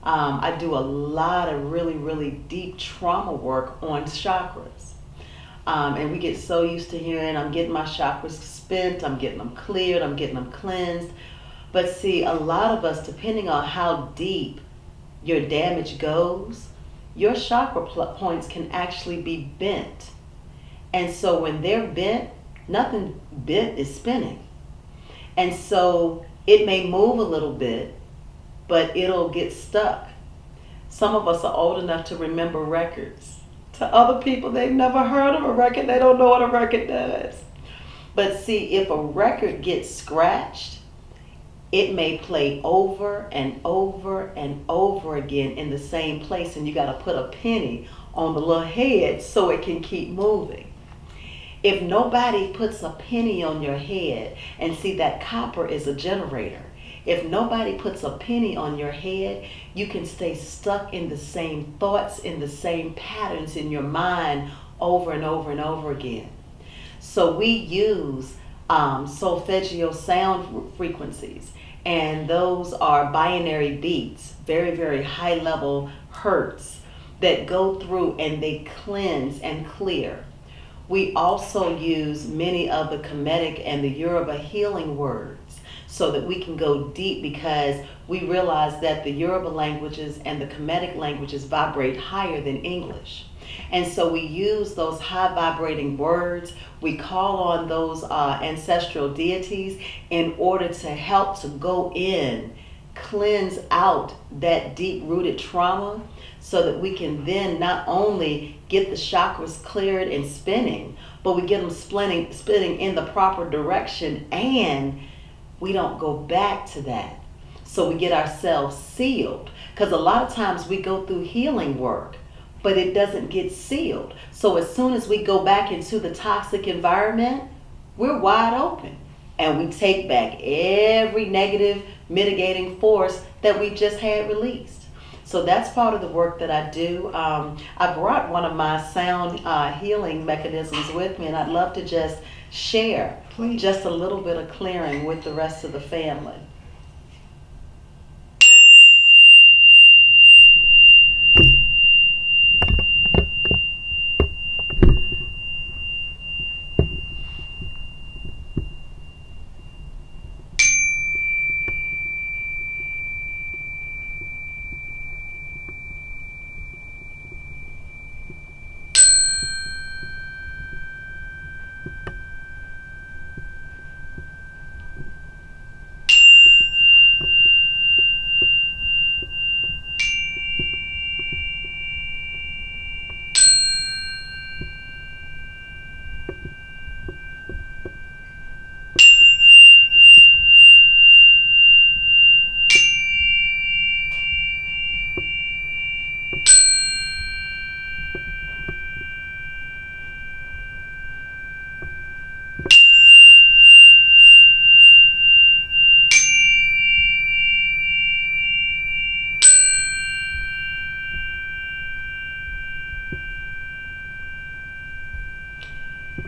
I do a lot of really, really deep trauma work on chakras. And we get so used to hearing, I'm getting my chakras spent, I'm getting them cleared, I'm getting them cleansed. But see, a lot of us, depending on how deep your damage goes, your chakra points can actually be bent. And so when they're bent, nothing bent is spinning. And so it may move a little bit, but it'll get stuck. Some of us are old enough to remember records. To other people, they've never heard of a record. They don't know what a record does. But see, if a record gets scratched, it may play over and over and over again in the same place, and you got to put a penny on the little head so it can keep moving. If nobody puts a penny on your head, and see that copper is a generator, if nobody puts a penny on your head, you can stay stuck in the same thoughts, in the same patterns in your mind over and over and over again. So we use solfeggio sound frequencies, and those are binary beats, very, very high level hertz that go through and they cleanse and clear. We also use many of the Kemetic and the Yoruba healing words so that we can go deep, because we realize that the Yoruba languages and the Kemetic languages vibrate higher than English. And so we use those high vibrating words. We call on those ancestral deities in order to help to go in, cleanse out that deep rooted trauma, so that we can then not only get the chakras cleared and spinning, but we get them spinning in the proper direction, and we don't go back to that. So we get ourselves sealed, because a lot of times we go through healing work, but it doesn't get sealed. So as soon as we go back into the toxic environment, we're wide open, and we take back every negative mitigating force that we just had released. So that's part of the work that I do. I brought one of my sound healing mechanisms with me, and I'd love to just share just a little bit of clearing with the rest of the family.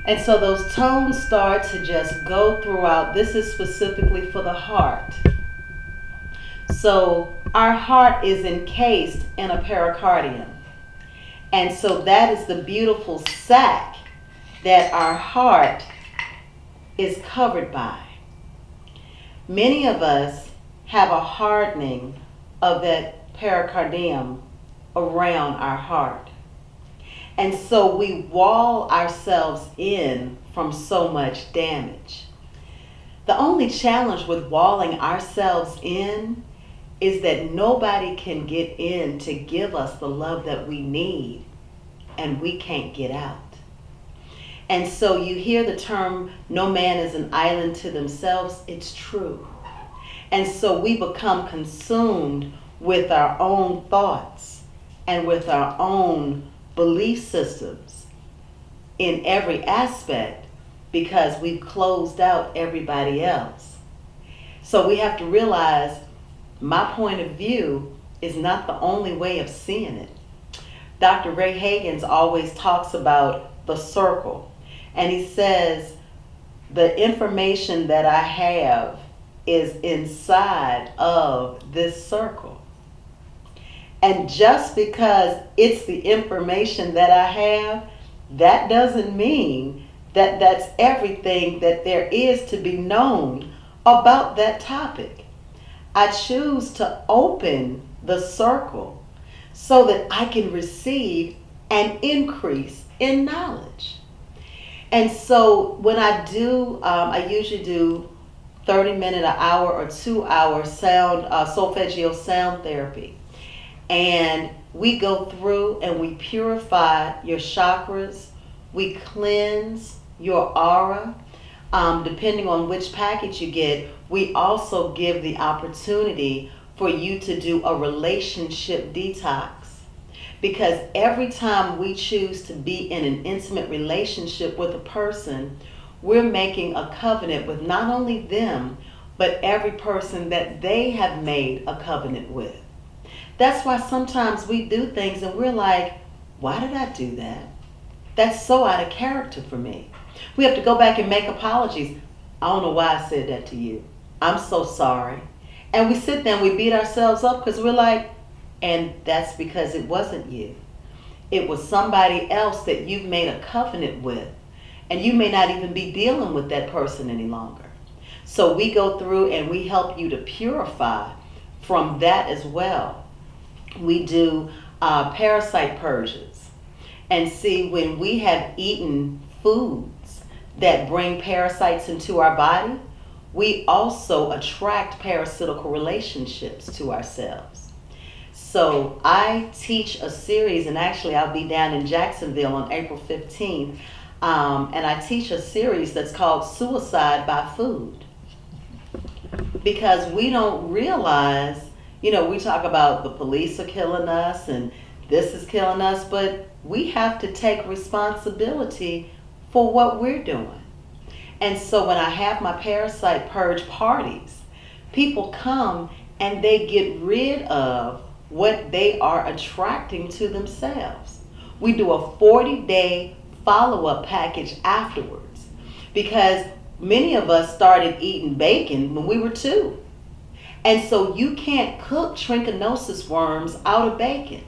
And so those tones start to just go throughout. This is specifically for the heart. So our heart is encased in a pericardium. And so that is the beautiful sac that our heart is covered by. Many of us have a hardening of that pericardium around our heart. And so we wall ourselves in from so much damage. The only challenge with walling ourselves in is that nobody can get in to give us the love that we need, and we can't get out. And so you hear the term, no man is an island to themselves. It's true. And so we become consumed with our own thoughts and with our own belief systems in every aspect, because we've closed out everybody else. So we have to realize my point of view is not the only way of seeing it. Dr. Ray Hagins always talks about the circle, and he says the information that I have is inside of this circle. And just because it's the information that I have that doesn't mean that that's everything that there is to be known about that topic. I choose to open the circle so that I can receive an increase in knowledge. And so when I do, I usually do 30-minute, an hour, or 2-hour sound, solfeggio sound therapy. And we go through and we purify your chakras, we cleanse your aura. Depending on which package you get, we also give the opportunity for you to do a relationship detox. Because every time we choose to be in an intimate relationship with a person, we're making a covenant with not only them, but every person that they have made a covenant with. That's why sometimes we do things and we're like, why did I do that? That's so out of character for me. We have to go back and make apologies. I don't know why I said that to you. I'm so sorry. And we sit there and we beat ourselves up because we're like, and that's because it wasn't you. It was somebody else that you've made a covenant with. And you may not even be dealing with that person any longer. So we go through and we help you to purify from that as well. We do parasite purges. And see, when we have eaten foods that bring parasites into our body, we also attract parasitical relationships to ourselves. So I teach a series, and actually I'll be down in Jacksonville on April 15th, and I teach a series that's called Suicide by Food. Because we don't realize, we talk about the police are killing us and this is killing us, but we have to take responsibility for what we're doing. And so when I have my parasite purge parties, people come and they get rid of what they are attracting to themselves. We do a 40-day follow-up package afterwards because many of us started eating bacon when we were 2. And so you can't cook trichinosis worms out of bacon.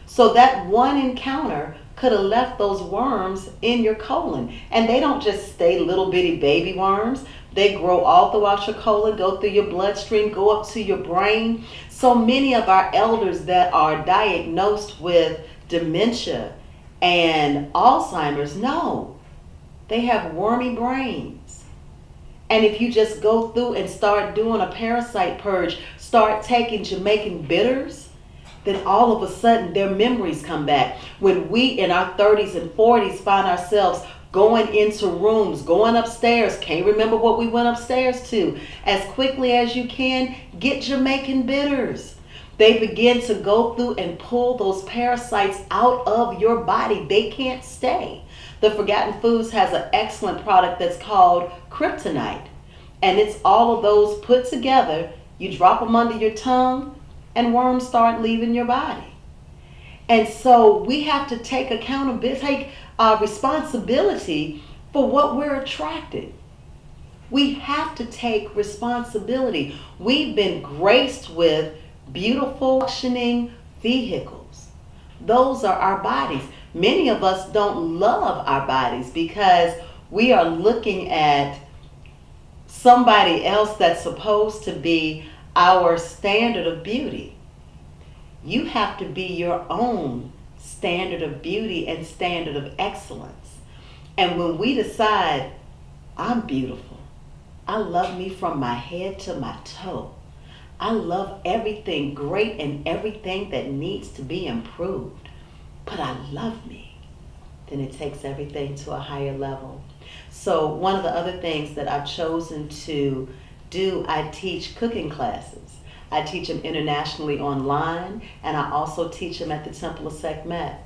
So that one encounter could have left those worms in your colon. And they don't just stay little bitty baby worms. They grow all throughout your colon, go through your bloodstream, go up to your brain. So many of our elders that are diagnosed with dementia and Alzheimer's, no, they have wormy brains. And if you just go through and start doing a parasite purge, start taking Jamaican bitters, then all of a sudden their memories come back. When we in our 30s and 40s find ourselves going into rooms, going upstairs, can't remember what we went upstairs to, as quickly as you can, get Jamaican bitters. They begin to go through and pull those parasites out of your body. They can't stay. The Forgotten Foods has an excellent product that's called kryptonite. And it's all of those put together. You drop them under your tongue and worms start leaving your body. And so we have to take accountability, take responsibility for what we're attracting. We have to take responsibility. We've been graced with beautiful functioning vehicles. Those are our bodies. Many of us don't love our bodies because we are looking at somebody else that's supposed to be our standard of beauty. You have to be your own standard of beauty and standard of excellence. And when we decide, I'm beautiful, I love me from my head to my toe, I love everything great and everything that needs to be improved, but I love me, then it takes everything to a higher level. So one of the other things that I've chosen to do, I teach cooking classes. I teach them internationally online, and I also teach them at the Temple of Sekhmet,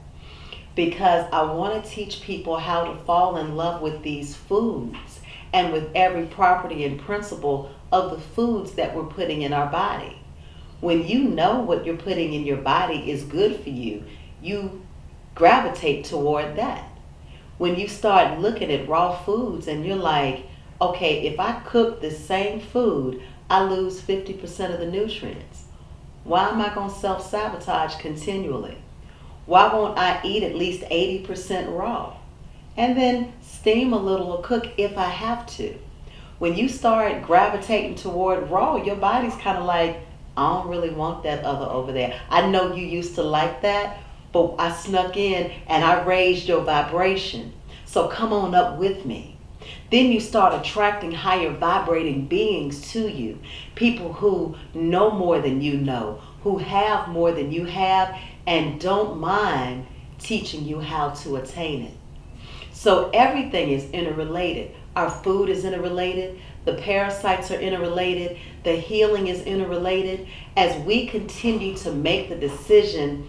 because I want to teach people how to fall in love with these foods and with every property and principle of the foods that we're putting in our body. When you know what you're putting in your body is good for you, you gravitate toward that. When you start looking at raw foods and you're like, okay, if I cook the same food, I lose 50% of the nutrients. Why am I going to self-sabotage continually? Why won't I eat at least 80% raw? and then steam a little or cook if I have to. When you start gravitating toward raw, your body's kind of like, I don't really want that other over there. I know you used to like that, but I snuck in and I raised your vibration. So come on up with me. Then you start attracting higher vibrating beings to you. People who know more than you know, who have more than you have, and don't mind teaching you how to attain it. So everything is interrelated. Our food is interrelated. The parasites are interrelated. The healing is interrelated. As we continue to make the decision,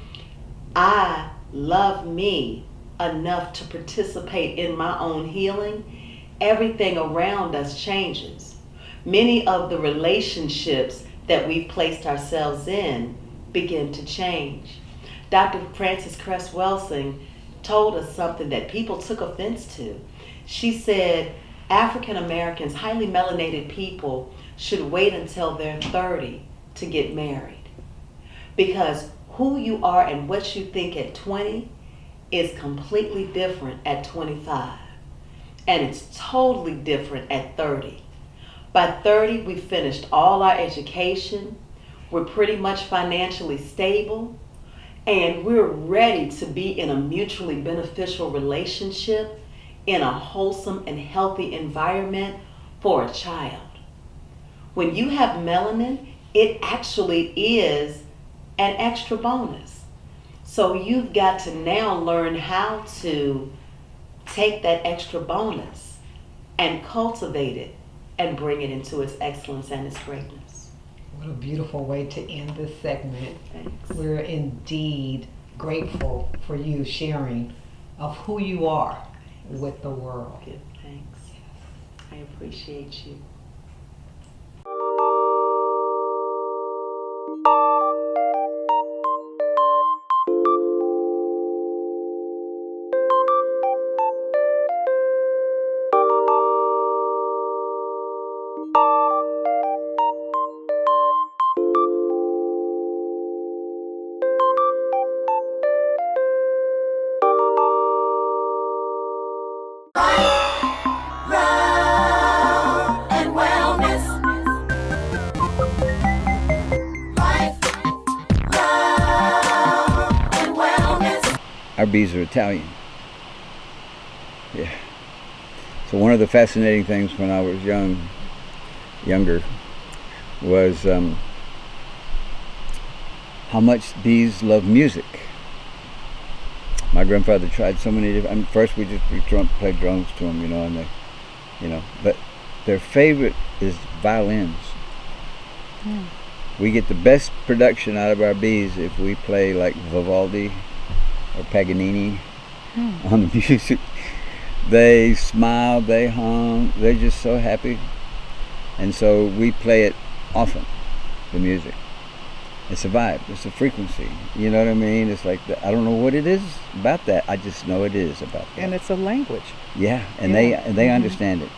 I love me enough to participate in my own healing, everything around us changes. Many of the relationships that we've placed ourselves in begin to change. Dr. Frances Cress Welsing told us something that people took offense to. She said African Americans, highly melanated people, should wait until they're 30 to get married. Because who you are and what you think at 20 is completely different at 25. And it's totally different at 30. By 30, we've finished all our education, we're pretty much financially stable, and we're ready to be in a mutually beneficial relationship in a wholesome and healthy environment for a child. When you have melanin, it actually is an extra bonus. So you've got to now learn how to take that extra bonus and cultivate it and bring it into its excellence and its greatness. What a beautiful way to end this segment. Thanks. We're indeed grateful for you sharing of who you are with the world. Good, thanks. I appreciate you. Love and wellness. Life, love and wellness. Our bees are Italian. Yeah. So one of the fascinating things when I was younger, was how much bees love music. My grandfather tried so many different. First, we played drums to them, and they, But their favorite is violins. We get the best production out of our bees if we play like Vivaldi or Paganini on the music. They smile, they hum, they're just so happy, and so we play it often. The music. It's a vibe. It's a frequency. You know what I mean? It's like I don't know what it is about that. I just know it is about that. And it's a language. Yeah, and they understand it.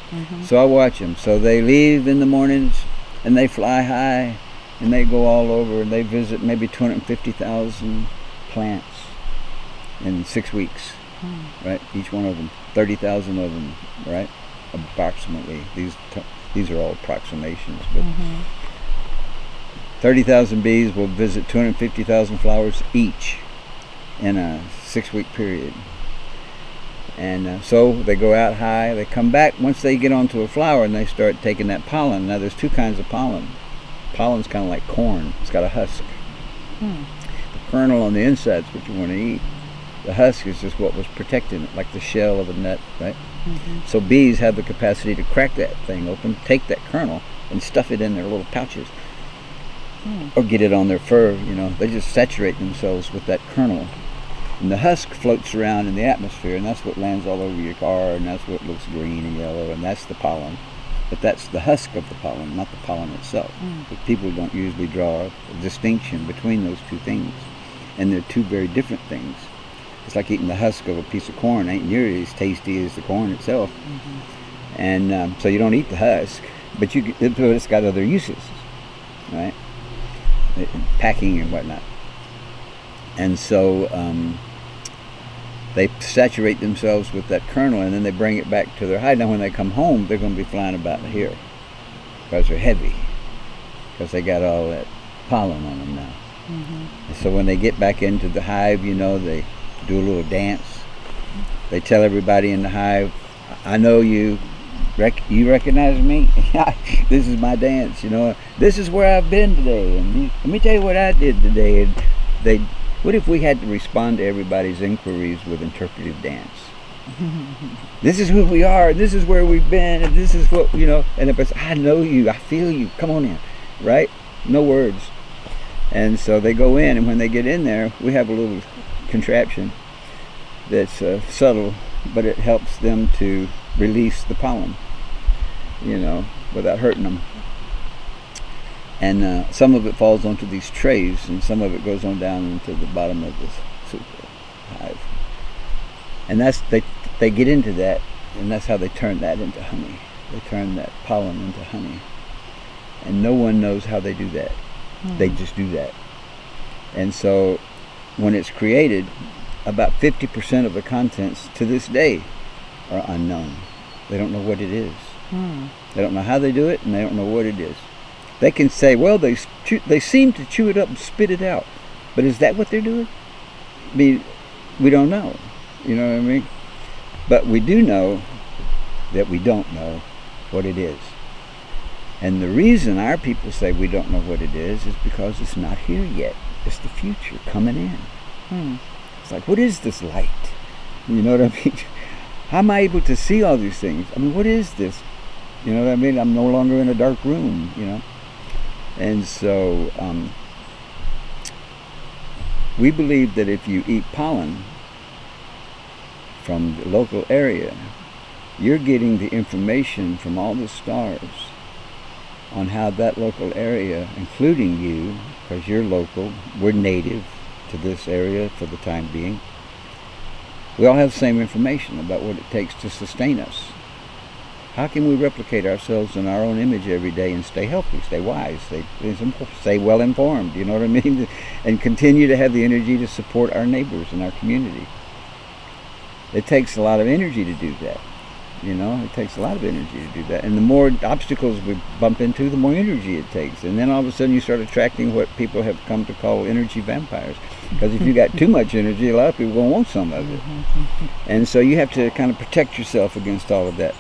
So I watch them. So they leave in the mornings, and they fly high, and they go all over, and they visit maybe 250,000 plants in 6 weeks. Right? Each one of them, 30,000 of them. Right? Approximately. These are all approximations, but. 30,000 bees will visit 250,000 flowers each in a 6-week period. And so they go out high, they come back once they get onto a flower and they start taking that pollen. Now there's two kinds of pollen. Pollen's kind of like corn, it's got a husk. The kernel on the inside is what you want to eat. The husk is just what was protecting it, like the shell of a nut, right? So bees have the capacity to crack that thing open, take that kernel and stuff it in their little pouches. Or get it on their fur, they just saturate themselves with that kernel. And the husk floats around in the atmosphere, and that's what lands all over your car, and that's what looks green and yellow, and that's the pollen. But that's the husk of the pollen, not the pollen itself. But people don't usually draw a distinction between those two things. And they're two very different things. It's like eating the husk of a piece of corn. Ain't nearly as tasty as the corn itself. And so you don't eat the husk, but it's got other uses, right? Packing and whatnot. And so they saturate themselves with that kernel, and then they bring it back to their hive. Now when they come home, they're going to be flying about here because they're heavy, because they got all that pollen on them now. And so when they get back into the hive, you know, they do a little dance. They tell everybody in the hive, I know you. You recognize me? This is my dance, you know. This is where I've been today, and let me tell you what I did today. And what if we had to respond to everybody's inquiries with interpretive dance? This is who we are, and this is where we've been, and this is what, you know. And if it's, I know you, I feel you, come on in, right? No words. And so they go in, and when they get in there, we have a little contraption that's subtle, but it helps them to release the pollen, you know, without hurting them. And some of it falls onto these trays, and some of it goes on down into the bottom of the super hive. And that's they get into that, and that's how they turn that into honey. They turn that pollen into honey. And no one knows how they do that. They just do that. And so when it's created, about 50% of the contents to this day are unknown. They don't know what it is. They don't know how they do it, and they don't know what it is. They can say, well, they seem to chew it up and spit it out. But is that what they're doing? I mean, we don't know. You know what I mean? But we do know that we don't know what it is. And the reason our people say we don't know what it is because it's not here yet. It's the future coming in. It's like, what is this light? You know what I mean? How am I able to see all these things? I mean, what is this? You know what I mean? I'm no longer in a dark room, you know? And so we believe that if you eat pollen from the local area, you're getting the information from all the stars on how that local area, including you, because you're local, we're native to this area for the time being, we all have the same information about what it takes to sustain us. How can we replicate ourselves in our own image every day and stay healthy, stay wise, stay well informed, you know what I mean? And continue to have the energy to support our neighbors and our community. It takes a lot of energy to do that. You know, it takes a lot of energy to do that. And the more obstacles we bump into, the more energy it takes. And then all of a sudden you start attracting what people have come to call energy vampires. Because if you got too much energy, a lot of people will want some of it. And so you have to kind of protect yourself against all of that.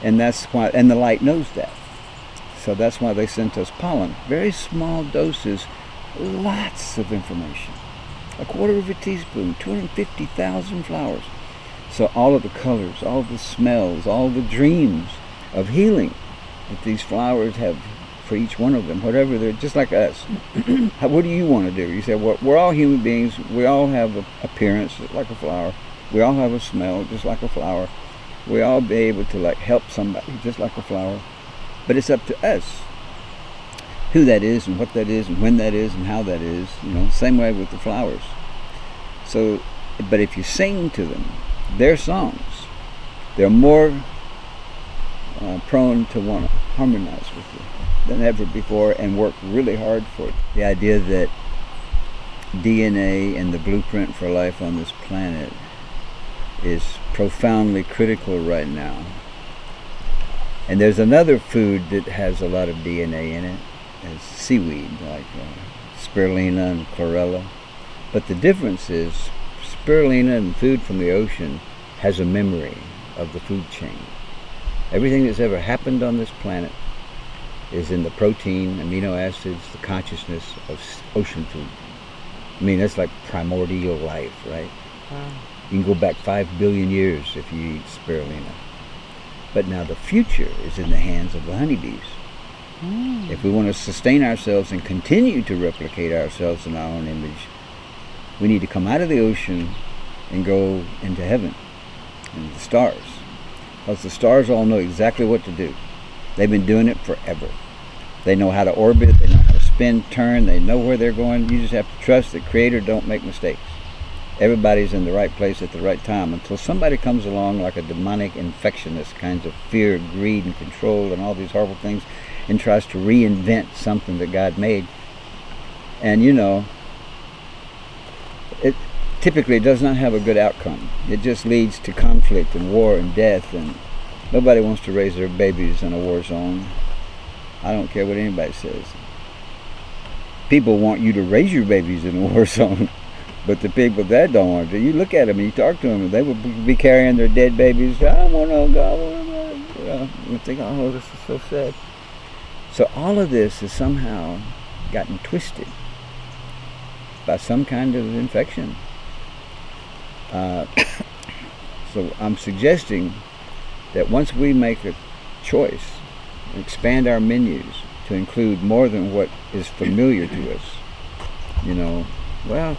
And that's why, and the light knows that. So that's why they sent us pollen. Very small doses, lots of information. A quarter of a teaspoon, 250,000 flowers. So all of the colors, all the smells, all the dreams of healing that these flowers have for each one of them, whatever they're, just like us. What do you want to do? You say, well, we're all human beings. We all have an appearance like a flower. We all have a smell just like a flower. We all be able to like help somebody just like a flower. But it's up to us who that is and what that is and when that is and how that is. You know, same way with the flowers. So, but if you sing to them their songs, they're more prone to want to harmonize with you than ever before and work really hard for it. The idea that DNA and the blueprint for life on this planet is profoundly critical right now. And there's another food that has a lot of DNA in it, it's seaweed, like spirulina and chlorella. But the difference is spirulina and food from the ocean has a memory of the food chain. Everything that's ever happened on this planet is in the protein, amino acids, the consciousness of ocean food. I mean, that's like primordial life, right? Wow. You can go back 5 billion years if you eat spirulina. But now the future is in the hands of the honeybees. If we want to sustain ourselves and continue to replicate ourselves in our own image, we need to come out of the ocean and go into heaven and the stars. Because the stars all know exactly what to do. They've been doing it forever. They know how to orbit, they know how to spin, turn, they know where they're going. You just have to trust that Creator don't make mistakes. Everybody's in the right place at the right time until somebody comes along like a demonic infectionist, kinds of fear, greed, and control and all these horrible things, and tries to reinvent something that God made. And you know, typically does not have a good outcome. It just leads to conflict and war and death, and nobody wants to raise their babies in a war zone. I don't care what anybody says. People want you to raise your babies in a war zone, but the people that don't want to, you look at them and you talk to them, and they would be carrying their dead babies. I want to go. You think, oh, this is so sad. So all of this has somehow gotten twisted by some kind of infection. So I'm suggesting that once we make a choice, expand our menus to include more than what is familiar to us, well,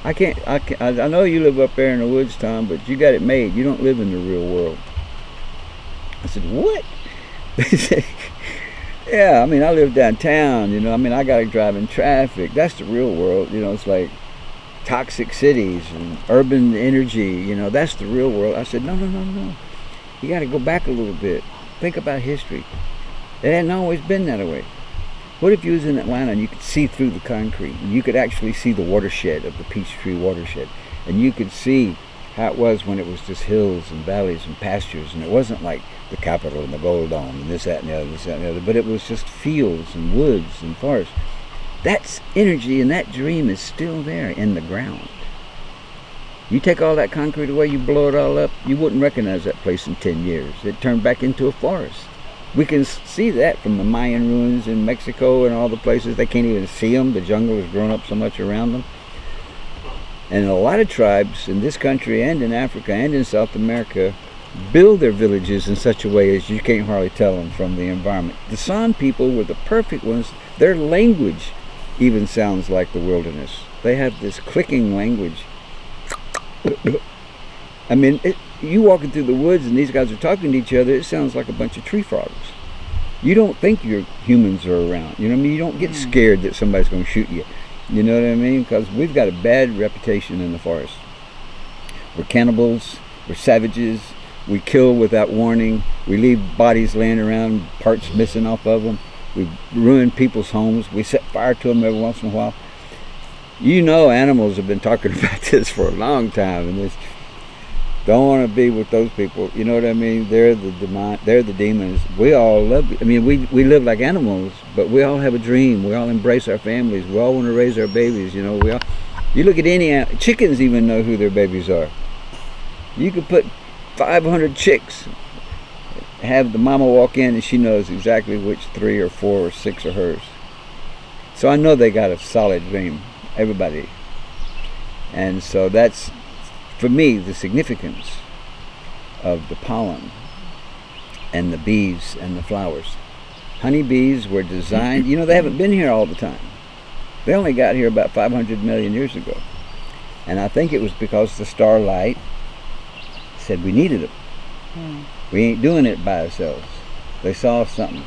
I know you live up there in the woods, Tom, but you got it made. You don't live in the real world. I said, what? They said, yeah, I mean, I live downtown, I got to drive in traffic. That's the real world, it's like toxic cities and urban energy, that's the real world. I said, no. You got to go back a little bit. Think about history. It hadn't always been that way. What if you was in Atlanta and you could see through the concrete, and you could actually see the watershed of the Peachtree watershed, and you could see how it was when it was just hills and valleys and pastures, and it wasn't like the Capitol and the Gold Dome and this, that, and the other, but it was just fields and woods and forests. That's energy, and that dream is still there in the ground. You take all that concrete away, you blow it all up, you wouldn't recognize that place in 10 years. It turned back into a forest. We can see that from the Mayan ruins in Mexico and all the places. They can't even see them. The jungle has grown up so much around them. And a lot of tribes in this country and in Africa and in South America build their villages in such a way as you can't hardly tell them from the environment. The San people were the perfect ones. Their language even sounds like the wilderness. They have this clicking language. I mean, you walking through the woods and these guys are talking to each other, it sounds like a bunch of tree frogs. You don't think your humans are around. You know what I mean? You don't get scared that somebody's going to shoot you. You know what I mean? Because we've got a bad reputation in the forest. We're cannibals. We're savages. We kill without warning. We leave bodies laying around, parts missing off of them. We ruin people's homes. We set fire to them every once in a while. Animals have been talking about this for a long time, and this don't want to be with those people. You know what I mean? They're the demons. We all love. I mean, we live like animals, but we all have a dream. We all embrace our families. We all want to raise our babies. You look at any chickens, even know who their babies are. You could put 500 chicks, have the mama walk in, and she knows exactly which 3 or 4 or 6 are hers. So I know they got a solid dream, everybody. And so that's, for me, the significance of the pollen and the bees and the flowers. Honeybees were designed, they haven't been here all the time. They only got here about 500 million years ago. And I think it was because the starlight said we needed them. We ain't doing it by ourselves. They saw something.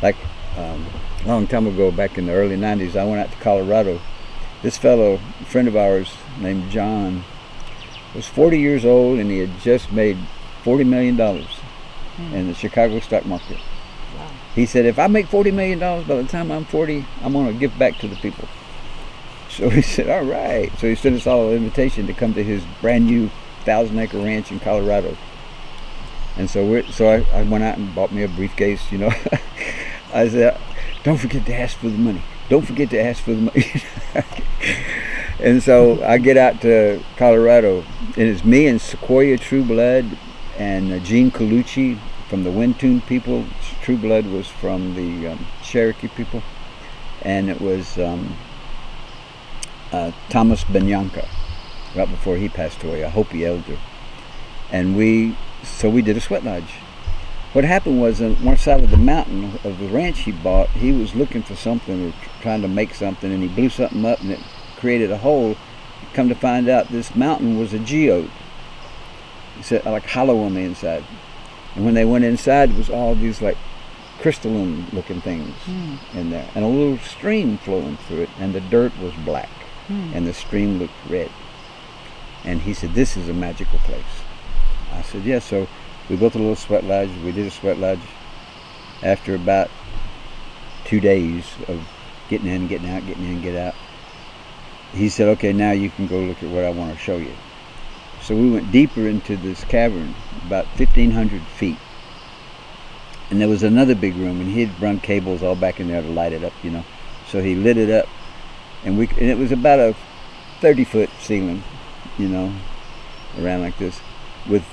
Like a long time ago, back in the early 90s, I went out to Colorado. This fellow, a friend of ours named John, was 40 years old, and he had just made $40 million in the Chicago stock market. Wow. He said, if I make $40 million by the time I'm 40, I'm going to give back to the people. So he said, all right. So he sent us all an invitation to come to his brand new 1,000-acre ranch in Colorado. And so I went out and bought me a briefcase, I said, don't forget to ask for the money. Don't forget to ask for the money. And so I get out to Colorado, and it's me and Sequoia Trueblood and Gene Colucci from the Wintun people. Trueblood was from the Cherokee people. And it was Thomas Benyanka, right before he passed away, a Hopi elder. And we did a sweat lodge. What happened was, on one side of the mountain of the ranch he bought, he was looking for something or trying to make something, and he blew something up and it created a hole. Come to find out, this mountain was a geode. It's like hollow on the inside. And when they went inside, it was all these like crystalline looking things in there, and a little stream flowing through it, and the dirt was black and the stream looked red. And he said, this is a magical place. I said, yeah. So we built a little sweat lodge. We did a sweat lodge. After about 2 days of getting in, getting out, getting in, get out, he said, okay, now you can go look at what I want to show you. So we went deeper into this cavern, about 1,500 feet. And there was another big room, and he had run cables all back in there to light it up, you know. So he lit it up, and it was about a 30-foot ceiling, you know, around like this, with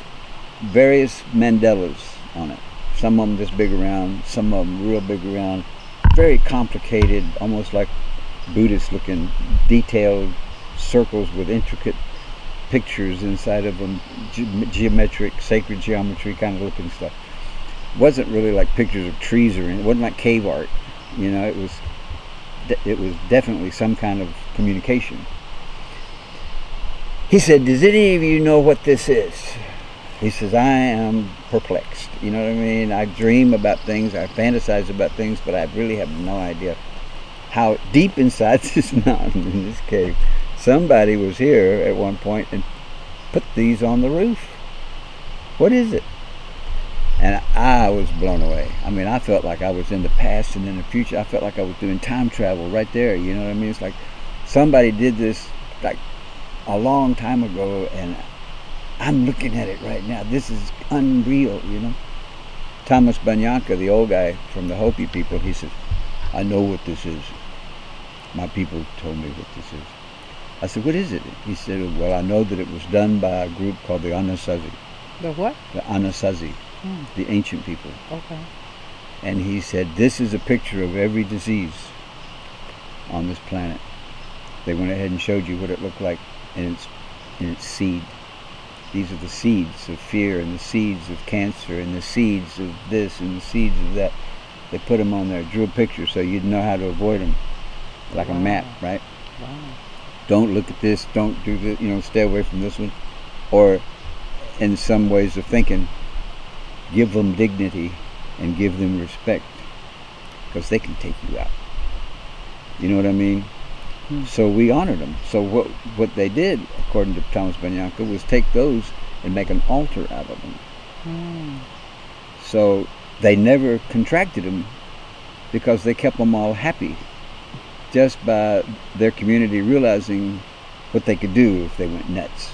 various mandalas on it. Some of them just big around, some of them real big around, very complicated, almost like Buddhist-looking, detailed circles with intricate pictures inside of them, geometric, sacred geometry kind of looking stuff. It wasn't really like pictures of trees or anything. It wasn't like cave art, you know. It was definitely some kind of communication. He said, does any of you know what this is? He says, I am perplexed. You know what I mean? I dream about things, I fantasize about things, but I really have no idea how deep inside this mountain, in this cave, somebody was here at one point and put these on the roof. What is it? And I was blown away. I mean, I felt like I was in the past and in the future. I felt like I was doing time travel right there. You know what I mean? It's like somebody did this like a long time ago, and I'm looking at it right now. This is unreal, you know. Thomas Banyanka, the old guy from the Hopi people, he says, I know what this is. My people told me what this is. I said, what is it? He said, well, I know that it was done by a group called the Anasazi. The what? The Anasazi, the ancient people. Okay. And he said, this is a picture of every disease on this planet. They went ahead and showed you what it looked like in its seed. These are the seeds of fear, and the seeds of cancer, and the seeds of this, and the seeds of that. They put them on there, drew a picture so you'd know how to avoid them. Like a map, right? Wow. Don't look at this, don't do this, you know, stay away from this one. Or in some ways of thinking, give them dignity and give them respect, because they can take you out. You know what I mean? So we honored them. So what they did, according to Thomas Banyanka, was take those and make an altar out of them. So they never contracted them because they kept them all happy, just by their community realizing what they could do if they went nuts.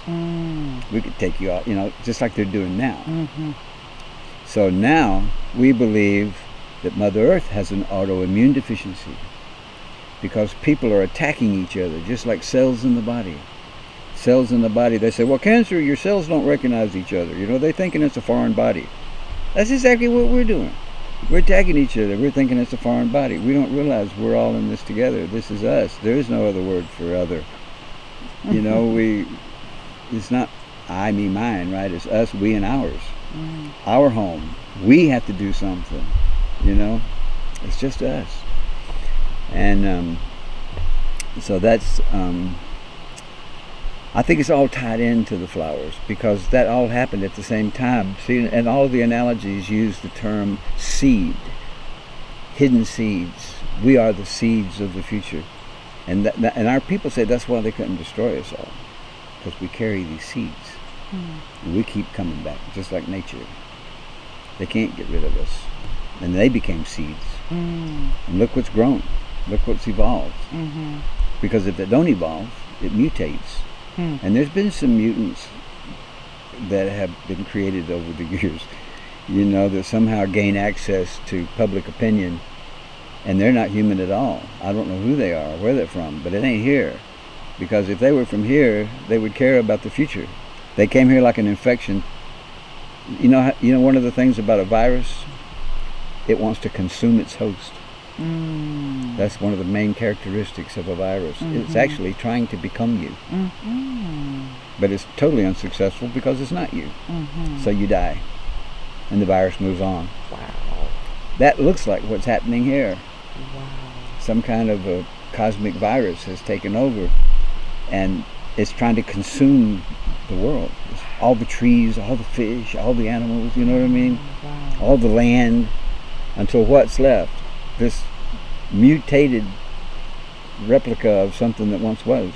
We could take you out, you know, just like they're doing now. So now we believe that Mother Earth has an autoimmune deficiency because people are attacking each other, just like cells in the body. Cells in the body, they say, well, cancer, your cells don't recognize each other. You know, they're thinking it's a foreign body. That's exactly what we're doing. We're attacking each other. We're thinking it's a foreign body. We don't realize we're all in this together. This is us. There is no other word for other. You know, it's not I, me, mine, right? It's us, we, and ours. Our home. We have to do something, you know? It's just us. And so that's, I think it's all tied into the flowers because that all happened at the same time. See, and all of the analogies use the term seed, hidden seeds. We are the seeds of the future. And and our people say that's why they couldn't destroy us all, because we carry these seeds. And we keep coming back, just like nature. They can't get rid of us. And they became seeds. And look what's grown. Look what's evolved. Because if they don't evolve, it mutates. And there's been some mutants that have been created over the years, you know, that somehow gain access to public opinion, and they're not human at all. I don't know who they are or where they're from, but it ain't here. Because if they were from here, they would care about the future. They came here like an infection. You know one of the things about a virus, it wants to consume its host. That's one of the main characteristics of a virus. It's actually trying to become you. But it's totally unsuccessful because it's not you. So you die. And the virus moves on. Wow. That looks like what's happening here. Wow. Some kind of a cosmic virus has taken over, and it's trying to consume the world. It's all the trees, all the fish, all the animals, you know what I mean? Wow. All the land, until what's left? This mutated replica of something that once was.